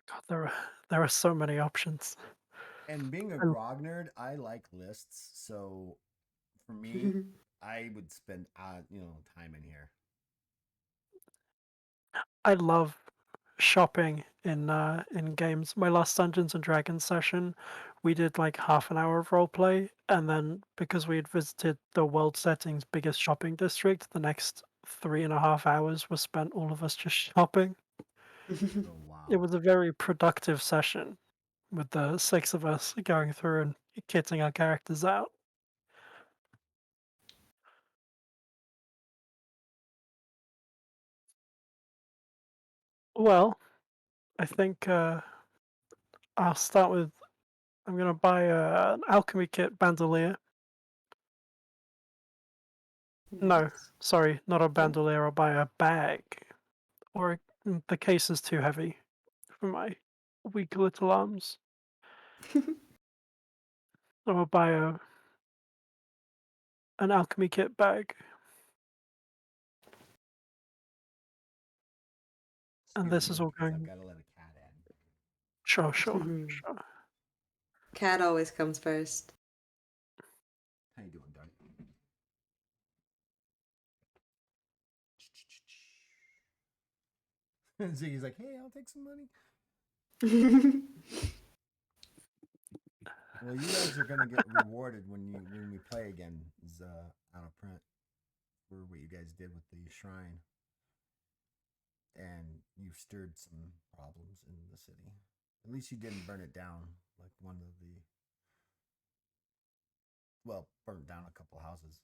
God, there are so many options. And being a And grog nerd, I like lists. So for me, I would spend time in here. I love shopping in games. My last Dungeons and Dragons session, we did like half an hour of roleplay, and then because we had visited the world setting's biggest shopping district, the next 3.5 hours were spent all of us just shopping. Oh It wow. was a very productive session with the 6 of us going through and kitting our characters out. Well, I think I'll start with I'm gonna buy an alchemy kit bandolier. No, Nice. sorry, not a Oh. bandolier. I'll buy a bag. The case is too heavy for my weak little arms. I'll buy an alchemy kit bag, and Excuse this me, is all because I've going. got to let a cat in. Sure, sure, sure. Cat always comes first. How you doing, Dark? Ziggy's like, hey, I'll take some money. Well, you guys are gonna get rewarded when we play again. Is out of print for what you guys did with the shrine, and you stirred some problems in the city. At least you didn't burn it down like one of the. Well, burnt down a couple houses.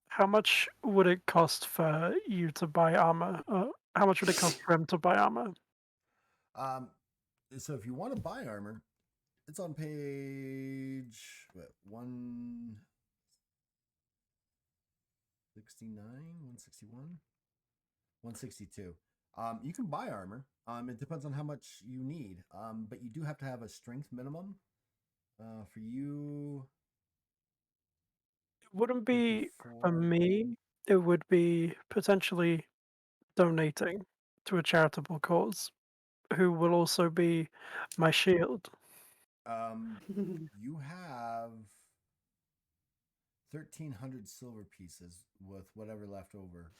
How much would it cost for you to buy armor? How much would it cost for him to buy armor? Um, so if you want to buy armor, it's on page 169, 161, 162. You can buy armor. It depends on how much you need. But you do have to have a strength minimum. For you, It wouldn't be for 54. me. It would be potentially donating to a charitable cause, who will also be my shield. You have 1,300 silver pieces with whatever left over.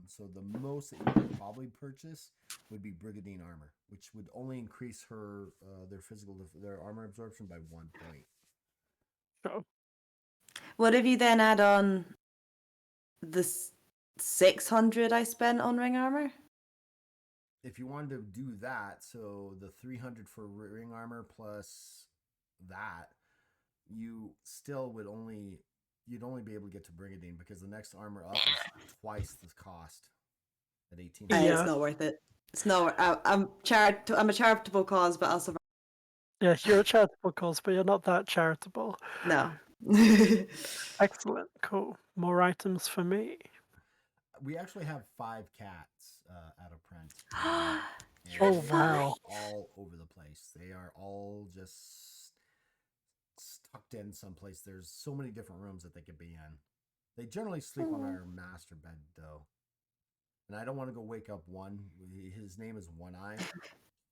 So the most that you could probably purchase would be Brigandine armor, which would only increase their armor absorption by 1 point. So What if you then add on the 600 I spent on ring armor? If you wanted to do that, so the 300 for ring armor plus that, you'd only be able to get to Brigandine because the next armor up is twice the cost at 1,800. It's yeah, not worth it. It's not. I'm a charitable cause, but I'll survive. yeah, you're a charitable cause, but you're not that charitable. No. Excellent, cool. More items for me. We actually have 5 cats out of print. You have Oh wow. All over the place. They are all just tucked in someplace. There's so many different rooms that they could be in. They generally sleep on our master bed, though. and I don't want to go wake up one. His name is One Eye.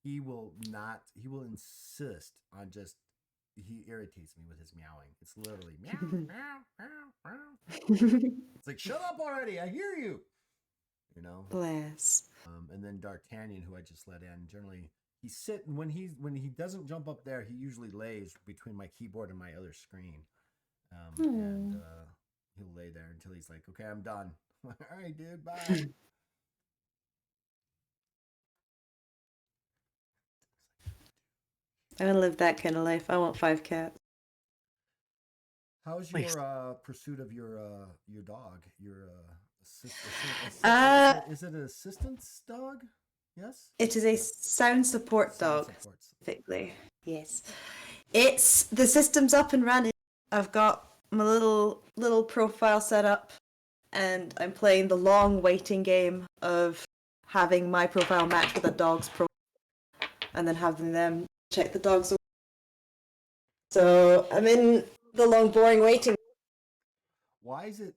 He will not. He will insist on just. He irritates me with his meowing. It's literally meow, meow, meow, meow. It's like, shut up already! I hear you. You know. Bless. And then D'Artagnan, who I just let in, generally he's sitting when he doesn't jump up there. He usually lays between my keyboard and my other screen, and he'll lay there until he's like, "Okay, I'm done." All right, dude, bye. I don't live that kind of life. I want 5 cats. How's Nice. your pursuit of your dog? Your is it an assistance dog? Yes. It is a sound support Sound dog, supports. specifically. Yes. It's the system's up and running. I've got my little profile set up, and I'm playing the long waiting game of having my profile match with a dog's profile, and then having them check the dog's. So I'm in the long, boring waiting. Why is it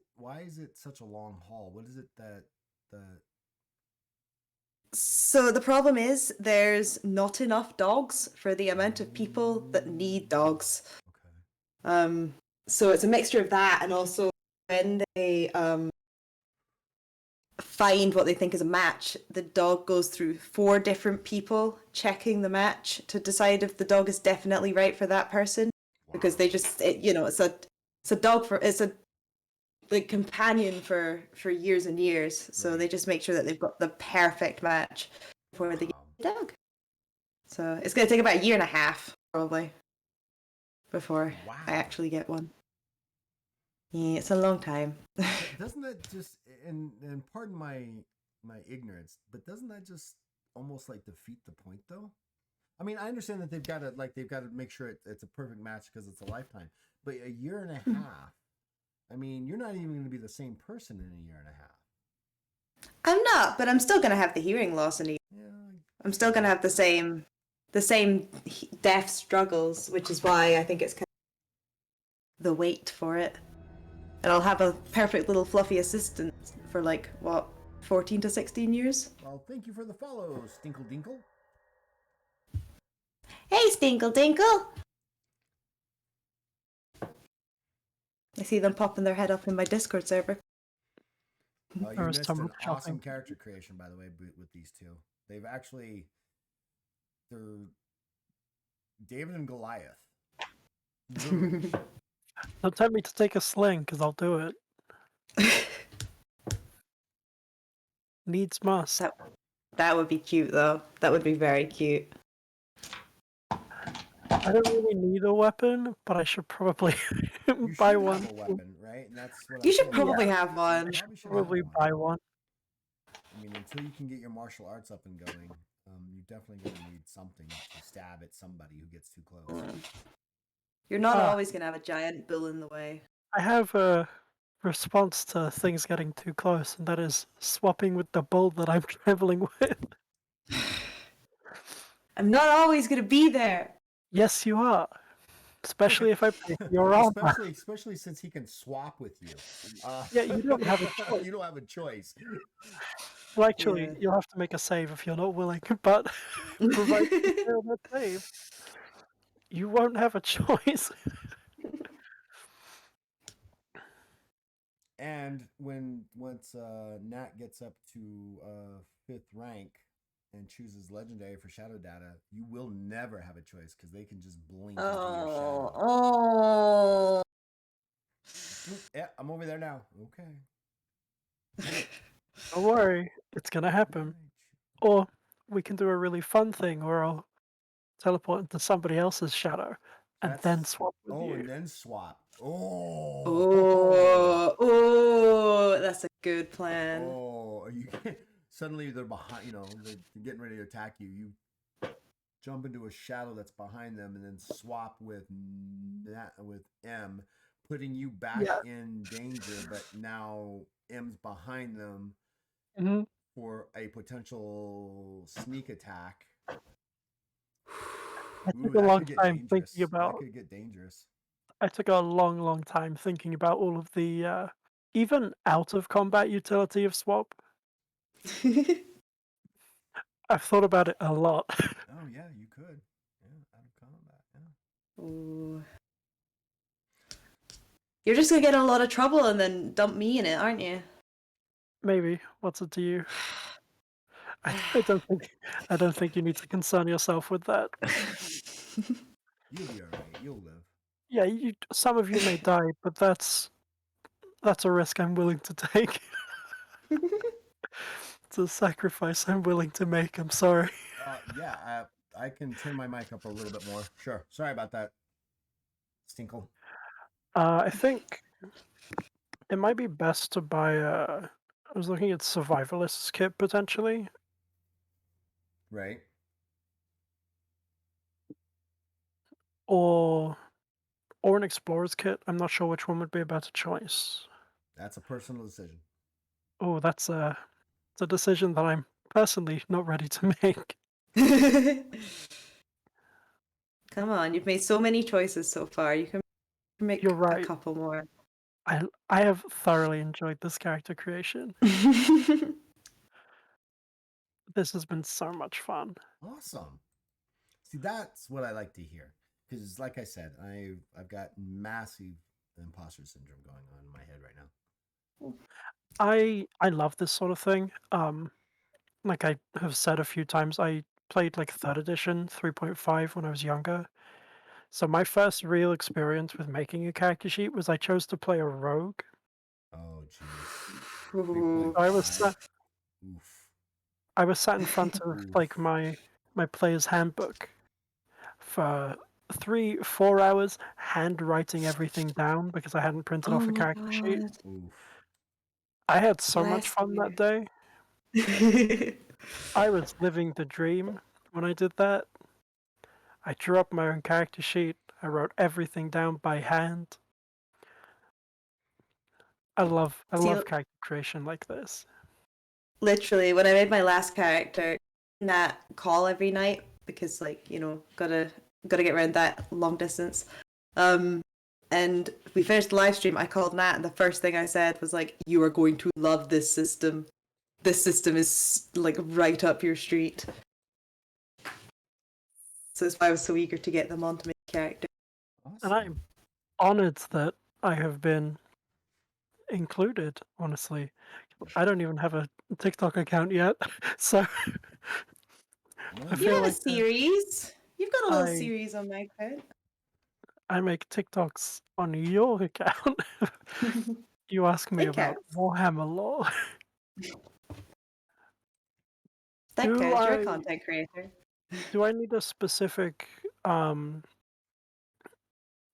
such a long haul? What is it that So the problem is there's not enough dogs for the amount of people that need dogs. Okay. So it's a mixture of that, and also when they find what they think is a match, the dog goes through 4 different people checking the match to decide if the dog is definitely right for that person. Because they just, it's a dog it's a companion for years and years. So Right. they just make sure that they've got the perfect match before they get the dog. So it's going to take about 1.5 years probably before Wow. I actually get one. Yeah, it's a long time. Doesn't that just and pardon my ignorance, but doesn't that just almost like defeat the point though? I mean, I understand that they've got to make sure it's a perfect match because it's a lifetime. But 1.5 years, I mean, you're not even going to be the same person in 1.5 years. I'm not, but I'm still going to have the hearing loss in a year. Yeah. I'm still going to have the same death struggles, which is why I think it's kind of the wait for it. And I'll have a perfect little fluffy assistant for 14 to 16 years. Well, thank you for the follow, Stinkle Dinkle. Hey, Stinkle Dinkle! I see them popping their head up in my Discord server. You There is missed some an shopping. awesome character creation, by the way, with these two. They're David and Goliath. Don't tempt me to take a sling, because I'll do it. Needs must. That would be cute, though. That would be very cute. I don't really need a weapon, but I should probably You buy should one. have a weapon, right? And that's what You I'm should saying. probably have one. You probably should Probably have one. buy one. I mean, until you can get your martial arts up and going, you definitely gonna need something to stab at somebody who gets too close. You're not always going to have a giant bull in the way. I have a response to things getting too close, and that is swapping with the bull that I'm traveling with. I'm not always going to be there. Yes, you are. Especially if I pay for your armor. Especially since he can swap with you. Yeah, you don't have a choice. You don't have a choice. Well, actually, Yeah. you'll have to make a save if you're not willing, but provided you fail that save, you won't have a choice. And once Nat gets up to 5th rank and chooses legendary for shadow data, you will never have a choice because they can just blink into your shadow. Oh. Yeah, I'm over there now. Okay. Don't worry, it's gonna happen. Or we can do a really fun thing where I'll teleport into somebody else's shadow and then swap with you. And then swap. Oh, that's a good plan. Oh, you suddenly they're behind. They're getting ready to attack you. You jump into a shadow that's behind them, and then swap with M, putting you back in danger. But now M's behind them for a potential sneak attack. I took a long time thinking about. That could get dangerous. I took a long time thinking about all of the even out of combat utility of swap. I've thought about it a lot. Oh yeah, you could. Yeah, out of combat. Yeah. Ooh. You're just gonna get in a lot of trouble and then dump me in it, aren't you? Maybe. What's it to you? I don't think you need to concern yourself with that. You'll be all right. You'll live. Yeah, some of you may die, but that's a risk I'm willing to take. It's a sacrifice I'm willing to make. I'm sorry. Yeah, I can turn my mic up a little bit more. Sure. Sorry about that, Stinkle. I think it might be best to buy a. I was looking at Survivalist's kit potentially. Right. Or an Explorer's kit. I'm not sure which one would be a better choice. That's a personal decision. Oh, it's a decision that I'm personally not ready to make. Come on, you've made so many choices so far. You can make You're right. a couple more. I have thoroughly enjoyed this character creation. This has been so much fun. Awesome. See, that's what I like to hear. Because, like I said, I've got massive imposter syndrome going on in my head right now. I love this sort of thing. Like I have said a few times, I played like 3rd edition 3.5 when I was younger. So my first real experience with making a character sheet was I chose to play a rogue. Oh, jeez. Ooh. I was sat, Oof. I was sat in front of like my player's handbook for 3-4 hours handwriting everything down because I hadn't printed Oh off a my character sheet. god. Oof. I had so much Bless fun that you. day. I was living the dream when I did that. I drew up my own character sheet. I wrote everything down by hand. I love See, character creation like this. literally, when I made my last character, Nat call every night because, like, gotta get around that long distance. And we finished the live stream. I called Nat, and the first thing I said was like, "You are going to love this system. This system is like right up your street." So that's why I was so eager to get them onto my character. Awesome. And I'm honored that I have been included, honestly. I don't even have a TikTok account yet, so No, I You feel have a like series. You've got a little I series on my account. I make TikToks on your account. You ask me It about counts. Warhammer lore. That Do counts. You're a I content creator. need a specific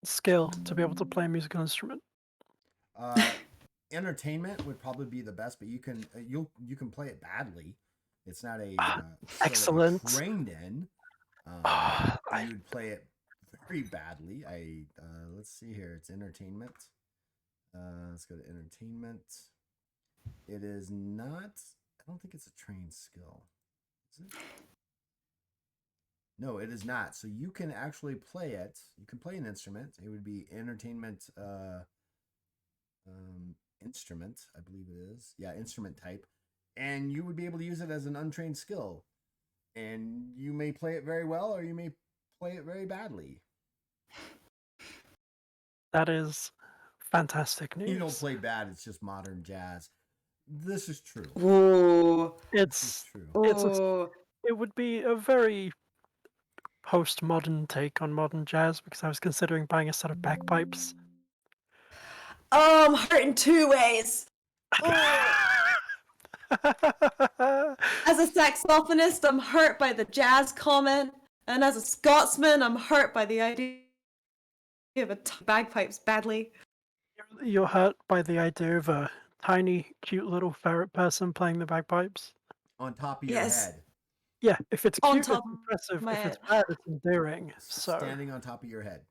skill to be able to play a musical instrument? Entertainment would probably be the best, but you can play it badly. It's not a skill Excellent. that you're trained in. I You would play it very badly. Let's see here. It's entertainment. Let's go to entertainment. It is not. I don't think it's a trained skill. Is it? No, it is not. So you can actually play it. You can play an instrument. It would be entertainment instrument, I believe it is. Yeah, instrument type. And you would be able to use it as an untrained skill. And you may play it very well or you may play it very badly. That is fantastic news. You don't play bad, it's just modern jazz. This is true. Whoa. It's true. it would be a very postmodern take on modern jazz because I was considering buying a set of bagpipes. Oh, I'm hurt in two ways. Oh. As a saxophonist, I'm hurt by the jazz comment, and as a Scotsman, I'm hurt by the idea of bagpipes badly. You're hurt by the idea of a tiny, cute little ferret person playing the bagpipes? On top of your head. Yeah, if it's On cute, top it's impressive. of my If it's head. bad, it's endearing. So Standing on top of your head.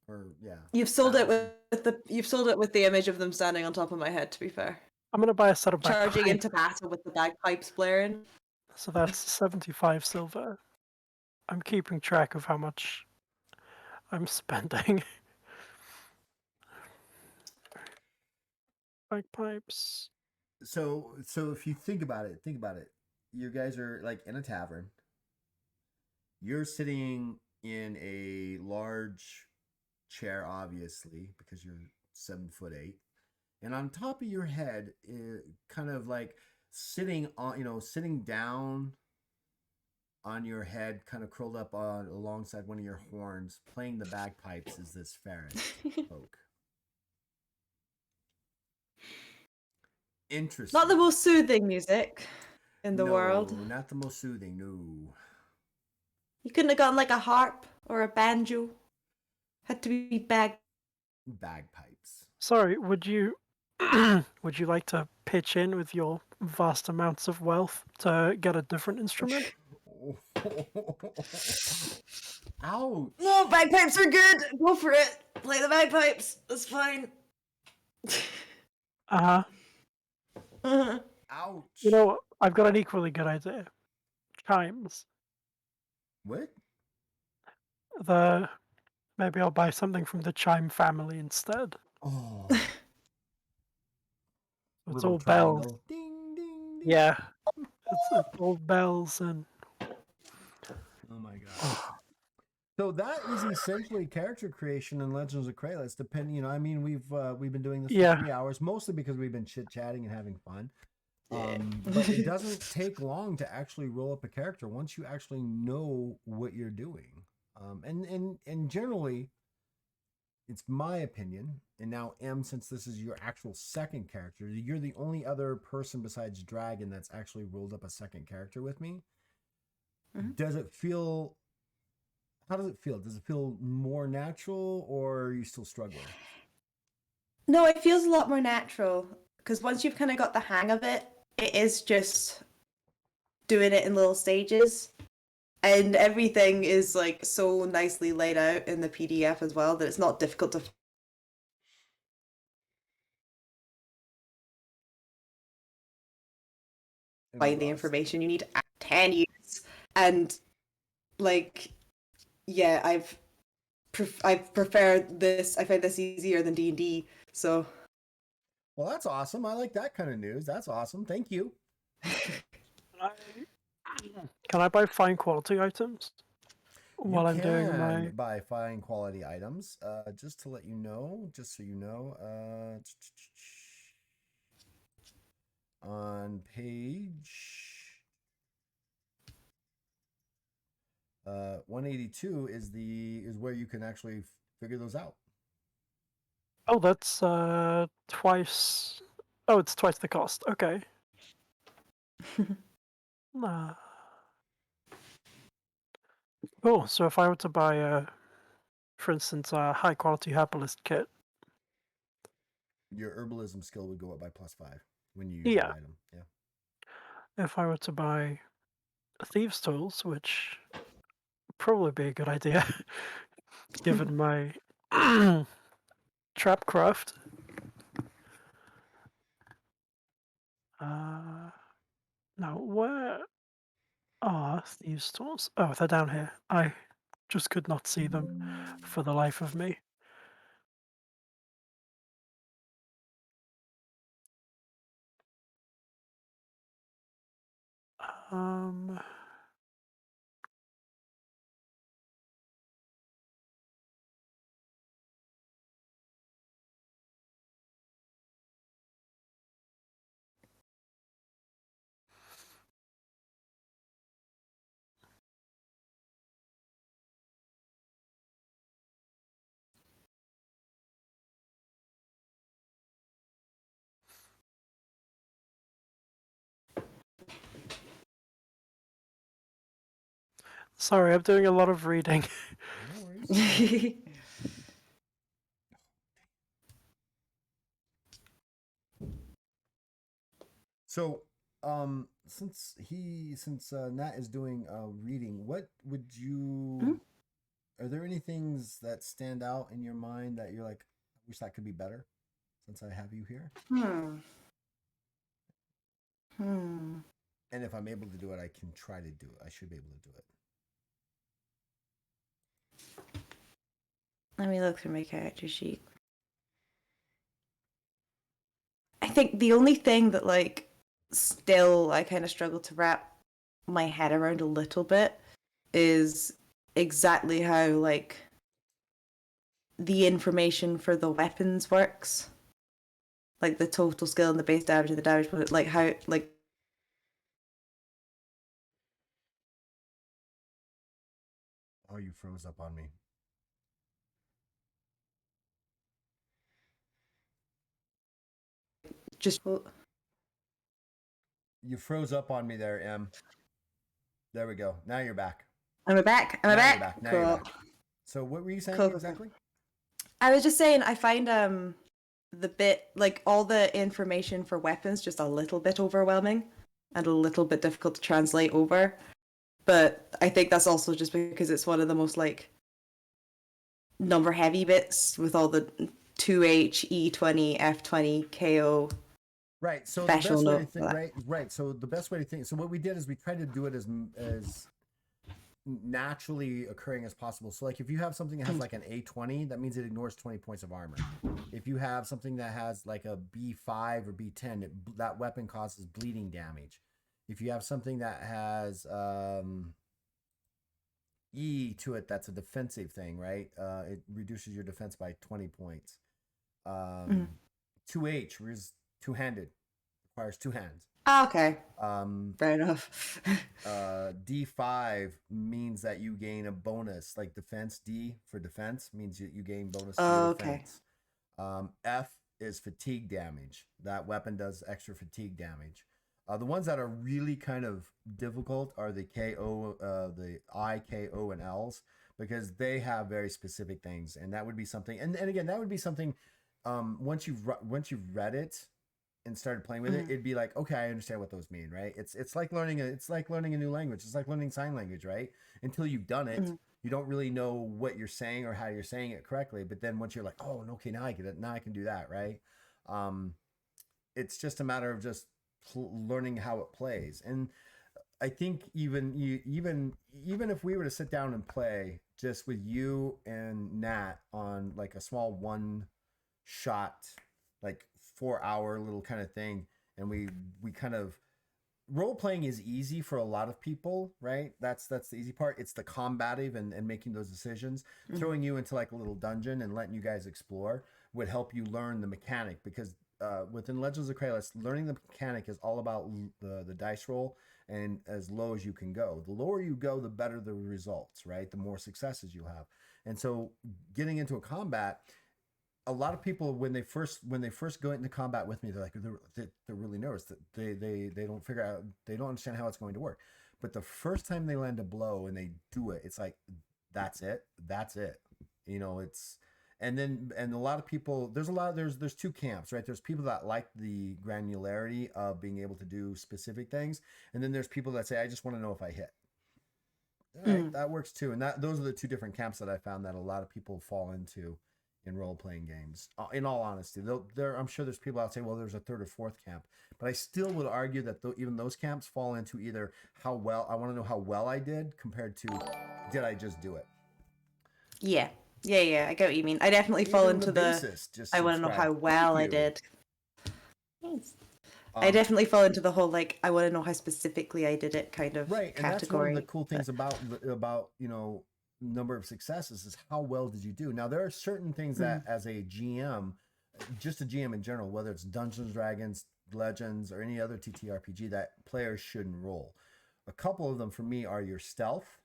Or yeah. You've sold it with the image of them standing on top of my head, to be fair. I'm gonna buy a set of bagpipes. Charging into battle with the bagpipes blaring. So that's 75 silver. I'm keeping track of how much I'm spending. Bagpipes. So if you think about it, You guys are like in a tavern. You're sitting in a large chair, obviously, because you're 7'8", and on top of your head, kind of like sitting on, sitting down on your head, kind of curled up on alongside one of your horns, playing the bagpipes, is this Ferris folk. Interesting. Not the most soothing music in the world. No, not the most soothing. No. You couldn't have gotten like a harp or a banjo. Had to be Bagpipes. Sorry, would you would you like to pitch in with your vast amounts of wealth to get a different instrument? Ouch. No, bagpipes are good. Go for it. Play the bagpipes. That's fine. Uh-huh. Ouch. You know, I've got an equally good idea. Chimes. What? Maybe I'll buy something from the chime family instead. Oh. It's Little all bells. triangle. Ding, ding, ding. Yeah. It's all bells and... Oh my god. So that is essentially character creation in Legends of Kralis. Depending, I mean, we've been doing this for 3 hours, mostly because we've been chit chatting and having fun. But it doesn't take long to actually roll up a character once you actually know what you're doing. And generally, it's my opinion. And now, M, since this is your actual second character, you're the only other person besides Dragon that's actually rolled up a second character with me. Mm-hmm. Does it feel? How does it feel? Does it feel more natural, or are you still struggling? No, it feels a lot more natural because once you've kind of got the hang of it, it is just doing it in little stages. And everything is like so nicely laid out in the PDF as well that it's not difficult to find the information you need at 10 years. And like, yeah, I prefer this. I find this easier than D&D. So, well, that's awesome. I like that kind of news. That's awesome. Thank you. Can I buy fine quality items while I'm doing my... buy fine quality items. Just to let you know, just so you know, on page 182 is where you can actually figure those out. Oh, that's twice. Oh, it's twice the cost. Okay. Nah. Oh, so if I were to buy for instance, a high quality herbalist kit, your herbalism skill would go up by +5 when you use that item. Yeah. If I were to buy thieves' tools, which would probably be a good idea, given my trapcraft. Now, where are thieves' tools? Oh, they're down here. I just could not see them for the life of me. Sorry, I'm doing a lot of reading. No worries. So, since Nat is doing reading, what would you? Are there any things that stand out in your mind that you're like, I wish that could be better? Since I have you here. And if I'm able to do it, I can try to do it. I should be able to do it. Let me look through my character sheet. I think the only thing that like still I kind of struggle to wrap my head around a little bit is exactly how like the information for the weapons works, like the total skill and the base damage and the damage, but like how like Oh, you froze up on me. just You froze up on me there, Em. There we go. Now you're back. Am I back? Am I Now you're back? Now Cool. you're back. So what were you saying Cool. exactly? I was just saying I find the bit like all the information for weapons just a little bit overwhelming and a little bit difficult to translate over. But I think that's also just because it's one of the most like number heavy bits with all the 2H, E20, F20, KO. Right. So Special the best way note to for that. right. So the best way to think. So what we did is we tried to do it as naturally occurring as possible. So like if you have something that has like an A20, that means it ignores 20 points of armor. If you have something that has like a B5 or B10, that weapon causes bleeding damage. If you have something that has E to it, that's a defensive thing, right? It reduces your defense by 20 points. 2H is two-handed, requires two hands. Ah, okay. Fair enough. D5 means that you gain a bonus, like defense. D for defense means you gain bonus to your defense. F is fatigue damage. That weapon does extra fatigue damage. The ones that are really kind of difficult are the KO, the I, KO, and Ls, because they have very specific things, and that would be something. And again, that would be something. Once you've read it and started playing with it, it'd be like, okay, I understand what those mean, right? It's like learning a new language. It's like learning sign language, right? Until you've done it, you don't really know what you're saying or how you're saying it correctly. But then once you're like, oh, okay, now I get it. Now I can do that, right? It's just a matter of just learning how it plays. And I think even if we were to sit down and play just with you and Nat on like a small one shot, like 4-hour little kind of thing, and we kind of role playing is easy for a lot of people, right? That's the easy part. It's the combative and making those decisions. Throwing you into like a little dungeon and letting you guys explore would help you learn the mechanic, because within Legends of Kralis, learning the mechanic is all about the dice roll and as low as you can go. The lower you go, the better the results, right? The more successes you'll have. And so getting into a combat, a lot of people when they first go into combat with me, they're like they're really nervous. They don't figure out, they don't understand how it's going to work. But the first time they land a blow and they do it, it's like that's it. You know, it's and a lot of people, there's two camps, right? There's people that like the granularity of being able to do specific things, and then there's people that say, I just want to know if I hit. All right, that works too. And those are the two different camps that I found that a lot of people fall into in role-playing games. In all honesty, I'm sure there's people out say, well, there's a third or fourth camp, but I still would argue that even those camps fall into either I want to know how well I did compared to did I just do it. Yeah, I get what you mean. I definitely fall into the I want to know how well I did. Thanks. I definitely fall into the whole like I want to know how specifically I did it kind of right, category. And that's one of the cool things about you know, number of successes is how well did you do. Now there are certain things that as a GM, just a GM in general, whether it's Dungeons Dragons, Legends, or any other TTRPG, that players shouldn't roll. A couple of them for me are your stealth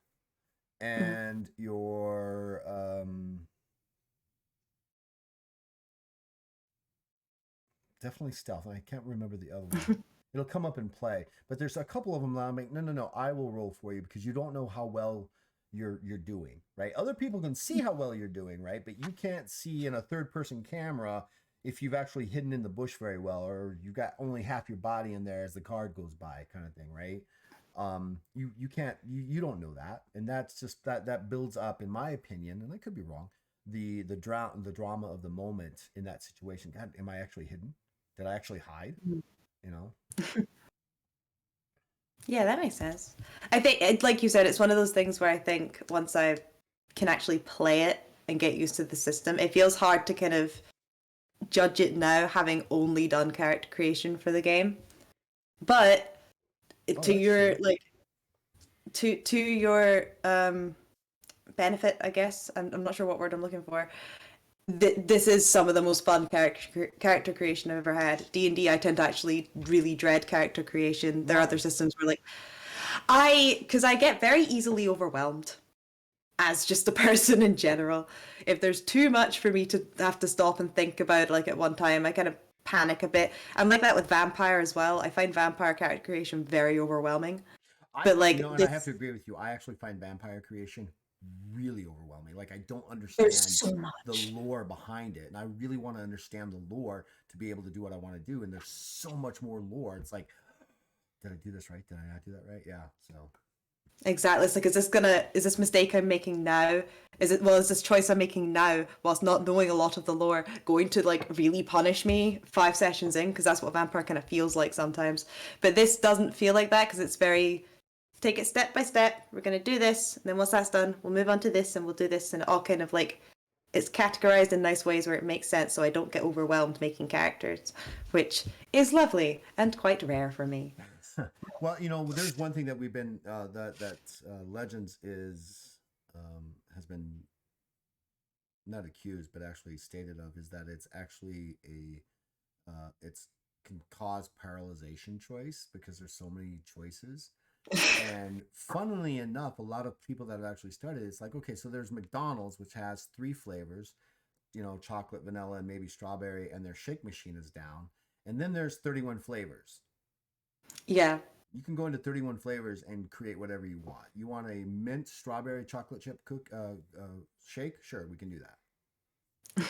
and your definitely stealth. I can't remember the other one. It'll come up in play, but there's a couple of them that I'm like, no, I will roll for you, because you don't know how well you're doing, right? Other people can see how well you're doing, right? But you can't see in a third person camera if you've actually hidden in the bush very well, or you got only half your body in there as the card goes by, kind of thing, right? You can't, you don't know that, and that's just that builds up, in my opinion, and I could be wrong, the drama of the moment in that situation. God, am I actually hidden? Did I actually hide? You know? Yeah, that makes sense. I think, like you said, it's one of those things where I think once I can actually play it and get used to the system, it feels hard to kind of judge it now, having only done character creation for the game. But to your true. like to your benefit, I guess. I'm not sure what word I'm looking for. This is some of the most fun character creation I've ever had. D&D, I tend to actually really dread character creation. There are other Why? systems where like because I get very easily overwhelmed as just a person in general. If there's too much for me to have to stop and think about like at one time, I kind of panic a bit. I'm like that with vampire as well. I find vampire character creation very overwhelming. But like And I have to this, agree with you. I actually find vampire creation really overwhelming. Like I don't there's understand so the much. lore behind it, and I really want to understand the lore to be able to do what I want to do. And there's so much more lore. It's like, did I do this right? Did I not do that right? Yeah. So Exactly. It's like, is this mistake I'm making now? Is this choice I'm making now, whilst not knowing a lot of the lore, going to like really punish me 5 sessions in? Because that's what vampire kind of feels like sometimes. But this doesn't feel like that because it's very take it step by step. We're gonna do this, and then once that's done, we'll move on to this, and we'll do this, and it all kind of like it's categorized in nice ways where it makes sense, so I don't get overwhelmed making characters, which is lovely and quite rare for me. well, there's one thing that we've been that Legends is has been not accused, but actually stated of is that it's actually a it's can cause paralyzation choice because there's so many choices. And funnily enough, a lot of people that have actually started, it's like, okay, so there's McDonald's, which has 3 flavors, chocolate, vanilla, and maybe strawberry, and their shake machine is down. And then there's 31 flavors. Yeah. You can go into 31 flavors and create whatever you want. You want a mint strawberry chocolate chip shake? Sure, we can do that.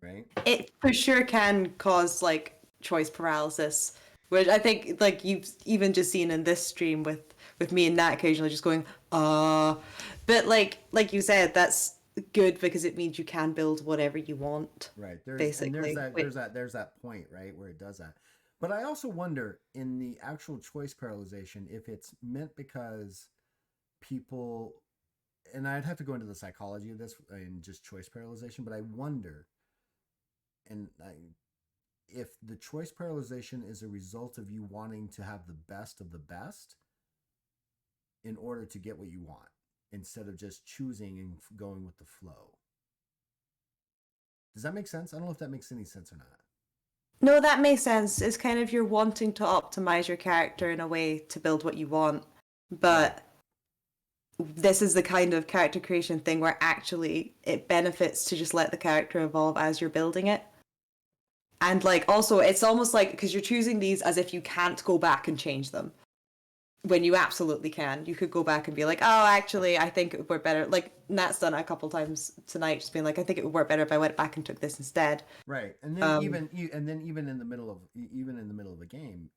Right? It for sure can cause like choice paralysis, which I think like you've even just seen in this stream with me and Nat occasionally just going but like you said, that's good because it means you can build whatever you want, Right. There's basically. that there's that point, right, where it does that. But I also wonder in the actual choice paralyzation if it's meant because people, and I'd have to go into the psychology of this and just choice paralyzation, but I wonder and if the choice paralyzation is a result of you wanting to have the best of the best in order to get what you want instead of just choosing and going with the flow. Does that make sense? I don't know if that makes any sense or not. No, that makes sense. It's kind of you're wanting to optimize your character in a way to build what you want, Right. but this is the kind of character creation thing where actually it benefits to just let the character evolve as you're building it. And like also it's almost like because you're choosing these as if you can't go back and change them. When you absolutely can. You could go back and be like, oh, actually, I think it would work better. Like Nat's done it a couple times tonight, just being like, I think it would work better if I went back and took this instead. Right. And then Um, even in the middle of the game,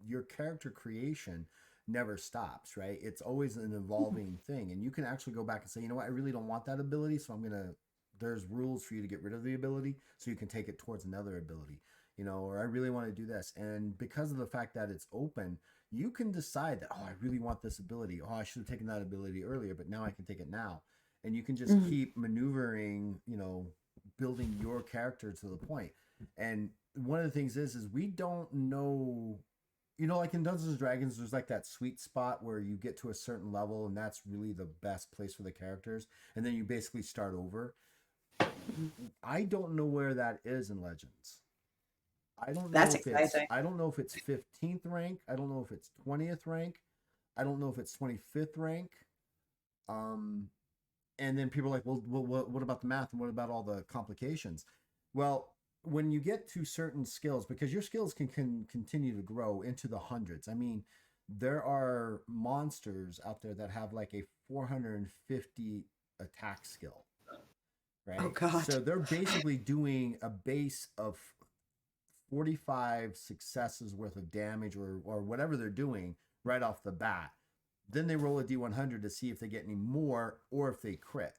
your character creation never stops, right? It's always an evolving thing. And you can actually go back and say, you know what, I really don't want that ability, so there's rules for you to get rid of the ability so you can take it towards another ability. Or I really want to do this. And because of the fact that it's open, you can decide that, oh, I really want this ability. Oh, I should have taken that ability earlier, but now I can take it now. And you can just mhm. keep maneuvering, building your character to the point. And one of the things is we don't know, like in Dungeons and Dragons, there's like that sweet spot where you get to a certain level and that's really the best place for the characters. And then you basically start over. I don't know where that is in Legends. That's exciting. I don't know if it's 15th rank. I don't know if it's 20th rank. I don't know if it's 25th rank. Um, and then people are like, well, what about the math and what about all the complications? Well, when you get to certain skills, because your skills can continue to grow into the hundreds. I mean, there are monsters out there that have like a 450 attack skill, Oh right? God. So they're basically doing a base of 45 successes worth of damage or whatever they're doing right off the bat. Then they roll a d100 to see if they get any more or if they crit.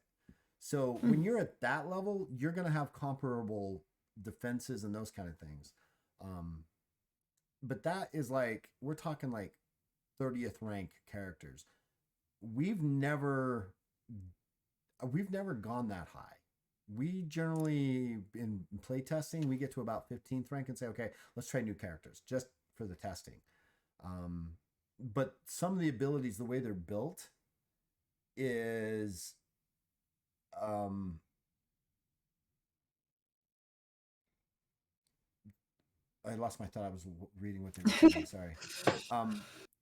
So when Mm. you're at that level, you're going to have comparable defenses and those kind of things. Um, but that is like, we're talking like 30th rank characters. We've never we've never gone that high. we generally in playtesting we get to about 15th rank and say, okay, let's try new characters just for the testing. But some of the abilities, the way they're built, is I lost my thought. I was reading what they were saying. Sorry.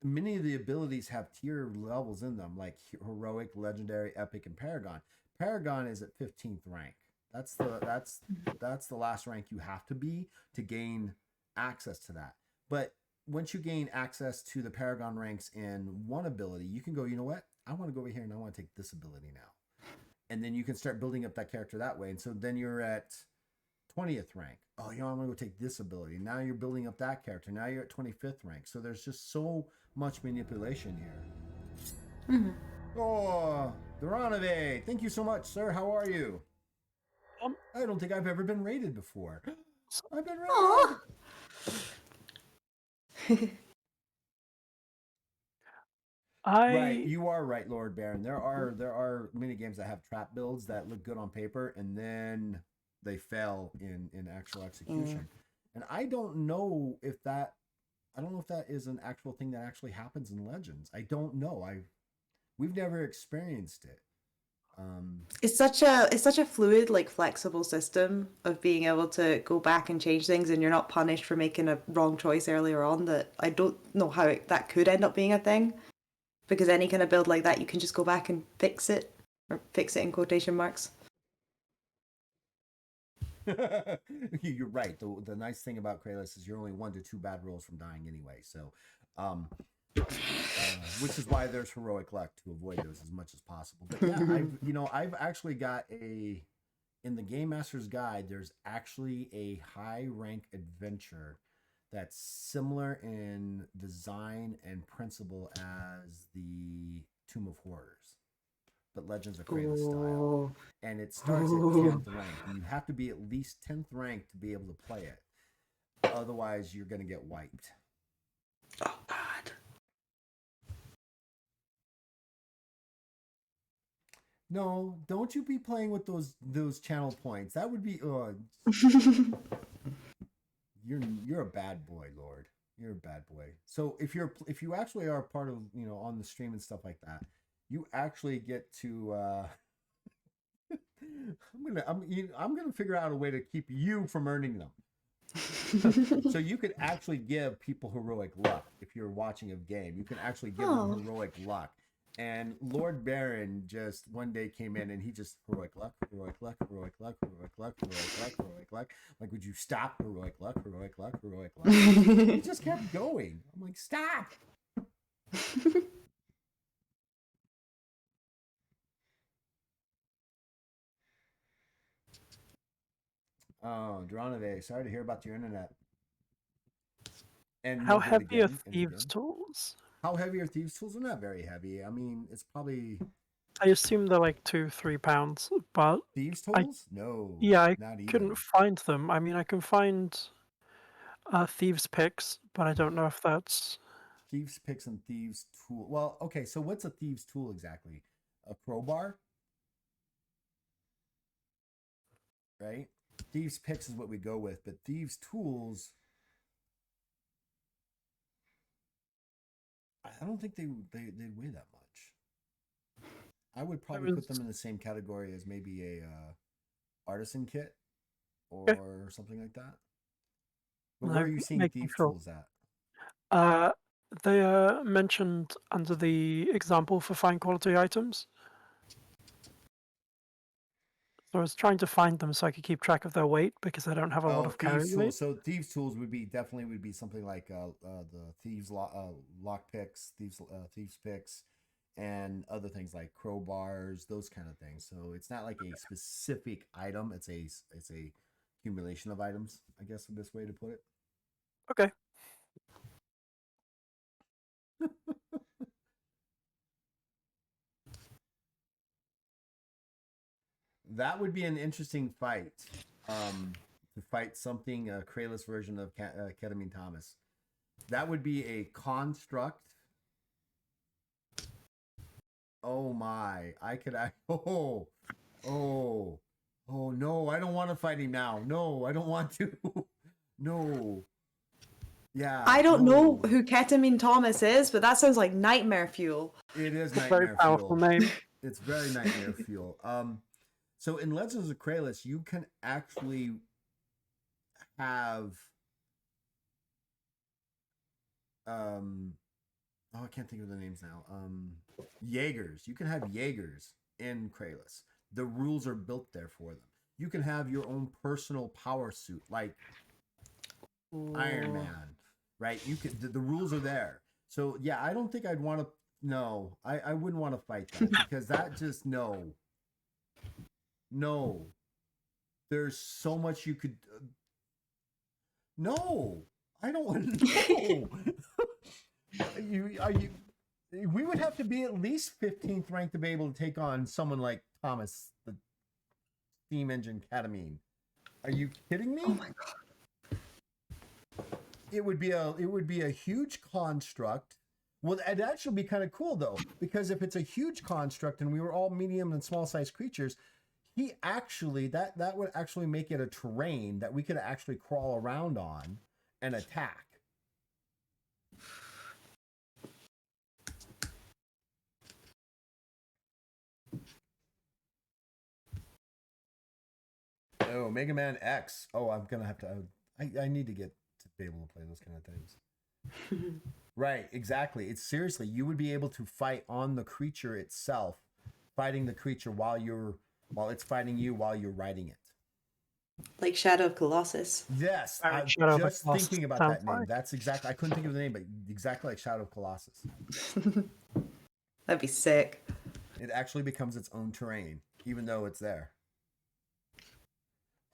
Many of the abilities have tier levels in them, like heroic, legendary, epic, and paragon. Paragon is at 15th rank. That's the last rank you have to be to gain access to that. But once you gain access to the paragon ranks in one ability, you can go, you know what? I want to go over here and I want to take this ability now. And then you can start building up that character that way. And so then you're at 20th rank. Oh, you know, I'm going to go take this ability. Now you're building up that character. Now you're at 25th rank. So there's just so much manipulation here. Mm-hmm. Oh, Duranove, thank you so much, sir. How are you? I don't think I've ever been rated before. I've been rated. Right, you are right, Lord Baron. There are mini games that have trap builds that look good on paper, and then they fail in actual execution. And I don't know if that is an actual thing that actually happens in Legends. I don't know. We've never experienced it. It's such a fluid, like flexible system of being able to go back and change things, and you're not punished for making a wrong choice earlier on. That I don't know how that could end up being a thing, because any kind of build like that, you can just go back and fix it, or fix it in quotation marks. You're right. The nice thing about Kralis is you're only 1 to 2 bad rolls from dying anyway. So, which is why there's heroic luck to avoid those as much as possible. But yeah, I've actually got in the Game Master's Guide, there's actually a high rank adventure that's similar in design and principle as the Tomb of Horrors, but Legends of Kralis style. And it starts at 10th rank. And you have to be at least 10th rank to be able to play it. Otherwise, you're going to get wiped. Oh, God. No, don't you be playing with those channel points. That would be... You're a bad boy, Lord. You're a bad boy. So if you actually are part of, on the stream and stuff like that, you actually get to... I'm gonna figure out a way to keep you from earning them. So you could actually give people heroic luck if you're watching a game. You can actually give them heroic luck. And Lord Baron just one day came in and he just heroic luck, heroic luck, heroic luck, heroic luck, heroic luck, heroic luck. Like, would you stop? Heroic luck, heroic luck, heroic luck. He just kept going. I'm like, stop. Oh, Dronove, sorry to hear about your internet. And how heavy are thieves' tools? How heavy are thieves' tools? They're not very heavy. I mean, it's probably... I assume they're like 2-3 pounds, but... Thieves' tools? No. Yeah, I not couldn't even. find them. I mean, I can find thieves' picks, but I don't know if that's... Thieves' picks and thieves' tool. Well, okay, so what's a thieves' tool exactly? A crowbar? Right? Thieves' picks is what we go with, but thieves' tools... I don't think they weigh that much. I would probably put them in the same category as maybe a artisan kit or something like that. But where are you seeing thieves' tools at? They are mentioned under the example for fine quality items. So I was trying to find them so I could keep track of their weight because I don't have a lot of carry weight. So thieves' tools would be something like the thieves' lock picks, thieves' picks, and other things like crowbars, those kind of things. So it's not like a specific item; it's a accumulation of items. I guess the best way to put it. Okay. That would be an interesting fight. To fight something, a Kralis version of Ketamine Thomas. That would be a construct. Oh my! Oh no! No, I don't want to fight him now. No, I don't want to. No. Yeah. I don't know no. who Ketamine Thomas is, but that sounds like nightmare fuel. It is Very nightmare powerful fuel. name. It's very nightmare fuel. So in Legends of Kralis, you can actually have I can't think of the names now. Jaegers. You can have Jaegers in Kralis. The rules are built there for them. You can have your own personal power suit, like Iron Man, right? You can. The rules are there. So yeah, I don't think I'd want to. No, I wouldn't want to fight that because that just no. There's so much you could. No, I don't want to. No. We would have to be at least 15th ranked to be able to take on someone like Thomas, the steam engine Ketamine. Are you kidding me? Oh my god. It would be a huge construct. Well, it'd actually be kind of cool though, because if it's a huge construct and we were all medium and small sized creatures, he actually that would actually make it a terrain that we could actually crawl around on and attack. Oh, Mega Man X. Oh, I'm gonna have to. I need to get to be able to play those kind of things. Right, exactly. It's seriously, you would be able to fight on the creature itself, fighting the creature while it's fighting you while you're riding it. Like Shadow of Colossus. Yes, Alright, I'm Shadow of just Colossus thinking about sounds that name. like. That's exactly. I couldn't think of the name, but exactly like Shadow of Colossus. That'd be sick. It actually becomes its own terrain, even though it's there.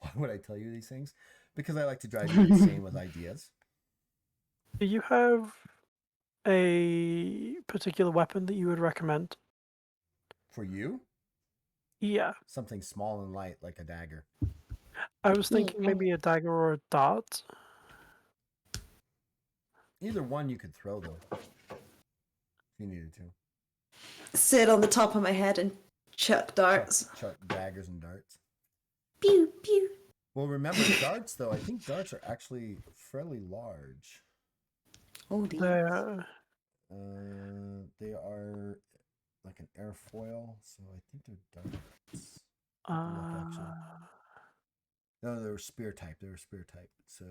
Why would I tell you these things? Because I like to drive you insane with ideas. Do you have a particular weapon that you would recommend? For you, Yeah. something small and light like a dagger. I was thinking maybe a dagger or a dart. Either one you could throw though, if you needed to. Sit on the top of my head and chuck darts. Chuck daggers and darts. Pew pew. Well, remember darts though. I think darts are actually fairly large. Oh dear. They are like an airfoil, so I think they're darts. No, they were spear type. So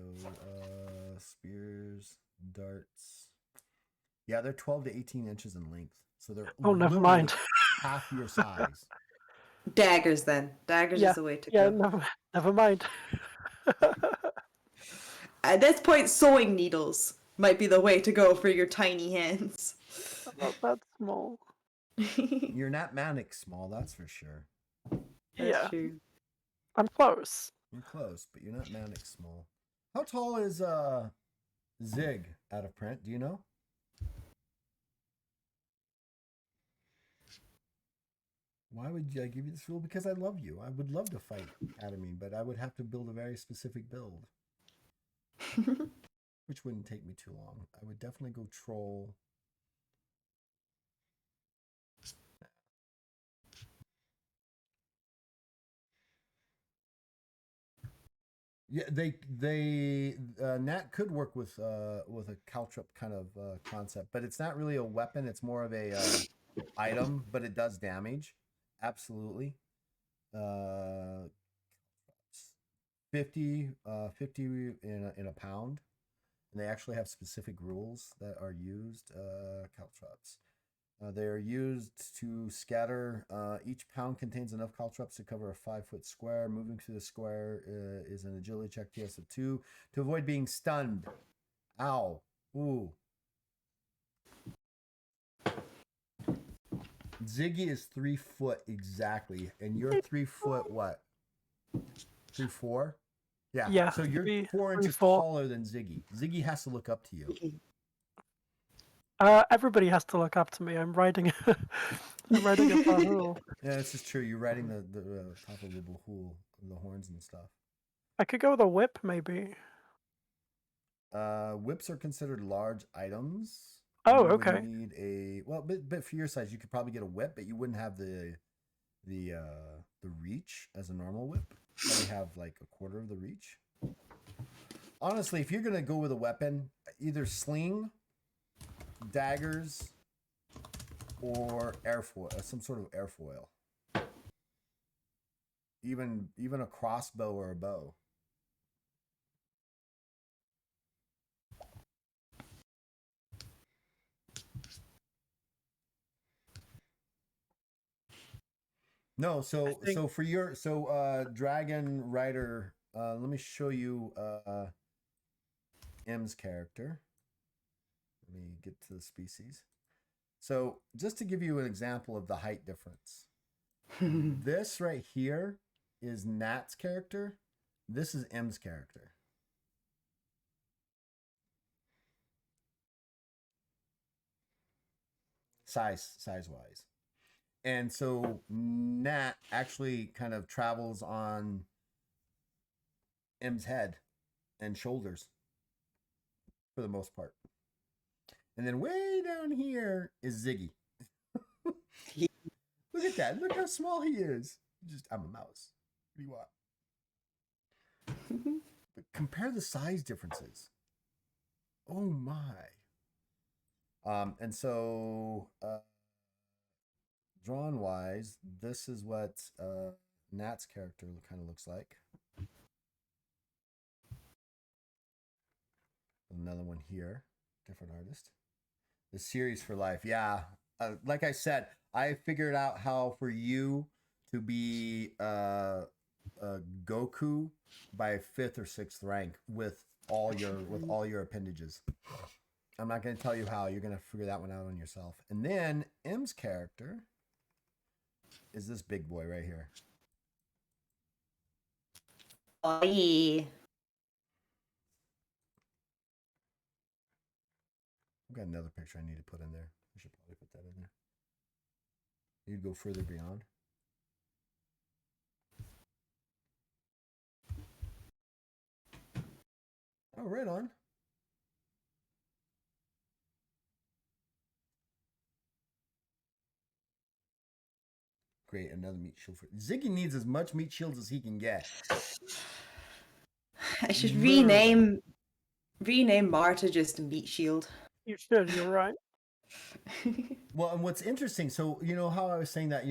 spears, darts. Yeah, they're 12 to 18 inches in length. So they're never mind. half your size. Daggers then. Daggers is the way to go. Never mind. At this point, sewing needles might be the way to go for your tiny hands. Not that small. You're not manic small, that's for sure. That's true. I'm close. You're close, but you're not manic small. How tall is Zig out of print? Do you know? Why would I give you this rule? Because I love you. I would love to fight Academy, but I would have to build a very specific build. Which wouldn't take me too long. I would definitely go troll. Yeah, Nat could work with a caltrip kind of concept, but it's not really a weapon. It's more of a item, but it does damage. Absolutely. 50 in a pound, and they actually have specific rules that are used. Caltrops. They are used to scatter. Each pound contains enough caltrops to cover a 5-foot square. Moving through the square is an agility check TS of 2 to avoid being stunned. Ow. Ooh. Ziggy is 3 foot exactly, and you're 3 foot what? 3'4"? Yeah. Yeah. So you're 4 inches 3'4". taller than Ziggy. Ziggy has to look up to you. Everybody has to look up to me. I'm riding a Bahul. Yeah, this is true. You're riding the top of the Bahul, the horns and stuff. I could go with a whip, maybe. Whips are considered large items. Oh, You would okay. need but for your size, you could probably get a whip, but you wouldn't have the reach as a normal whip. probably have like a quarter of the reach. Honestly, if you're gonna go with a weapon, either sling, daggers, or airfoil, some sort of airfoil. Even a crossbow or a bow. No, so for your Dragon Rider, let me show you M's character. Let me get to the species. So just to give you an example of the height difference. This right here is Nat's character. This is M's character. Size-wise. And so Nat actually kind of travels on M's head and shoulders for the most part. And then way down here is Ziggy. Look at that. Look how small he is. I'm a mouse. What do you want? But compare the size differences. Oh my. And so drawn wise, this is what Nat's character kind of looks like. Another one here, different artist. The series for life, yeah. Like I said, I figured out how for you to be Goku by 5th or 6th rank with all your appendages. I'm not going to tell you how. You're going to figure that one out on yourself. And then M's character is this big boy right here. Oh, yeah. I've got another picture I need to put in there. I should probably put that in there. You'd go further beyond. Oh, right on. Great, another meat shield. Ziggy needs as much meat shields as he can get. I should rename Marta just a meat shield. You should, you're right. Well, and what's interesting, so you know how I was saying that,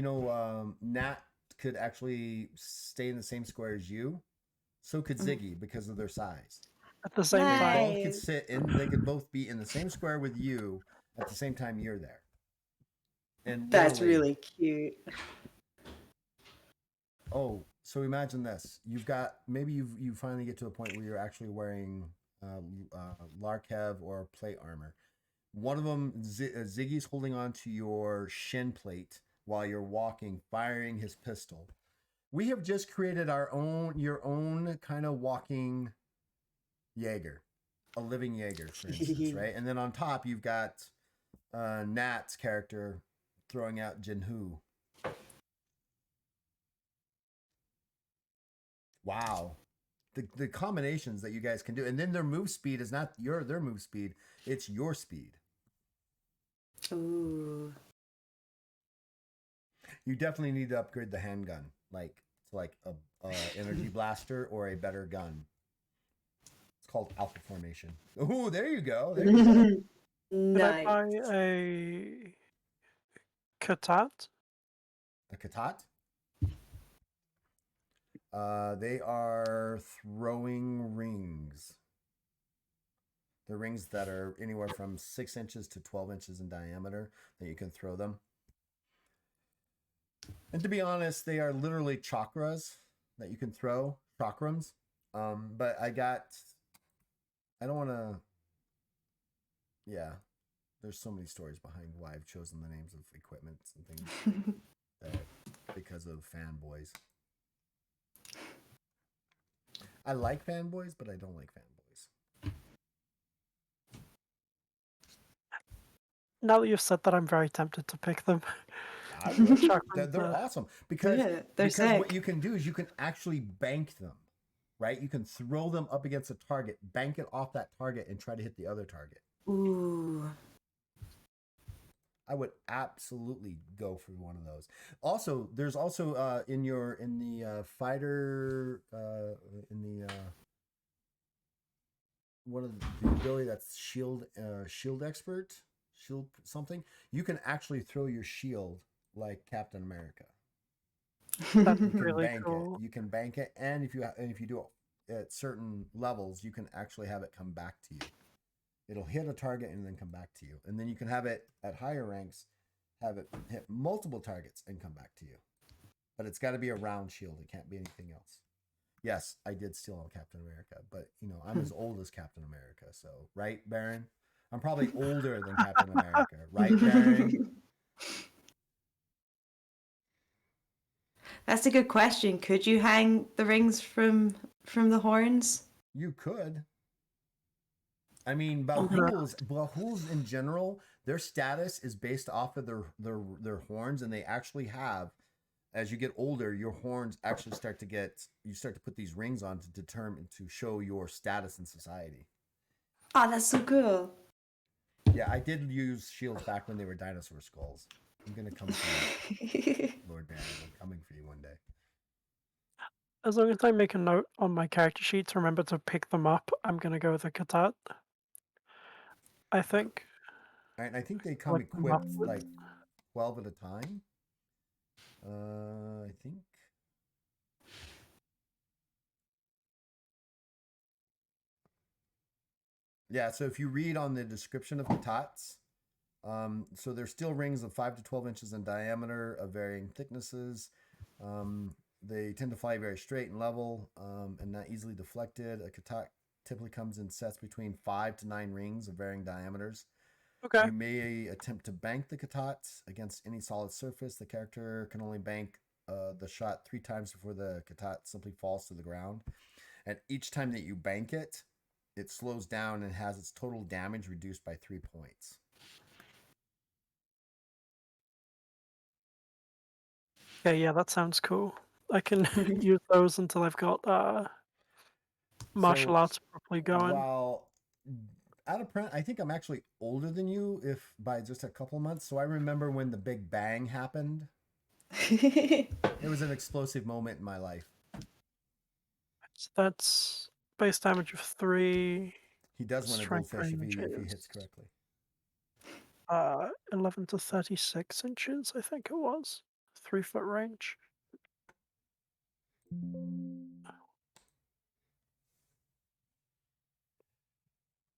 Nat could actually stay in the same square as you? So could Ziggy because of their size. At the same time. Both could sit in, they could both be in the same square with you at the same time you're there. And that's really cute. Oh, so imagine this. You've got, maybe you finally get to a point where you're actually wearing Larkev or plate armor. One of them, Ziggy's holding on to your shin plate while you're walking, firing his pistol. We have just created your own kind of walking Jaeger, a living Jaeger, for instance, right? And then on top, you've got Nat's character throwing out Jinhu. Wow. The combinations that you guys can do. And then their move speed is not their move speed, it's your speed. Ooh. You definitely need to upgrade the handgun, like a energy blaster or a better gun. It's called Alpha Formation. Ooh, there you go. There you go. Nice. Did I buy a Katat? A Katat? They are throwing rings. They're rings that are anywhere from 6 inches to 12 inches in diameter that you can throw them. And to be honest, they are literally chakras that you can throw, chakrams. But I don't want to, yeah, there's so many stories behind why I've chosen the names of equipment and things because of fanboys. I like fanboys, but I don't like fanboys. Now that you've said that, I'm very tempted to pick them. They're awesome because sick. What you can do is you can actually bank them, right? You can throw them up against a target, bank it off that target, and try to hit the other target. Ooh. I would absolutely go for one of those. Also, there's also in the fighter in the one of the ability that's shield expert, shield something. You can actually throw your shield like Captain America. That's You can really bank cool. it. You can bank it, and if you do it at certain levels, you can actually have it come back to you. It'll hit a target and then come back to you, and then you can have it at higher ranks, have it hit multiple targets and come back to you. But it's got to be a round shield. It can't be anything else. Yes, I did steal on Captain America, but I'm as old as Captain America, so right, Baron? I'm probably older than Captain America, right, Baron? That's a good question. Could you hang the rings from the horns? You could. I mean, I'm gonna- Bahuls in general, their status is based off of their horns, and they actually have, as you get older, your horns actually start to put these rings on to show your status in society. Oh, that's so cool. Yeah, I did use shields back when they were dinosaur skulls. I'm gonna come for you, Lord Baron. I'm coming for you one day. As long as I make a note on my character sheet to remember to pick them up, I'm gonna go with a Katat. I think. And I think they come Select them equipped upwards. like 12 at a time. I think. Yeah, so if you read on the description of Katats, so they're steel rings of 5 to 12 inches in diameter of varying thicknesses. They tend to fly very straight and level and not easily deflected. A Katat typically comes in sets between 5 to 9 rings of varying diameters. Okay. You may attempt to bank the Katat against any solid surface. The character can only bank the shot 3 times before the Katat simply falls to the ground. And each time that you bank it, it slows down and has its total damage reduced by 3 points. Okay, yeah, that sounds cool. I can use those until I've got martial So, arts properly going. while out of print, I think I'm actually older than you, if by just a couple months. So I remember when the Big Bang happened. It was an explosive moment in my life. So that's base damage of 3. He does win a Strength goldfish if range he is hits correctly. 11 to 36 inches, I think it was. 3-foot range.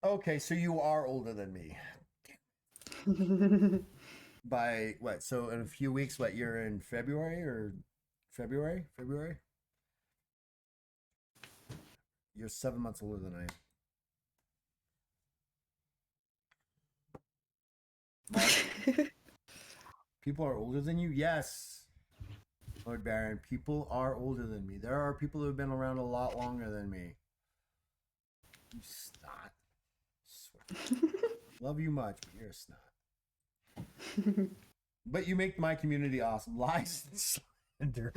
Okay, so you are older than me. By what? So in a few weeks, what, you're in February or February? February? You're 7 months older than I am. People are older than you? Yes, Lord Baron. People are older than me. There are people who have been around a lot longer than me. You snot. Love you much, but you're a snot. But you make my community awesome. Lies and slander.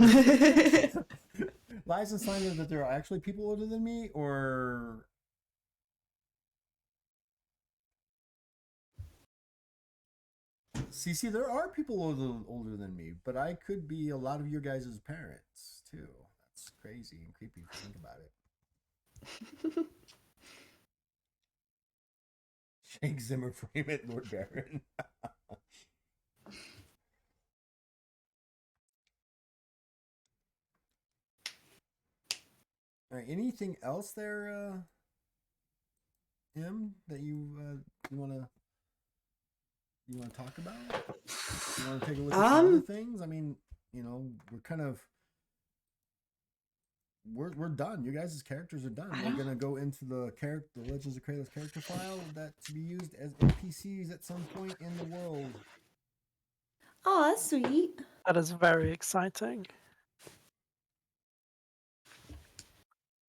Lies and slander that there are actually people older than me, or see, there are people older than me, but I could be a lot of your guys' parents too. That's crazy and creepy if you think about it. Shake Zimmer frame it, Lord Baron. All right, anything else there, Em, that you wanna talk about? You wanna take a look at some other things? I mean, we're kind of we're done. You guys' characters are done. We're gonna go into the Legends of Kralis character file that to be used as NPCs at some point in the world. Oh, that's sweet. That is very exciting.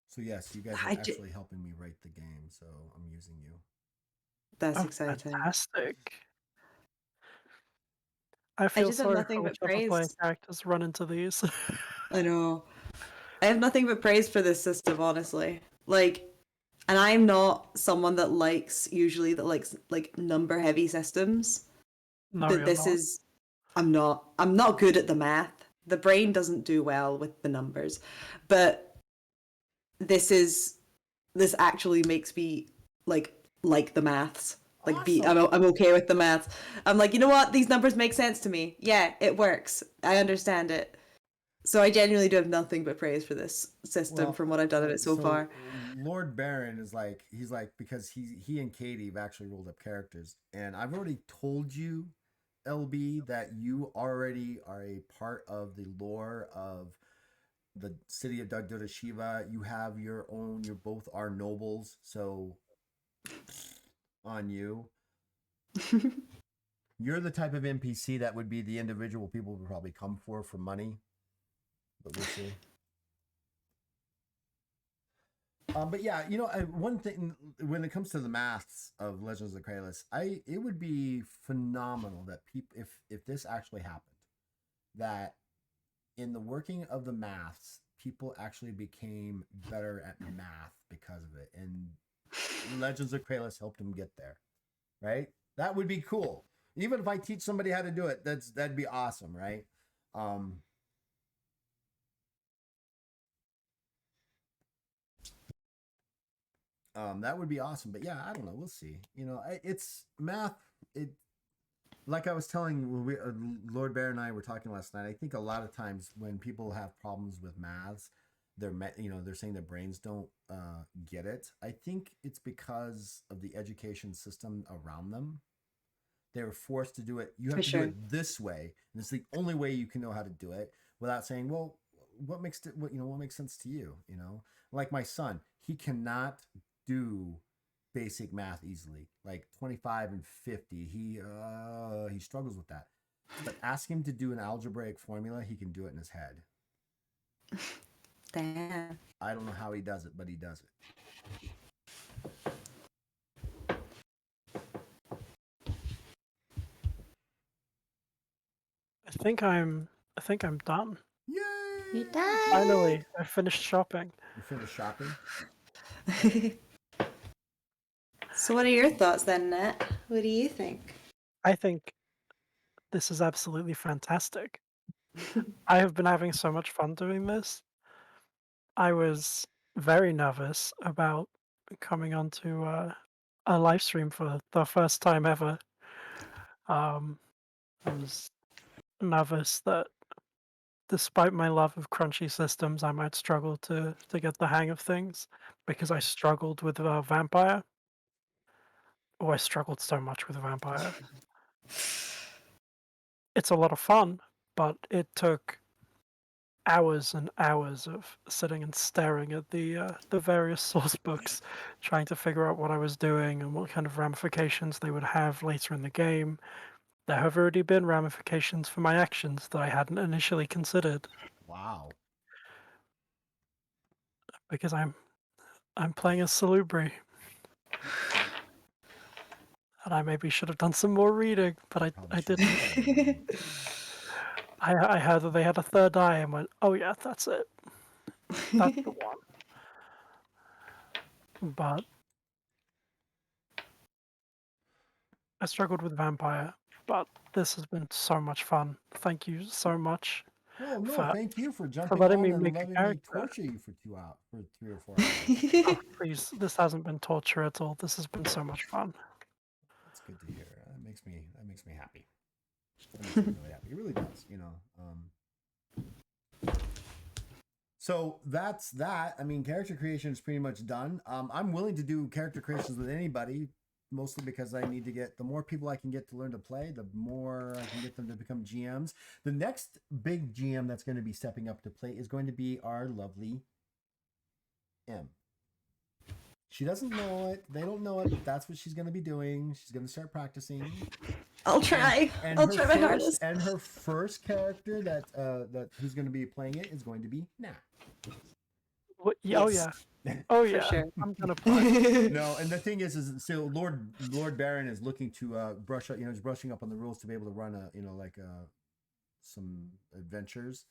So yes, you guys are actually helping me write the game, so I'm using you. That's exciting. Fantastic. I feel just have sorry nothing for but whichever player praise. characters run into these. I know. I have nothing but praise for this system, honestly. And I'm not someone that likes like number heavy systems. No, that you're this not. is I'm not good at the math. The brain doesn't do well with the numbers. But this actually makes me like the maths. Like Awesome. I'm okay with the maths. I'm like, you know what? These numbers make sense to me. Yeah, it works. I understand it. So I genuinely do have nothing but praise for this system Well, from what I've done of it so so far. Lord Baron is like he's like because he and Katie have actually rolled up characters, and I've already told you, LB, that you already are a part of the lore of the city of Dagdura Shiva. You have your own. You both are nobles, so on you. You're the type of NPC that would be the individual people would probably come for money, but we'll see. But yeah, one thing when it comes to the maths of Legends of Kralis, it would be phenomenal that people, if this actually happened, that in the working of the maths, people actually became better at math because of it, and Legends of Kralis helped them get there. Right? That would be cool. Even if I teach somebody how to do it, that'd be awesome, right? Um, that would be awesome. But yeah, I don't know. We'll see. It's math. It like I was telling when Lord Bear and I were talking last night. I think a lot of times when people have problems with maths, they're saying their brains don't get it. I think it's because of the education system around them. They were forced to do it. You have For to do sure. it this way, and it's the only way you can know how to do it without saying, "Well, what makes it? What makes sense to you?" Like my son, he cannot do basic math easily. Like 25 and 50, he struggles with that. But ask him to do an algebraic formula, he can do it in his head. Damn. I don't know how he does it, but he does it. I think I'm done. Yay! You died. Finally, I finished shopping. You finished shopping? So what are your thoughts then, Nat? What do you think? I think this is absolutely fantastic. I have been having so much fun doing this. I was very nervous about coming onto a live stream for the first time ever. I was nervous that despite my love of crunchy systems, I might struggle to get the hang of things because I struggled with Vampire. Oh, I struggled so much with Vampire. It's a lot of fun, but it took hours and hours of sitting and staring at the various source books, trying to figure out what I was doing and what kind of ramifications they would have later in the game. There have already been ramifications for my actions that I hadn't initially considered Wow. because I'm playing a Salubri. And I maybe should have done some more reading, but I didn't. I heard that they had a third eye and went, oh yeah, that's it. That's the one. But I struggled with Vampire, but this has been so much fun. Thank you so much Well, no, for thank you for for jumping letting on me and make a letting me character. torture you for 3 or 4 hours. Oh, please, this hasn't been torture at all. This has been so much fun. That's good to hear. That makes me happy. That makes me really happy. It really does. So that's that. I mean, character creation is pretty much done. I'm willing to do character creations with anybody, mostly because I need to get the more people I can get to learn to play, the more I can get them to become GMs. The next big GM that's going to be stepping up to play is going to be our lovely M. She doesn't know it. They don't know it, but that's what she's going to be doing. She's going to start practicing. I'll try. I'll try my hardest. And her first character that who's going to be playing it is going to be Nat. Oh Yes. yeah, oh For yeah. sure. I'm gonna play. No, and the thing is so Lord Baron is looking to brush up. He's brushing up on the rules to be able to run some adventures,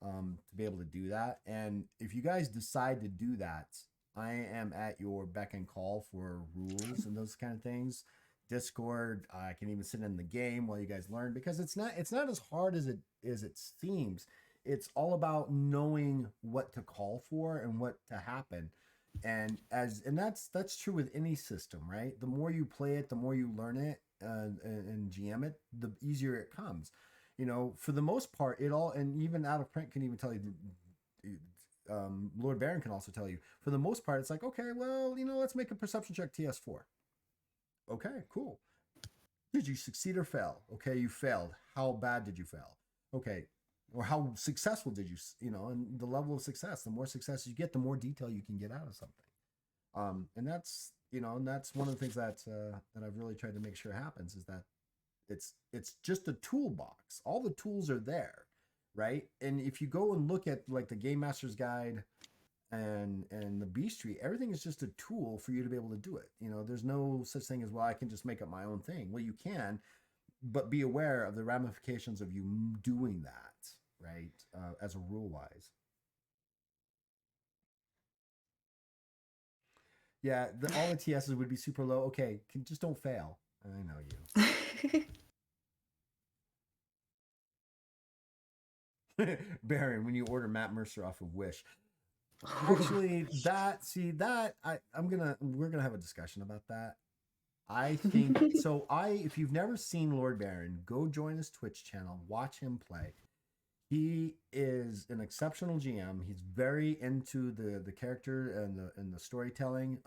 to be able to do that. And if you guys decide to do that, I am at your beck and call for rules and those kind of things. Discord. I can even sit in the game while you guys learn, because it's not as hard as it seems. It's all about knowing what to call for and what to happen. And that's true with any system, right? The more you play it, the more you learn it, and GM it, the easier it comes. For the most part, it all, and even out of print can even tell you, Lord Baron can also tell you, for the most part, it's like, okay, well, let's make a perception check TS4. Okay, cool. Did you succeed or fail? Okay, you failed. How bad did you fail? Okay, or how successful did you, and the level of success. The more success you get, the more detail you can get out of something. And that's one of the things that I've really tried to make sure happens, is that it's just a toolbox. All the tools are there, right? And if you go and look at like the Game Master's Guide and the Beast Tree, everything is just a tool for you to be able to do it. There's no such thing as, well, I can just make up my own thing. Well, you can, but be aware of the ramifications of you doing that, right? As a rule wise. Yeah, all the TSs would be super low. Okay, just don't fail. I know you. Baron, when you order Matt Mercer off of Wish. Actually, we're gonna have a discussion about that. I think so. If you've never seen Lord Baron, go join his Twitch channel, watch him play. He is an exceptional GM. He's very into the character and the storytelling.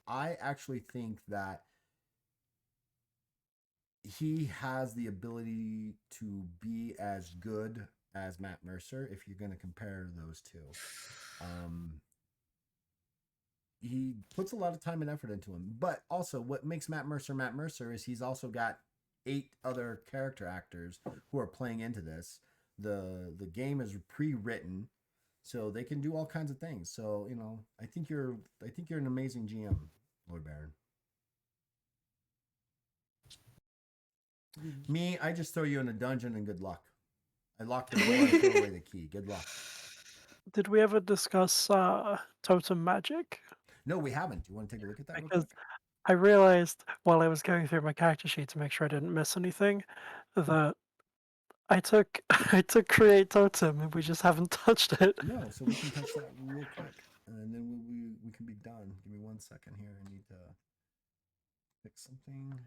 I actually think that he has the ability to be as good as Matt Mercer if you're going to compare those two. He puts a lot of time and effort into him, but also what makes Matt Mercer is he's also got 8 other character actors who are playing into this. The game is pre-written, so they can do all kinds of things. So I think you're an amazing GM, Lord Baron. Me, I just throw you in a dungeon and good luck. I lock the door and throw away the key. Good luck. Did we ever discuss totem magic? No, we haven't. Do you want to take a look at that real Because quick? I realized while I was going through my character sheet to make sure I didn't miss anything, that I took I took create totem and we just haven't touched it. No, so we can touch that real quick, and then we can be done. Give me 1 second here. I need to fix something.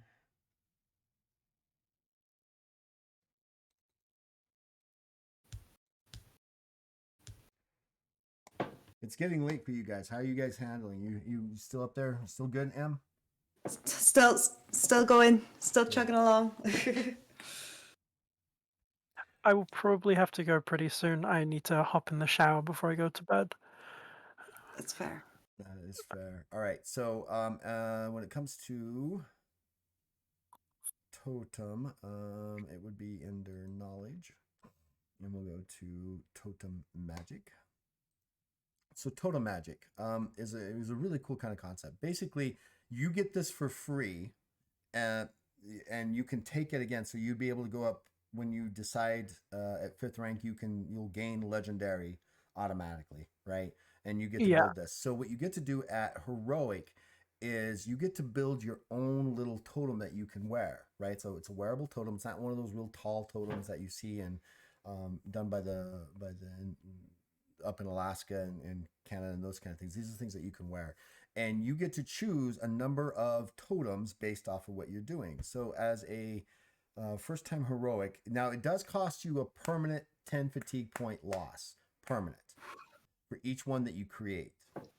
It's getting late for you guys. How are you guys handling? You still up there? Still good, Em? Still going, still chugging along. I will probably have to go pretty soon. I need to hop in the shower before I go to bed. That's fair. That is fair. All right. So when it comes to totem, it would be under knowledge, and we'll go to totem magic. So totem magic is a really cool kind of concept. Basically, you get this for free, and you can take it again. So you'd be able to go up when you decide at 5th rank. You'll gain legendary automatically, right? And you get to build this. So what you get to do at heroic is you get to build your own little totem that you can wear, right? So it's a wearable totem. It's not one of those real tall totems that you see and done by the up in Alaska and Canada and those kind of things. These are things that you can wear. And you get to choose a number of totems based off of what you're doing. So as a first time heroic, now it does cost you a permanent 10 fatigue point loss, permanent, for each one that you create,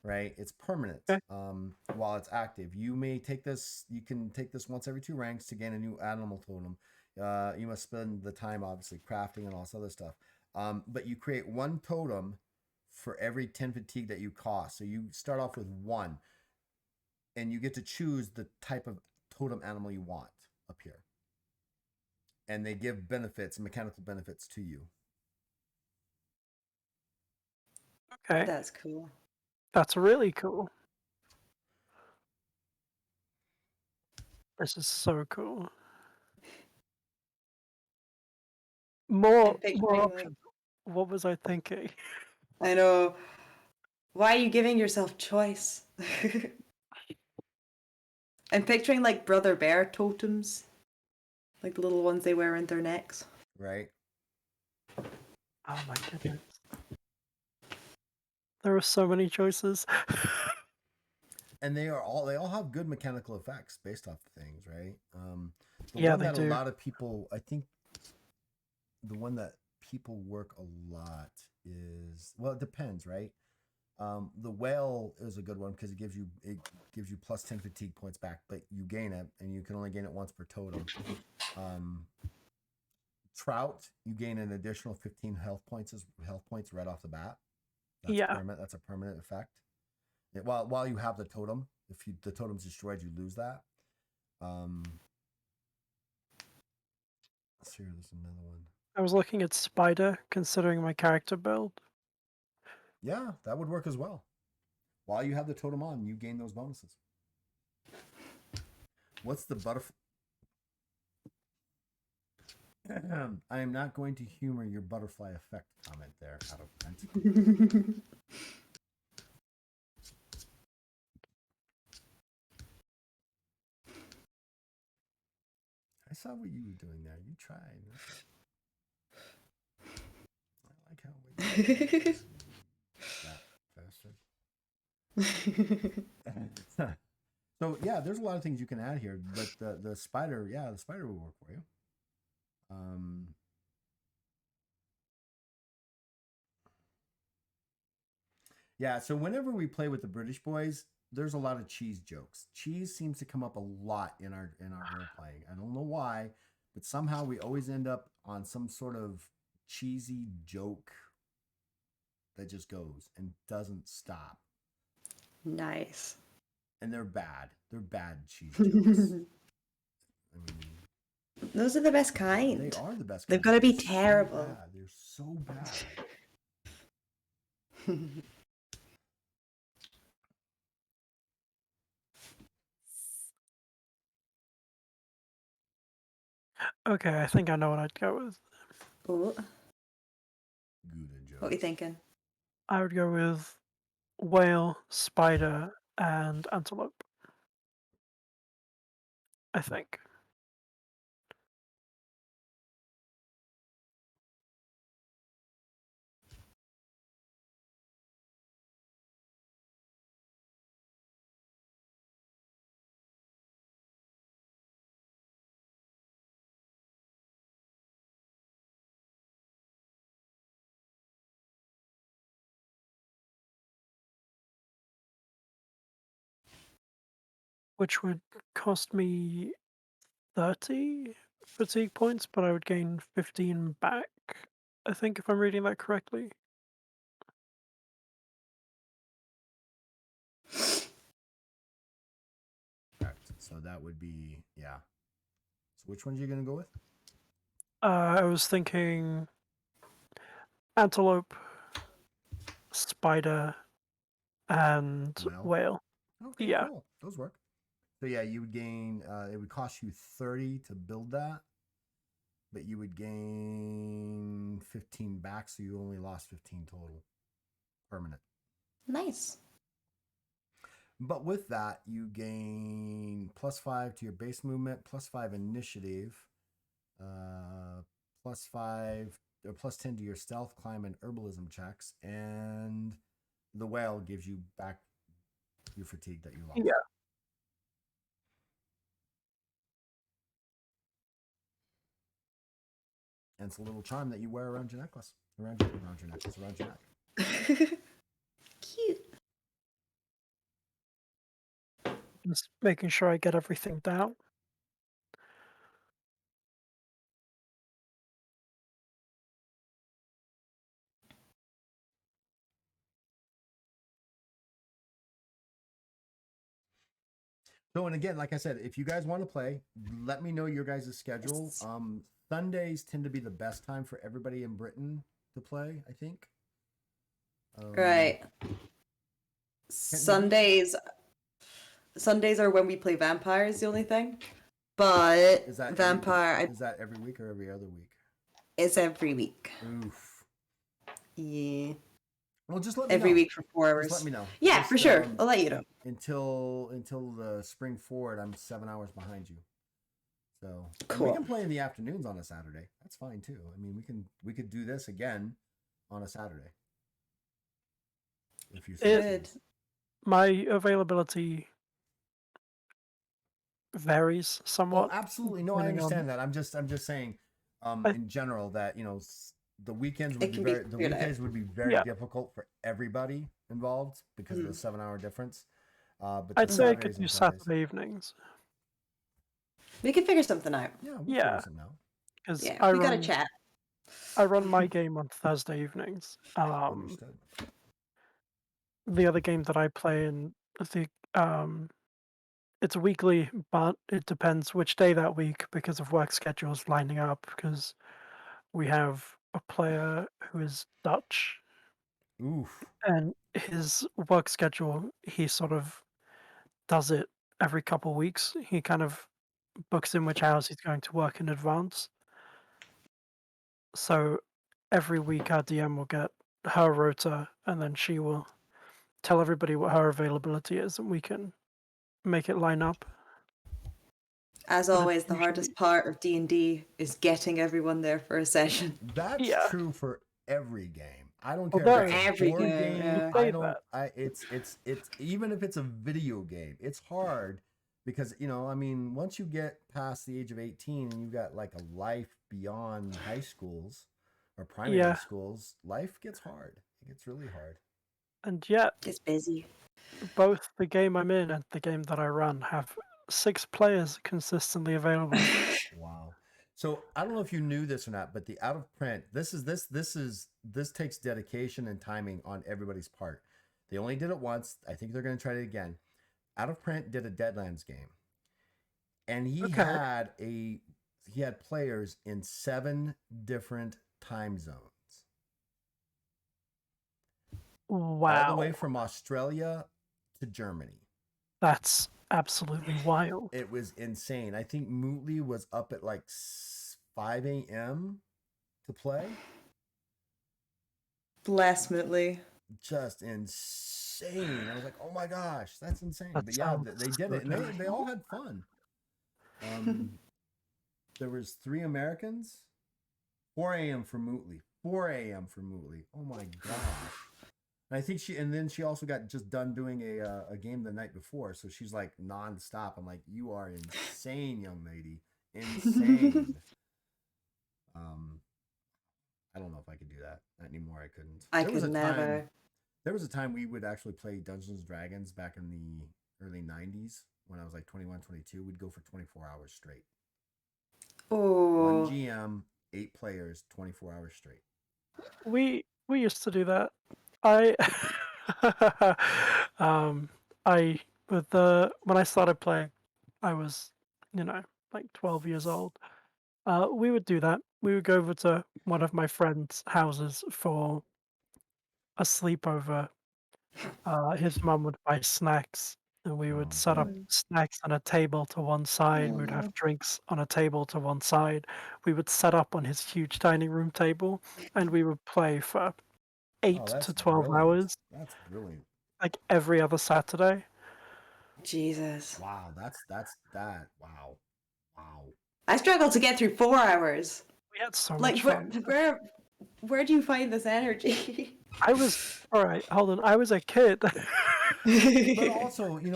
right? It's permanent while it's active. You can take this once every 2 ranks to gain a new animal totem. You must spend the time, obviously, crafting and all this other stuff. But you create 1 totem for every 10 fatigue that you cost. So you start off with 1, and you get to choose the type of totem animal you want up here. And they give benefits, mechanical benefits to you. Okay. That's cool. That's really cool. This is so cool. More options. What was I thinking? I know. Why are you giving yourself choice? I'm picturing like brother bear totems, like the little ones they wear around their necks. Right. Oh my goodness. There are so many choices. And they all have good mechanical effects based off of things, right? The Yeah, one they that do. a lot of people, I think, the one that people work a lot is, well, it depends, right? The whale is a good one because it gives you plus 10 fatigue points back, but you gain it, and you can only gain it once per totem. Trout, you gain an additional 15 health points right off the bat. That's Yeah. permanent. That's a permanent effect. While you have the totem, if the totem's destroyed, you lose that. Let's see, there's another one. I was looking at Spider, considering my character build. Yeah, that would work as well. While you have the totem on, you gain those bonuses. What's the butterfly? I am not going to humor your butterfly effect comment there, out of print. I saw what you were doing there. You tried. I like how we that bastard. So yeah, there's a lot of things you can add here, but the spider, the spider will work for you. Yeah, so whenever we play with the British boys, there's a lot of cheese jokes. Cheese seems to come up a lot in our role playing. I don't know why, but somehow we always end up on some sort of cheesy joke that just goes and doesn't stop. Nice. And they're bad. They're bad cheese jokes. I mean, those are the best kind. They are the best kind. They've got to be terrible. They're so bad. Okay, I think I know what I'd go with. Oh. Gouda jokes. What are you thinking? I would go with whale, spider, and antelope. I think. Which would cost me 30 fatigue points, but I would gain 15 back, I think, if I'm reading that correctly. Correct. So that would be, yeah. So which ones are you going to go with? I was thinking antelope, spider, and whale. Okay, yeah. Cool. Those work. So yeah, you would gain, it would cost you 30 to build that, but you would gain 15 back, so you only lost 15 total. Permanent. Nice. But with that, you gain +5 to your base movement, +5 initiative, +5 or +10 to your stealth, climb, and herbalism checks, and the whale gives you back your fatigue that you lost. Yeah. And it's a little charm that you wear around your necklace, around your neck. Cute. Just making sure I get everything down. So, and again, like I said, if you guys want to play, let me know your guys' schedule. Yes. Sundays tend to be the best time for everybody in Britain to play, I think. Right. Sundays are when we play Vampires, the only thing. But is that Vampire... is that every week or every other week? It's every week. Oof. Yeah. Well, just let me every know. week for 4 hours. Just let me know. Yeah, Just, for sure. I'll let you know. Until the spring forward, I'm 7 hours behind you. So Cool. we can play in the afternoons on a Saturday. That's fine too. I mean, we could do this again on a Saturday. If you Good. My availability varies Oh, somewhat. absolutely. No, I depending on- understand that. I'm just saying, I- in general, that the weekends It would be can be the figured out. weekdays would be very Yeah. difficult for everybody involved because of the 7 hour difference. But I'd the say I could Saturdays do and Sundays, Saturday evenings. We can figure something out. yeah, we'll Yeah. figure something out. Because Yeah, we gotta chat. I run my game on Thursday evenings. Understood. The other game that I play in the it's weekly, but it depends which day that week because of work schedules lining up. Because we have a player who is Dutch, Oof. and his work schedule, he sort of does it every couple weeks. He kind of books in which hours he's going to work in advance. So every week our DM will get her rota, and then she will tell everybody what her availability is, and we can make it line up. As But it's always, the hardest usually- part of D&D is getting everyone there for a session. That's Yeah. true for every game. I don't Well, care if there- it's a Every board game, game. yeah. Say I don't. that. It's even if it's a video game, it's hard because I mean, once you get past the age of 18 and you've got like a life beyond high schools or primary Yeah. schools, life gets hard. It gets really hard. And yet, It's busy. both the game I'm in and the game that I run have 6 players consistently available. Wow. So I don't know if you knew this or not, but the out of print, this takes dedication and timing on everybody's part. They only did it once. I think they're going to try it again. Out of print did a Deadlands game, and he Okay. had players in 7 different time zones, all Wow. the way from Australia to Germany. That's absolutely wild. It was insane. I think Mootley was up at like 5 a.m. to play. Bless Mootley. Just insane. I was like, oh my gosh, that's insane. That But yeah, sounds they did so it, and good. they all had fun. There was 3 Americans, 4 a.m. for Mootley, 4 a.m. for Mootley. Oh my gosh. And I think she also got just done doing a game the night before, so she's like nonstop. I'm like, you are insane, young lady, insane. I don't know if I could do that anymore. I couldn't. I There was could a never. time. There was a time we would actually play Dungeons and Dragons back in the early 90s when I was like 21, 22. We'd go for 24 hours straight. Oh, 1 GM, 8 players, 24 hours straight. We used to do that. I I when I started playing, I was, like 12 years old. We would do that. We would go over to one of my friends' houses for a sleepover. His mum would buy snacks, and we would Oh, set up good. snacks on a table to one side. We'd have drinks on a table to one side. We would set up on his huge dining room table, and we would play for 8 Oh, that's to 12 brilliant. hours, That's brilliant. like every other Saturday. Jesus. Wow, that's that. Wow. Wow. I struggle to get through 4 hours. We had so Like, much where, fun. where do you find this energy? I was all right. Hold on. I was a kid. But also, when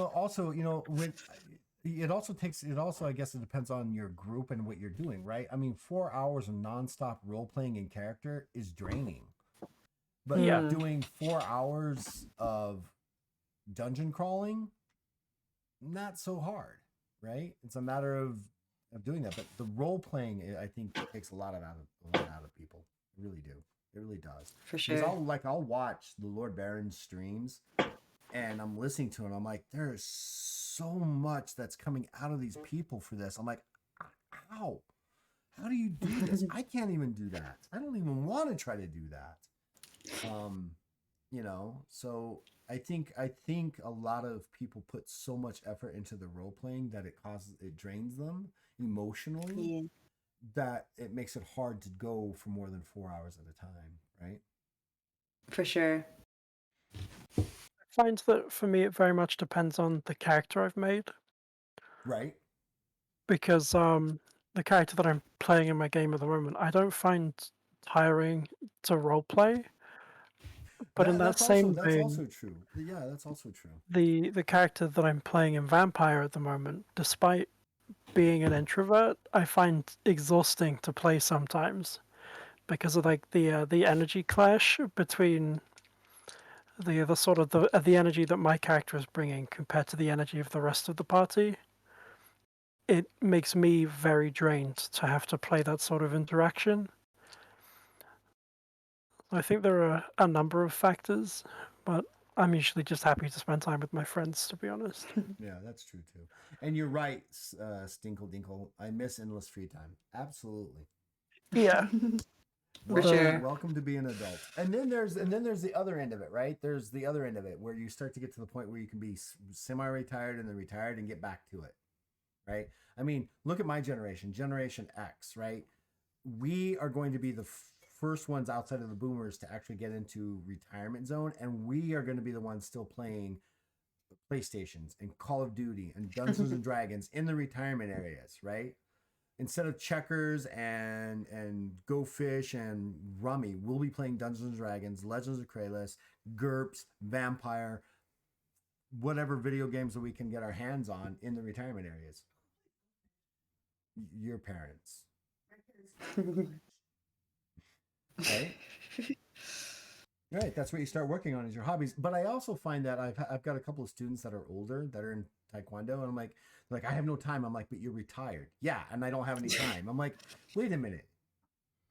it also I guess it depends on your group and what you're doing, right? I mean, 4 hours of nonstop role playing in character is draining. But Yeah. doing 4 hours of dungeon crawling, not so hard, right? It's a matter of doing that. But the role playing, I think, takes a lot out of people. It really do. It really does. For Because sure. I'll watch the Lord Baron's streams, and I'm listening to it. And I'm like, there's so much that's coming out of these people for this. I'm like, how? How do you do this? I can't even do that. I don't even want to try to do that. So I think a lot of people put so much effort into the role playing that it drains them emotionally, Yeah. that it makes it hard to go for more than 4 hours at a time, right? For sure. I find that for me, it very much depends on the character I've made, Right. because the character that I'm playing in my game at the moment, I don't find tiring to roleplay. But in that That's also same vein, true. Yeah, that's also true. the character that I'm playing in Vampire at the moment, despite being an introvert, I find exhausting to play sometimes because of like the energy clash between the sort of the energy that my character is bringing compared to the energy of the rest of the party. It makes me very drained to have to play that sort of interaction. I think there are a number of factors, but I'm usually just happy to spend time with my friends, to be honest. Yeah, that's true too. And you're right, Stinkle Dinkle. I miss endless free time. Absolutely. Yeah. For The- sure. Welcome to being an adult. And then there's the other end of it, right? There's the other end of it where you start to get to the point where you can be semi-retired and then retired and get back to it, right? I mean, look at my generation, Generation X, right? We are going to be the first ones outside of the boomers to actually get into retirement zone, and we are going to be the ones still playing PlayStations and Call of Duty and Dungeons and Dragons in the retirement areas, right? Instead of checkers and Go Fish and Rummy, we'll be playing Dungeons and Dragons, Legends of Kralis, GURPS, Vampire, whatever video games that we can get our hands on in the retirement areas. Your parents, right? Right, that's what you start working on is your hobbies. But I also find that I've got a couple of students that are older that are in Taekwondo, and I'm like I have no time. I'm like, but you're retired, yeah, and I don't have any time. I'm like, wait a minute,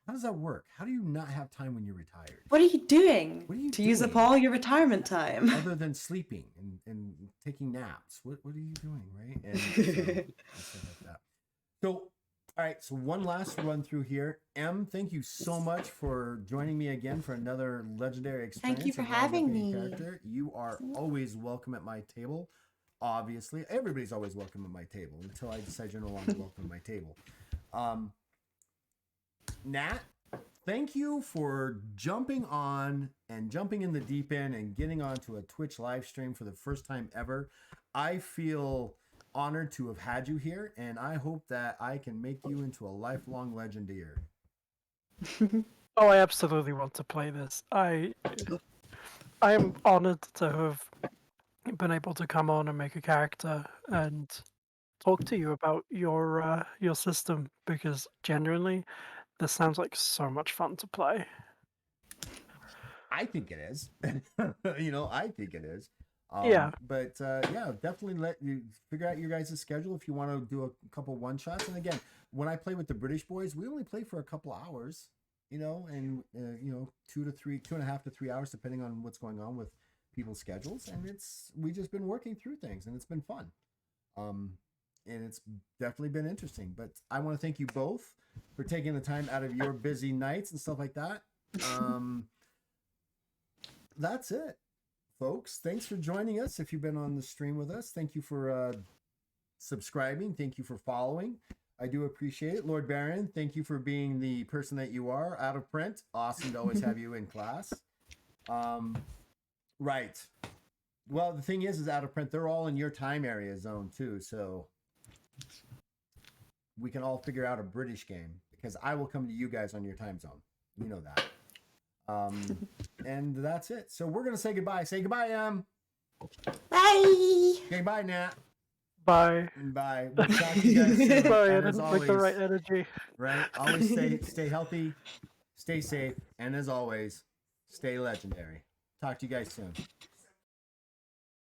how does that work? How do you not have time when you're retired? What are you doing What are you to use up doing? all your retirement time? Other than sleeping and taking naps, what are you doing, right? And stuff like that. So, all right, so one last run through here. Em, thank you so much for joining me again for another legendary experience. Thank you for of having Role-Playing me. Character. You are always welcome at my table. Obviously, everybody's always welcome at my table until I decide you're no longer welcome at my table. Nat, thank you for jumping on and jumping in the deep end and getting onto a Twitch live stream for the first time ever. I feel honored to have had you here, and I hope that I can make you into a lifelong legendeer. Oh, I absolutely want to play this. I am honored to have been able to come on and make a character and talk to you about your system, because genuinely, this sounds like so much fun to play. I think it is. I think it is. Yeah. But yeah, definitely let you figure out your guys' schedule if you want to do a couple one shots. And again, when I play with the British boys, we only play for a couple hours, and 2.5 to 3 hours, depending on what's going on with people's schedules. And we just been working through things, and it's been fun. And it's definitely been interesting. But I want to thank you both for taking the time out of your busy nights and stuff like that. That's it, folks. Thanks for joining us. If you've been on the stream with us, thank you for subscribing. Thank you for following. I do appreciate it. Lord Baron, thank you for being the person that you are, out of print. Awesome to always have you in class. Right. Well, the thing is out of print, they're all in your time area zone too, so we can all figure out a British game, because I will come to you guys on your time zone. You know that. And that's it. So we're gonna say goodbye. Say goodbye, Bye. Okay, bye, Nat. Bye. Bye. We'll talk to you guys soon. Sorry, I And as didn't make the always, right energy. right? Always stay healthy, stay safe, and as always, stay legendary. Talk to you guys soon.